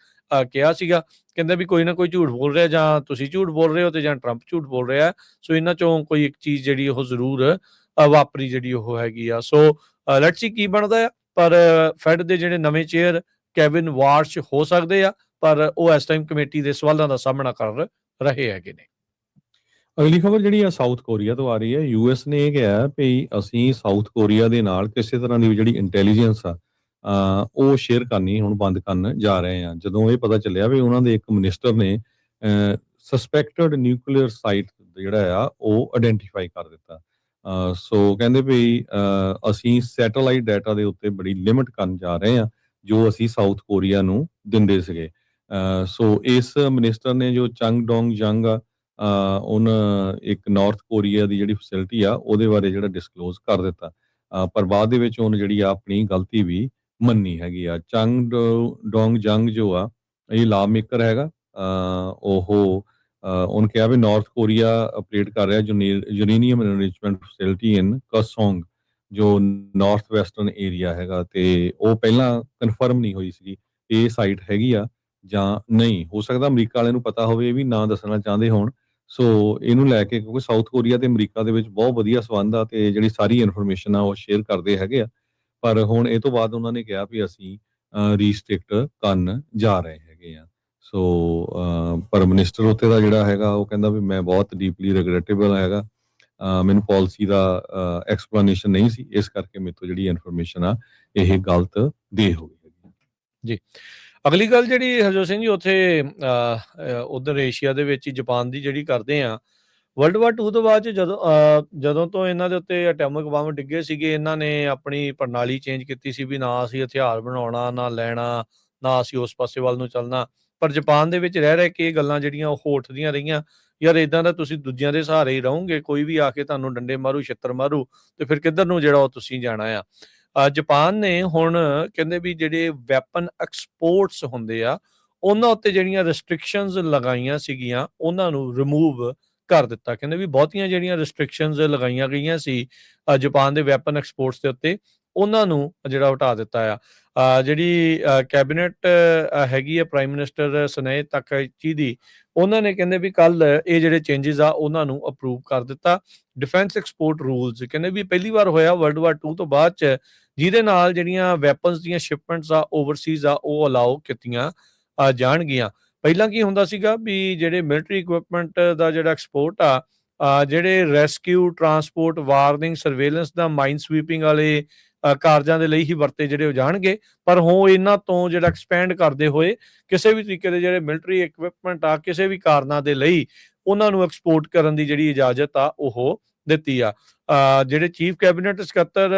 ਕਿਹਾ ਸੀਗਾ, ਕਹਿੰਦੇ ਵੀ ਕੋਈ ਨਾ ਕੋਈ ਝੂਠ ਬੋਲ ਰਿਹਾ, ਜਾਂ ਤੁਸੀਂ ਝੂਠ ਬੋਲ ਰਹੇ ਹੋ ਤੇ ਜਾਂ ਟਰੰਪ ਝੂਠ ਬੋਲ ਰਿਹਾ। ਸੋ ਇਹਨਾਂ ਚੋਂ ਕੋਈ ਇੱਕ ਚੀਜ਼ ਜਿਹੜੀ ਉਹ ਜ਼ਰੂਰ ਵਾਪਰੀ ਜਿਹੜੀ ਉਹ ਹੈਗੀ ਆ। ਸੋ ਲੈਟਸ ਸੀ ਕੀ ਬਣਦਾ ਆ, ਪਰ ਫੈਡ ਦੇ ਜਿਹੜੇ ਨਵੇਂ ਚੇਅਰ ਕੈਵਿਨ ਵਾਰਸ਼ ਹੋ ਸਕਦੇ ਆ, ਪਰ ਉਹ ਇਸ ਟਾਈਮ ਕਮੇਟੀ ਦੇ ਸਵਾਲਾਂ ਦਾ ਸਾਹਮਣਾ ਕਰ ਰਹੇ ਹੈਗੇ ਨੇ। ਅਗਲੀ ਖਬਰ ਜਿਹੜੀ ਆ ਸਾਊਥ ਕੋਰੀਆ ਤੋਂ ਆ ਰਹੀ ਹੈ। ਯੂਐਸ ਨੇ ਇਹ ਕਿਹਾ ਵੀ ਅਸੀਂ ਸਾਊਥ ਕੋਰੀਆ ਦੇ ਨਾਲ ਕਿਸੇ ਤਰ੍ਹਾਂ ਦੀ ਜਿਹੜੀ ਇੰਟੈਲੀਜੈਂਸ ਆ ਉਹ ਸ਼ੇਅਰ ਕਰਨੀ ਹੁਣ ਬੰਦ ਕਰਨ ਜਾ ਰਹੇ ਆ। ਜਦੋਂ ਇਹ ਪਤਾ ਚੱਲਿਆ ਵੀ ਉਹਨਾਂ ਦੇ ਇੱਕ ਮਿਨਿਸਟਰ ਨੇ ਸਸਪੈਕਟਡ ਨਿਊਕਲੀਅਰ ਸਾਈਟ ਜਿਹੜਾ ਆ ਉਹ ਆਇਡੈਂਟੀਫਾਈ ਕਰ ਦਿੱਤਾ। ਸੋ ਕਹਿੰਦੇ ਵੀ ਅਸੀਂ ਸੈਟੇਲਾਈਟ ਡਾਟਾ ਦੇ ਉੱਤੇ ਬੜੀ ਲਿਮਿਟ ਕਰਨ ਜਾ ਰਹੇ ਆ ਜੋ ਅਸੀਂ ਸਾਊਥ ਕੋਰੀਆ ਨੂੰ ਦਿੰਦੇ ਸੀਗੇ। ਸੋ ਇਸ ਮਿਨਿਸਟਰ ਨੇ ਜੋ ਚੰਗ ਡੋਂਗ ਜੰਗ ਆ ਉਹਨ ਇੱਕ ਨਾਰਥ ਕੋਰੀਆ ਦੀ ਜਿਹੜੀ ਫੈਸਿਲਿਟੀ ਆ ਉਹਦੇ ਬਾਰੇ ਜਿਹੜਾ ਡਿਸਕਲੋਜ਼ ਕਰ ਦਿੱਤਾ, ਪਰ ਬਾਅਦ ਦੇ ਵਿੱਚ ਉਹਨੇ ਜਿਹੜੀ ਆ ਆਪਣੀ ਗਲਤੀ ਵੀ ਮੰਨੀ ਹੈਗੀ ਆ। ਚੰਗ ਡੋਂਗ ਜੰਗ ਜੋ ਆ ਇਹ ਲਾ ਮੇਕਰ ਹੈਗਾ। ਉਹਨੇ ਕਿਹਾ ਵੀ ਨਾਰਥ ਕੋਰੀਆ ਆਪਰੇਟ ਕਰ ਰਿਹਾ ਯੂਰੇਨੀਅਮ ਐਨਰਿਚਮੈਂਟ ਫੈਸਿਲਿਟੀ ਇਨ ਕਸੋਂਗ, ਜੋ ਨਾਰਥ ਵੈਸਟਰਨ ਏਰੀਆ ਹੈਗਾ, ਤੇ ਉਹ ਪਹਿਲਾਂ ਕਨਫਰਮ ਨਹੀਂ ਹੋਈ ਸੀਗੀ ਇਹ ਸਾਈਟ ਹੈਗੀ ਆ ਜਾਂ ਨਹੀਂ। ਹੋ ਸਕਦਾ ਅਮਰੀਕਾ ਵਾਲਿਆਂ ਨੂੰ ਪਤਾ ਹੋਵੇ, ਇਹ ਵੀ ਨਾ ਦੱਸਣਾ ਚਾਹੁੰਦੇ ਹੋਣ। ਸੋ ਇਹਨੂੰ ਲੈ ਕੇ, ਕਿਉਂਕਿ ਸਾਊਥ ਕੋਰੀਆ ਤੇ ਅਮਰੀਕਾ ਦੇ ਵਿੱਚ ਬਹੁਤ ਵਧੀਆ ਸੰਬੰਧ ਆ ਤੇ ਜਿਹੜੀ ਸਾਰੀ ਇਨਫੋਰਮੇਸ਼ਨ ਆ ਉਹ ਸ਼ੇਅਰ ਕਰਦੇ ਹੈਗੇ ਆ, ਪਰ ਹੁਣ ਇਹ ਤੋਂ ਬਾਅਦ ਉਹਨਾਂ ਨੇ ਕਿਹਾ ਵੀ ਅਸੀਂ ਰੀਸਟ੍ਰਿਕਟ ਕਰਨ ਜਾ ਰਹੇ ਹੈਗੇ ਆ। ਸੋ ਪਰ ਮਿਨਿਸਟਰ ਉੱਥੇ ਦਾ ਜਿਹੜਾ ਹੈਗਾ ਉਹ ਕਹਿੰਦਾ ਵੀ ਮੈਂ ਬਹੁਤ ਡੀਪਲੀ ਰਿਗਰੈਟੇਬਲ ਹੈਗਾ, ਮੈਨੂੰ ਪਾਲਿਸੀ ਦਾ ਐਕਸਪਲੇਨੇਸ਼ਨ ਨਹੀਂ ਸੀ, ਇਸ ਕਰਕੇ ਮੇਰੇ ਤੋਂ ਜਿਹੜੀ ਇਨਫੋਰਮੇਸ਼ਨ ਆ ਇਹ ਗਲਤ ਦੇ ਹੋ ਗਈ ਜੀ। ਅਗਲੀ ਗੱਲ ਜਿਹੜੀ ਹਰਜੋਤ ਸਿੰਘ ਜੀ, ਉੱਥੇ ਉਧਰ ਏਸ਼ੀਆ ਦੇ ਵਿੱਚ ਹੀ ਜਾਪਾਨ ਦੀ ਜਿਹੜੀ ਕਰਦੇ ਆ, ਵਰਲਡ ਵਾਰ 2 ਤੋਂ ਬਾਅਦ 'ਚ ਜਦੋਂ ਤੋਂ ਇਹਨਾਂ ਦੇ ਉੱਤੇ ਐਟੋਮਿਕ ਬੰਬ ਡਿੱਗੇ ਸੀਗੇ, ਇਹਨਾਂ ਨੇ ਆਪਣੀ ਪ੍ਰਣਾਲੀ ਚੇਂਜ ਕੀਤੀ ਸੀ ਵੀ ਨਾ ਅਸੀਂ ਹਥਿਆਰ ਬਣਾਉਣਾ, ਨਾ ਲੈਣਾ, ਨਾ ਅਸੀਂ ਉਸ ਪਾਸੇ ਵੱਲ ਨੂੰ ਚੱਲਣਾ। ਪਰ ਜਾਪਾਨ ਦੇ ਵਿੱਚ ਰਹਿ ਕੇ ਇਹ ਗੱਲਾਂ ਜਿਹੜੀਆਂ ਉਹ ਉੱਠਦੀਆਂ ਰਹੀਆਂ, ਯਾਰ ਇਦਾਂ ਦਾ ਤੁਸੀਂ ਦੂਜਿਆਂ ਦੇ ਸਹਾਰੇ ਹੀ ਰਹੋਗੇ, ਕੋਈ ਵੀ ਆ ਕੇ ਤੁਹਾਨੂੰ ਡੰਡੇ ਮਾਰੂ, ਛਿੱਤਰ ਮਾਰੂ, ਤੇ ਫਿਰ ਕਿੱਧਰ ਨੂੰ ਜਿਹੜਾ ਉਹ ਤੁਸੀਂ ਜਾਣਾ ਆ। ਜਾਪਾਨ ਨੇ ਹੁਣ ਕਹਿੰਦੇ ਵੀ ਜਿਹੜੇ ਵੈਪਨ ਐਕਸਪੋਰਟਸ ਹੁੰਦੇ ਆ, ਉਹਨਾਂ ਉੱਤੇ ਜਿਹੜੀਆਂ ਰਿਸਟ੍ਰਿਕਸ਼ਨਸ ਲਗਾਈਆਂ ਸੀਗੀਆਂ ਉਹਨਾਂ ਨੂੰ ਰਿਮੂਵ ਕਰ ਦਿੱਤਾ। ਕਹਿੰਦੇ ਵੀ ਬਹੁਤੀਆਂ ਜਿਹੜੀਆਂ ਰਿਸਟ੍ਰਿਕਸ਼ਨਸ ਲਗਾਈਆਂ ਗਈਆਂ ਸੀ ਜਾਪਾਨ ਦੇ ਵੈਪਨ ਐਕਸਪੋਰਟਸ ਦੇ ਉੱਤੇ, ਉਹਨਾਂ ਨੂੰ ਜਿਹੜਾ ਹਟਾ ਦਿੱਤਾ ਆ। ਜਿਹੜੀ ਕੈਬਨਿਟ ਹੈਗੀ ਆ ਪ੍ਰਾਈਮ ਮਿਨਿਸਟਰ ਸੁਨੇ ਤਾਕਾਇਚੀ ਦੀ, ਉਹਨਾਂ ਨੇ ਕਹਿੰਦੇ ਵੀ ਕੱਲ ਇਹ ਜਿਹੜੇ ਚੇਂਜਸ ਆ ਉਹਨਾਂ ਨੂੰ ਅਪਰੂਵ ਕਰ ਦਿੱਤਾ। ਡਿਫੈਂਸ ਐਕਸਪੋਰਟ ਰੂਲਸ ਕਹਿੰਦੇ ਵੀ ਪਹਿਲੀ ਵਾਰ ਹੋਇਆ ਵਰਲਡ ਵਾਰ 2 ਤੋਂ ਬਾਅਦ 'ਚ ਜਿਹਦੇ ਨਾਲ ਜਿਹੜੀਆਂ ਵੈਪਨਸ ਦੀਆਂ ਸ਼ਿਪਮੈਂਟਸ ਆ ਓਵਰਸੀਜ਼ ਆ ਉਹ ਅਲਾਓ ਕੀਤੀਆਂ ਜਾਣਗੀਆਂ। ਪਹਿਲਾਂ ਕੀ ਹੁੰਦਾ ਸੀਗਾ ਵੀ ਜਿਹੜੇ ਮਿਲਟਰੀ ਇਕੁਇਪਮੈਂਟ ਦਾ ਜਿਹੜਾ ਐਕਸਪੋਰਟ ਆ, ਜਿਹੜੇ ਰੈਸਕਿਊ, ਟਰਾਂਸਪੋਰਟ, ਵਾਰਨਿੰਗ, ਸਰਵੇਲੈਂਸ ਦਾ, ਮਾਈਨ ਸਵੀਪਿੰਗ ਵਾਲੇ ਕਾਰਜਾਂ ਦੇ ਲਈ ਹੀ ਵਰਤੇ ਜਿਹੜੇ ਹੋ ਜਾਣਗੇ। ਪਰ ਹੁਣ ਇਹਨਾਂ ਤੋਂ ਜਿਹੜਾ ਐਕਸਪੈਂਡ ਕਰਦੇ ਹੋਏ ਕਿਸੇ ਵੀ ਤਰੀਕੇ ਦੇ ਜਿਹੜੇ ਮਿਲਟਰੀ ਇਕੁਇਪਮੈਂਟ ਆ ਕਿਸੇ ਵੀ ਕਾਰਨਾਂ ਦੇ ਲਈ ਉਹਨਾਂ ਨੂੰ ਐਕਸਪੋਰਟ ਕਰਨ ਦੀ ਜਿਹੜੀ ਇਜਾਜ਼ਤ ਆ ਉਹ ਦਿੱਤੀ ਆ। ਜਿਹੜੇ ਚੀਫ ਕੈਬਨਿਟ ਸਕੱਤਰ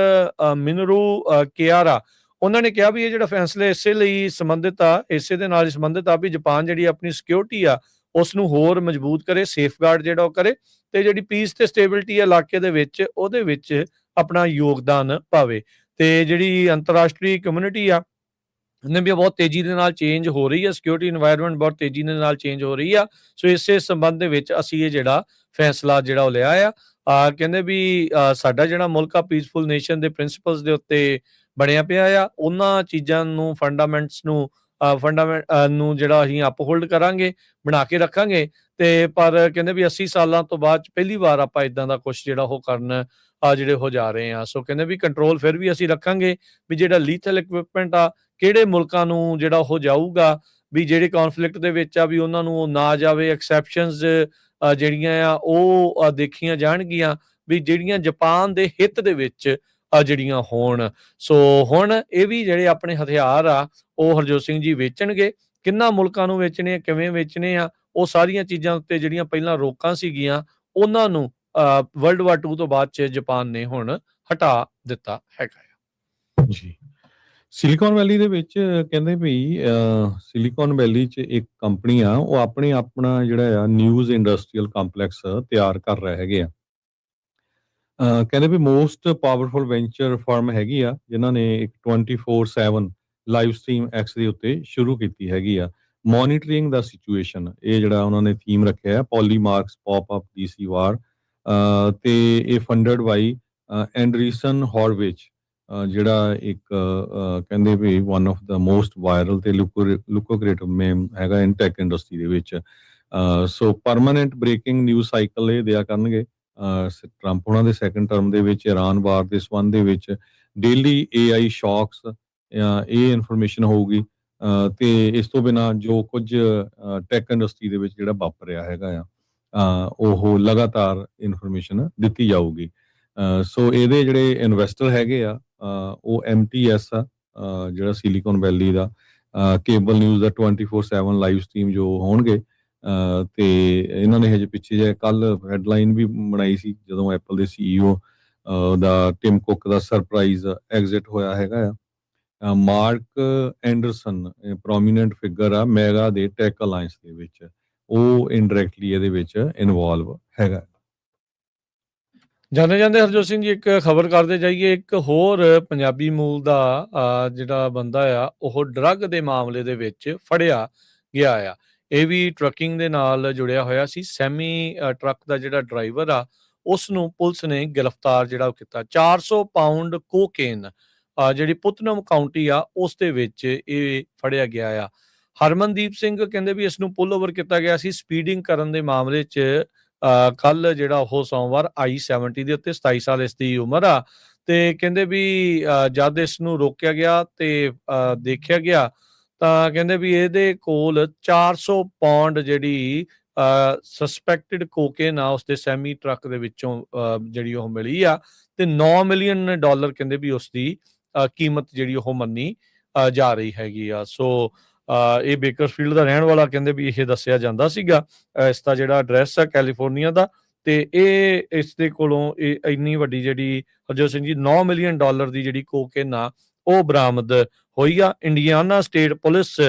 ਮਿਨਰੂ ਕਿਆਰਾ, ਉਹਨਾਂ ਨੇ ਕਿਹਾ ਵੀ ਇਹ ਜਿਹੜਾ ਫੈਸਲਾ ਇਸੇ ਲਈ ਸੰਬੰਧਿਤ ਆ, ਇਸੇ ਦੇ ਨਾਲ ਹੀ ਸੰਬੰਧਿਤ ਆ ਵੀ ਜਾਪਾਨ ਜਿਹੜੀ ਆਪਣੀ ਸਿਕਿਉਰਿਟੀ ਆ ਉਸ ਨੂੰ ਹੋਰ ਮਜ਼ਬੂਤ ਕਰੇ, ਸੇਫਗਾਰਡ ਜਿਹੜਾ ਉਹ ਕਰੇ, ਤੇ ਜਿਹੜੀ ਪੀਸ ਤੇ ਸਟੇਬਿਲਿਟੀ ਇਲਾਕੇ ਦੇ ਵਿੱਚ ਉਹਦੇ ਵਿੱਚ ਆਪਣਾ ਯੋਗਦਾਨ ਪਾਵੇ। ਤੇ ਜਿਹੜੀ ਅੰਤਰਰਾਸ਼ਟਰੀ ਕਮਿਊਨਿਟੀ ਆ ਨੇ ਵੀ ਬਹੁਤ ਤੇਜ਼ੀ ਦੇ ਨਾਲ ਚੇਂਜ ਹੋ ਰਹੀ ਆ, ਸਿਕਿਉਰਿਟੀ ਇਨਵਾਇਰਨਮੈਂਟ ਬਹੁਤ ਤੇਜ਼ੀ ਦੇ ਨਾਲ ਚੇਂਜ ਹੋ ਰਹੀ ਆ। ਸੋ ਇਸੇ ਸੰਬੰਧ ਦੇ ਵਿੱਚ ਅਸੀਂ ਇਹ ਜਿਹੜਾ ਫੈਸਲਾ ਜਿਹੜਾ ਉਹ ਲਿਆ ਆ। ਕਹਿੰਦੇ ਵੀ ਸਾਡਾ ਜਿਹੜਾ ਮੁਲਕ ਆ ਪੀਸਫੁਲ ਨੇਸ਼ਨ ਦੇ ਪ੍ਰਿੰਸੀਪਲਸ ਦੇ ਉੱਤੇ ਬਣਿਆ ਪਿਆ ਆ, ਉਹਨਾਂ ਚੀਜ਼ਾਂ ਨੂੰ ਫੰਡਾਮੈਂਟਸ ਨੂੰ ਜਿਹੜਾ ਅਸੀਂ ਅਪਹੋਲਡ ਕਰਾਂਗੇ, ਬਣਾ ਕੇ ਰੱਖਾਂਗੇ। ਤੇ ਪਰ ਕਹਿੰਦੇ ਵੀ 80 ਸਾਲਾਂ ਤੋਂ ਬਾਅਦ ਪਹਿਲੀ ਵਾਰ ਆਪਾਂ ਇਦਾਂ ਦਾ ਕੁਝ ਜਿਹੜਾ ਉਹ ਕਰਨ ਜਿਹੜੇ ਹੋ ਜਾ ਰਹੇ ਆ। ਸੋ ਕਹਿੰਦੇ ਵੀ ਕੰਟਰੋਲ ਫਿਰ ਵੀ ਅਸੀਂ ਰੱਖਾਂਗੇ ਵੀ ਜਿਹੜਾ ਲੀਥਲ ਇਕਵਿਪਮੈਂਟ ਆ ਕਿਹੜੇ ਮੁਲਕਾਂ ਨੂੰ ਜਿਹੜਾ ਉਹ ਜਾਊਗਾ, ਵੀ ਜਿਹੜੇ ਕੌਨਫਲਿਕਟ ਦੇ ਵਿੱਚ ਆ ਵੀ ਉਹਨਾਂ ਨੂੰ ਨਾ ਜਾਵੇ। ਐਕਸੈਪਸ਼ਨਸ ਜਿਹੜੀਆਂ ਆ ਉਹ ਦੇਖੀਆਂ ਜਾਣਗੀਆਂ ਵੀ ਜਿਹੜੀਆਂ ਜਾਪਾਨ ਦੇ ਹਿੱਤ ਦੇ ਵਿੱਚ ਜਿਹੜੀਆਂ ਹੋਣ। ਸੋ ਹੁਣ ਇਹ ਵੀ ਜਿਹੜੇ ਆਪਣੇ ਹਥਿਆਰ ਆ ਉਹ ਹਰਜੋਤ ਸਿੰਘ ਜੀ ਵੇਚਣਗੇ। ਕਿੰਨਾ ਮੁਲਕਾਂ ਨੂੰ ਵੇਚਣੇ ਆ, ਕਿਵੇਂ ਵੇਚਣੇ ਆ, ਉਹ ਸਾਰੀਆਂ ਚੀਜ਼ਾਂ ਉੱਤੇ ਜਿਹੜੀਆਂ ਪਹਿਲਾਂ ਰੋਕਾਂ ਸੀਗੀਆਂ ਉਹਨਾਂ ਨੂੰ ਵਰਲਡ ਵਾਰ 2 ਤੋਂ ਬਾਅਦ 'ਚ ਜਾਪਾਨ ਨੇ ਹੁਣ ਹਟਾ ਦਿੱਤਾ ਹੈਗਾ ਜੀ। ਸਿਲੀਕਨ ਵੈਲੀ ਦੇ ਵਿੱਚ ਕਹਿੰਦੇ ਵੀ ਸਿਲੀਕਨ ਵੈਲੀ 'ਚ ਇੱਕ ਕੰਪਨੀ ਆ, ਉਹ ਆਪਣਾ ਜਿਹੜਾ ਆ ਨਿਊਜ਼ ਇੰਡਸਟਰੀਅਲ ਕੰਪਲੈਕਸ ਤਿਆਰ ਕਰ ਰਹੇ ਹੈਗੇ ਆ। ਕਹਿੰਦੇ ਵੀ ਮੋਸਟ ਪਾਵਰਫੁਲ ਵੈਂਚਰ ਫਰਮ ਹੈਗੀ ਆ ਜਿਨ੍ਹਾਂ ਨੇ ਇੱਕ 24/7 ਲਾਈਵ ਸਟ੍ਰੀਮ ਐਕਸ ਦੇ ਉੱਤੇ ਸ਼ੁਰੂ ਕੀਤੀ ਹੈਗੀ ਆ, ਮੋਨੀਟਰਿੰਗ ਦਾ ਸਿਚੁਏਸ਼ਨ। ਇਹ ਜਿਹੜਾ ਉਹਨਾਂ ਨੇ ਥੀਮ ਰੱਖਿਆ ਹੈ Polymarket's pop up DC war, ਤੇ ਇਹ ਫੰਡਡ ਬਾਈ ਐਂਡਰੀਸਨ ਹੌਰਵਿਚ, ਜਿਹੜਾ ਇੱਕ ਕਹਿੰਦੇ ਵੀ one of the most viral ਤੇ ਲੁਕੋਕ੍ਰੇਟਿਵ ਮੇਮ ਹੈਗਾ ਇਨ ਟੈਕ ਇੰਡਸਟਰੀ ਦੇ ਵਿੱਚ। So permanent breaking news cycle ਇਹ ਦਿਆ ਕਰਨਗੇ ਟਰੰਪ ਉਹਨਾਂ ਦੇ ਸੈਕੰਡ ਟਰਮ ਦੇ ਵਿੱਚ। ਇਰਾਨ ਵਾਰ ਦੇ ਸੰਬੰਧ ਦੇ ਵਿੱਚ ਡੇਲੀ AI ਸ਼ੌਕਸ, ਇਹ ਇਨਫੋਰਮੇਸ਼ਨ ਹੋਊਗੀ। ਤੇ ਇਸ ਤੋਂ ਬਿਨਾਂ ਜੋ ਕੁਝ ਟੈਕ ਇੰਡਸਟਰੀ ਦੇ ਵਿੱਚ ਜਿਹੜਾ ਵਾਪਰ ਰਿਹਾ ਹੈਗਾ ਆ ਉਹ ਲਗਾਤਾਰ ਇਨਫੋਰਮੇਸ਼ਨ ਦਿੱਤੀ ਜਾਊਗੀ। ਸੋ ਇਹਦੇ ਜਿਹੜੇ ਇਨਵੈਸਟਰ ਹੈਗੇ ਆ ਉਹ MTS ਆ, ਜਿਹੜਾ ਸਿਲੀਕਨ ਵੈਲੀ ਦਾ ਕੇਬਲ ਨਿਊਜ਼ ਦਾ 24/7 ਲਾਈਵ ਸਟ੍ਰੀਮ ਜੋ ਹੋਣਗੇ। ਤੇ ਇਹਨਾਂ ਨੇ ਹਜੇ ਪਿੱਛੇ ਜੇ ਕੱਲ ਹੈਡਲਾਈਨ ਵੀ ਬਣਾਈ ਸੀ ਜਦੋਂ ਐਪਲ ਦੇ CEO ਦਾ ਟਿਮ ਕੁੱਕ ਦਾ ਸਰਪ੍ਰਾਈਜ਼ ਐਗਜ਼ਿਟ ਹੋਇਆ ਹੈਗਾ ਆ। ਮਾਰਕ ਐਂਡਰਸਨ ਪ੍ਰੋਮੀਨੈਂਟ ਫਿਗਰ ਆ ਮੈਗਾ ਦੇ ਟੈਕ ਅਲਾਇੰਸ ਦੇ ਵਿੱਚ, ਉਹ ਇਨਡਾਇਰੈਕਟਲੀ ਇਹਦੇ ਵਿੱਚ ਇਨਵੋਲਵ ਹੈਗਾ। ਜਾਂਦੇ ਜਾਂਦੇ ਹਰਜੋਤ ਸਿੰਘ ਜੀ ਇੱਕ ਖਬਰ ਕਰਦੇ ਜਾਈਏ। ਇੱਕ ਹੋਰ ਪੰਜਾਬੀ ਮੂਲ ਦਾ ਜਿਹੜਾ ਬੰਦਾ ਆ ਉਹ ਡਰੱਗ ਦੇ ਮਾਮਲੇ ਦੇ ਵਿੱਚ ਫੜਿਆ ਗਿਆ ਆ। ਇਹ ਵੀ ਟਰੱਕਿੰਗ ਦੇ ਨਾਲ ਜੁੜਿਆ ਹੋਇਆ ਸੀ। ਸੈਮੀ ਟਰੱਕ ਦਾ ਜਿਹੜਾ ਡਰਾਈਵਰ ਆ ਉਸ ਨੂੰ ਪੁਲਿਸ ਨੇ ਗ੍ਰਿਫਤਾਰ ਜਿਹੜਾ ਉਹ ਕੀਤਾ। 400 ਪਾਊਂਡ ਕੋਕੇਨ ਜਿਹੜੀ ਪੁਤਨਮ ਕਾਉਂਟੀ ਆ ਉਸ ਦੇ ਵਿੱਚ ਇਹ ਫੜਿਆ ਗਿਆ ਆ। ਹਰਮਨਦੀਪ ਸਿੰਘ ਕਹਿੰਦੇ ਵੀ ਇਸ ਨੂੰ ਪੁੱਲ ਓਵਰ ਕੀਤਾ ਗਿਆ ਸੀ ਸਪੀਡਿੰਗ ਕਰਨ ਦੇ ਮਾਮਲੇ 'ਚ। ਕੱਲ ਜਿਹੜਾ ਉਹ ਸੋਮਵਾਰ I-70 ਦੇ ਉੱਤੇ 27 ਸਾਲ ਇਸ ਦੀ ਉਮਰ ਆ। ਤੇ ਕਹਿੰਦੇ ਵੀ ਜਦ ਇਸ ਨੂੰ ਰੋਕਿਆ ਗਿਆ ਤੇ ਦੇਖਿਆ ਗਿਆ ਤਾਂ ਕਹਿੰਦੇ ਵੀ ਇਹਦੇ ਕੋਲ 400 ਪਾਉਂਡ ਜਿਹੜੀ ਸਸਪੈਕਟਡ ਕੋਕੇਨ ਆ ਉਸਦੇ ਸੈਮੀ ਟਰੱਕ ਦੇ ਵਿੱਚੋਂ ਜਿਹੜੀ ਉਹ ਮਿਲੀ ਆ। ਤੇ $9 ਮਿਲੀਅਨ ਕਹਿੰਦੇ ਵੀ ਉਸਦੀ ਕੀਮਤ ਜਿਹੜੀ ਉਹ ਮੰਨੀ ਜਾ ਰਹੀ ਹੈਗੀ ਆ। ਸੋ ਇਹ ਬੇਕਰਫੀਲਡ ਦਾ ਰਹਿਣ ਵਾਲਾ ਕਹਿੰਦੇ ਵੀ ਇਹ ਦੱਸਿਆ ਜਾਂਦਾ ਸੀਗਾ। ਇਸ ਦਾ ਜਿਹੜਾ ਐਡਰੈਸ ਆ ਕੈਲੀਫੋਰਨੀਆ ਦਾ, ਤੇ ਇਹ ਇਸ ਦੇ ਕੋਲੋਂ ਇਹ ਇੰਨੀ ਵੱਡੀ ਜਿਹੜੀ ਹਰਜੋਤ ਸਿੰਘ ਜੀ $9 ਮਿਲੀਅਨ ਦੀ ਜਿਹੜੀ ਕੋਕੇਨ ਆ ਉਹ ਬਰਾਮਦ ਹੋਈ ਆ। ਇੰਡੀਆਨਾ ਸਟੇਟ ਪੁਲਿਸ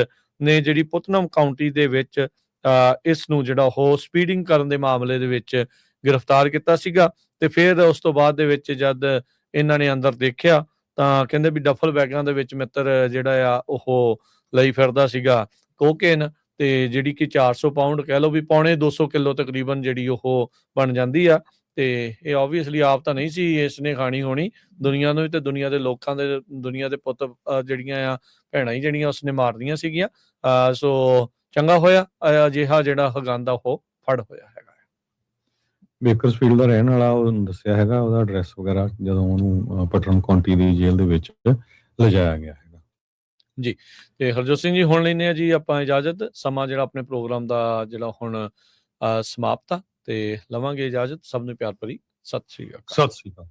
ਨੇ ਜਿਹੜੀ ਪੁਤਨਮ ਕਾਉਂਟੀ ਦੇ ਵਿੱਚ ਇਸ ਨੂੰ ਜਿਹੜਾ ਉਹ ਸਪੀਡਿੰਗ ਕਰਨ ਦੇ ਮਾਮਲੇ ਦੇ ਵਿੱਚ ਗ੍ਰਿਫਤਾਰ ਕੀਤਾ ਸੀਗਾ। ਤੇ ਫਿਰ ਉਸ ਤੋਂ ਬਾਅਦ ਦੇ ਵਿੱਚ ਜਦ ਇਹਨਾਂ ਨੇ ਅੰਦਰ ਦੇਖਿਆ ਤਾਂ ਕਹਿੰਦੇ ਵੀ ਡਫਲ ਬੈਗਾਂ ਦੇ ਵਿੱਚ ਮਿੱਤਰ ਜਿਹੜਾ ਆ ਉਹ ਲਈ ਫਿਰਦਾ ਸੀਗਾ ਕੋਕੇਨ, ਤੇ ਜਿਹੜੀ ਕਿ 400 ਪਾਊਂਡ ਕਹਿ ਲਓ ਵੀ ਪੌਣੇ 200 ਕਿਲੋ ਤਕਰੀਬਨ ਜਿਹੜੀ ਉਹ ਬਣ ਜਾਂਦੀ ਆ। ਤੇ ਇਹ ਆਬਵੀਅਸਲੀ ਆਪ ਤਾਂ ਨਹੀਂ ਸੀ ਇਸ ਨੇ ਖਾਣੀ ਹੋਣੀ, ਦੁਨੀਆ ਨੂੰ ਵੀ ਤੇ ਦੁਨੀਆ ਦੇ ਲੋਕਾਂ ਦੇ ਦੁਨੀਆ ਦੇ ਪੁੱਤ ਜਿਹੜੀਆਂ ਆ ਭੈਣਾਂ ਹੀ ਜਿਹੜੀਆਂ ਉਸਨੇ ਮਾਰਦੀਆਂ ਸੀਗੀਆਂ। ਸੋ ਚੰਗਾ ਹੋਇਆ ਅਜਿਹਾ ਜਿਹੜਾ ਹਗੰਦ ਆ ਉਹ ਫੜ ਹੋਇਆ ਹੈਗਾ। ਬੇਕਰਸਫੀਲਡ ਦਾ ਰਹਿਣ ਵਾਲਾ ਉਹ ਦੱਸਿਆ ਹੈਗਾ ਉਹਦਾ ਐਡਰੈਸ ਵਗੈਰਾ ਜਦੋਂ ਉਹਨੂੰ ਪਟਨ ਕਾਉਂਟੀ ਦੀ ਜੇਲ੍ਹ ਦੇ ਵਿੱਚ ਲਿਜਾਇਆ ਗਿਆ ਹੈਗਾ ਜੀ। ਤੇ ਹਰਜੋਤ ਸਿੰਘ ਜੀ ਹੁਣ ਲੈਂਦੇ ਆ ਜੀ ਆਪਾਂ ਇਜਾਜ਼ਤ। ਸਮਾਂ ਜਿਹੜਾ ਆਪਣੇ ਪ੍ਰੋਗਰਾਮ ਦਾ ਜਿਹੜਾ ਹੁਣ ਸਮਾਪਤ ਆ ਤੇ ਲਵਾਂਗੇ ਇਜਾਜ਼ਤ। ਸਭ ਨੂੰ ਪਿਆਰ ਭਰੀ ਸਤਿ ਸ਼੍ਰੀ ਅਕਾਲ। ਸਤਿ ਸ਼੍ਰੀ ਅਕਾਲ।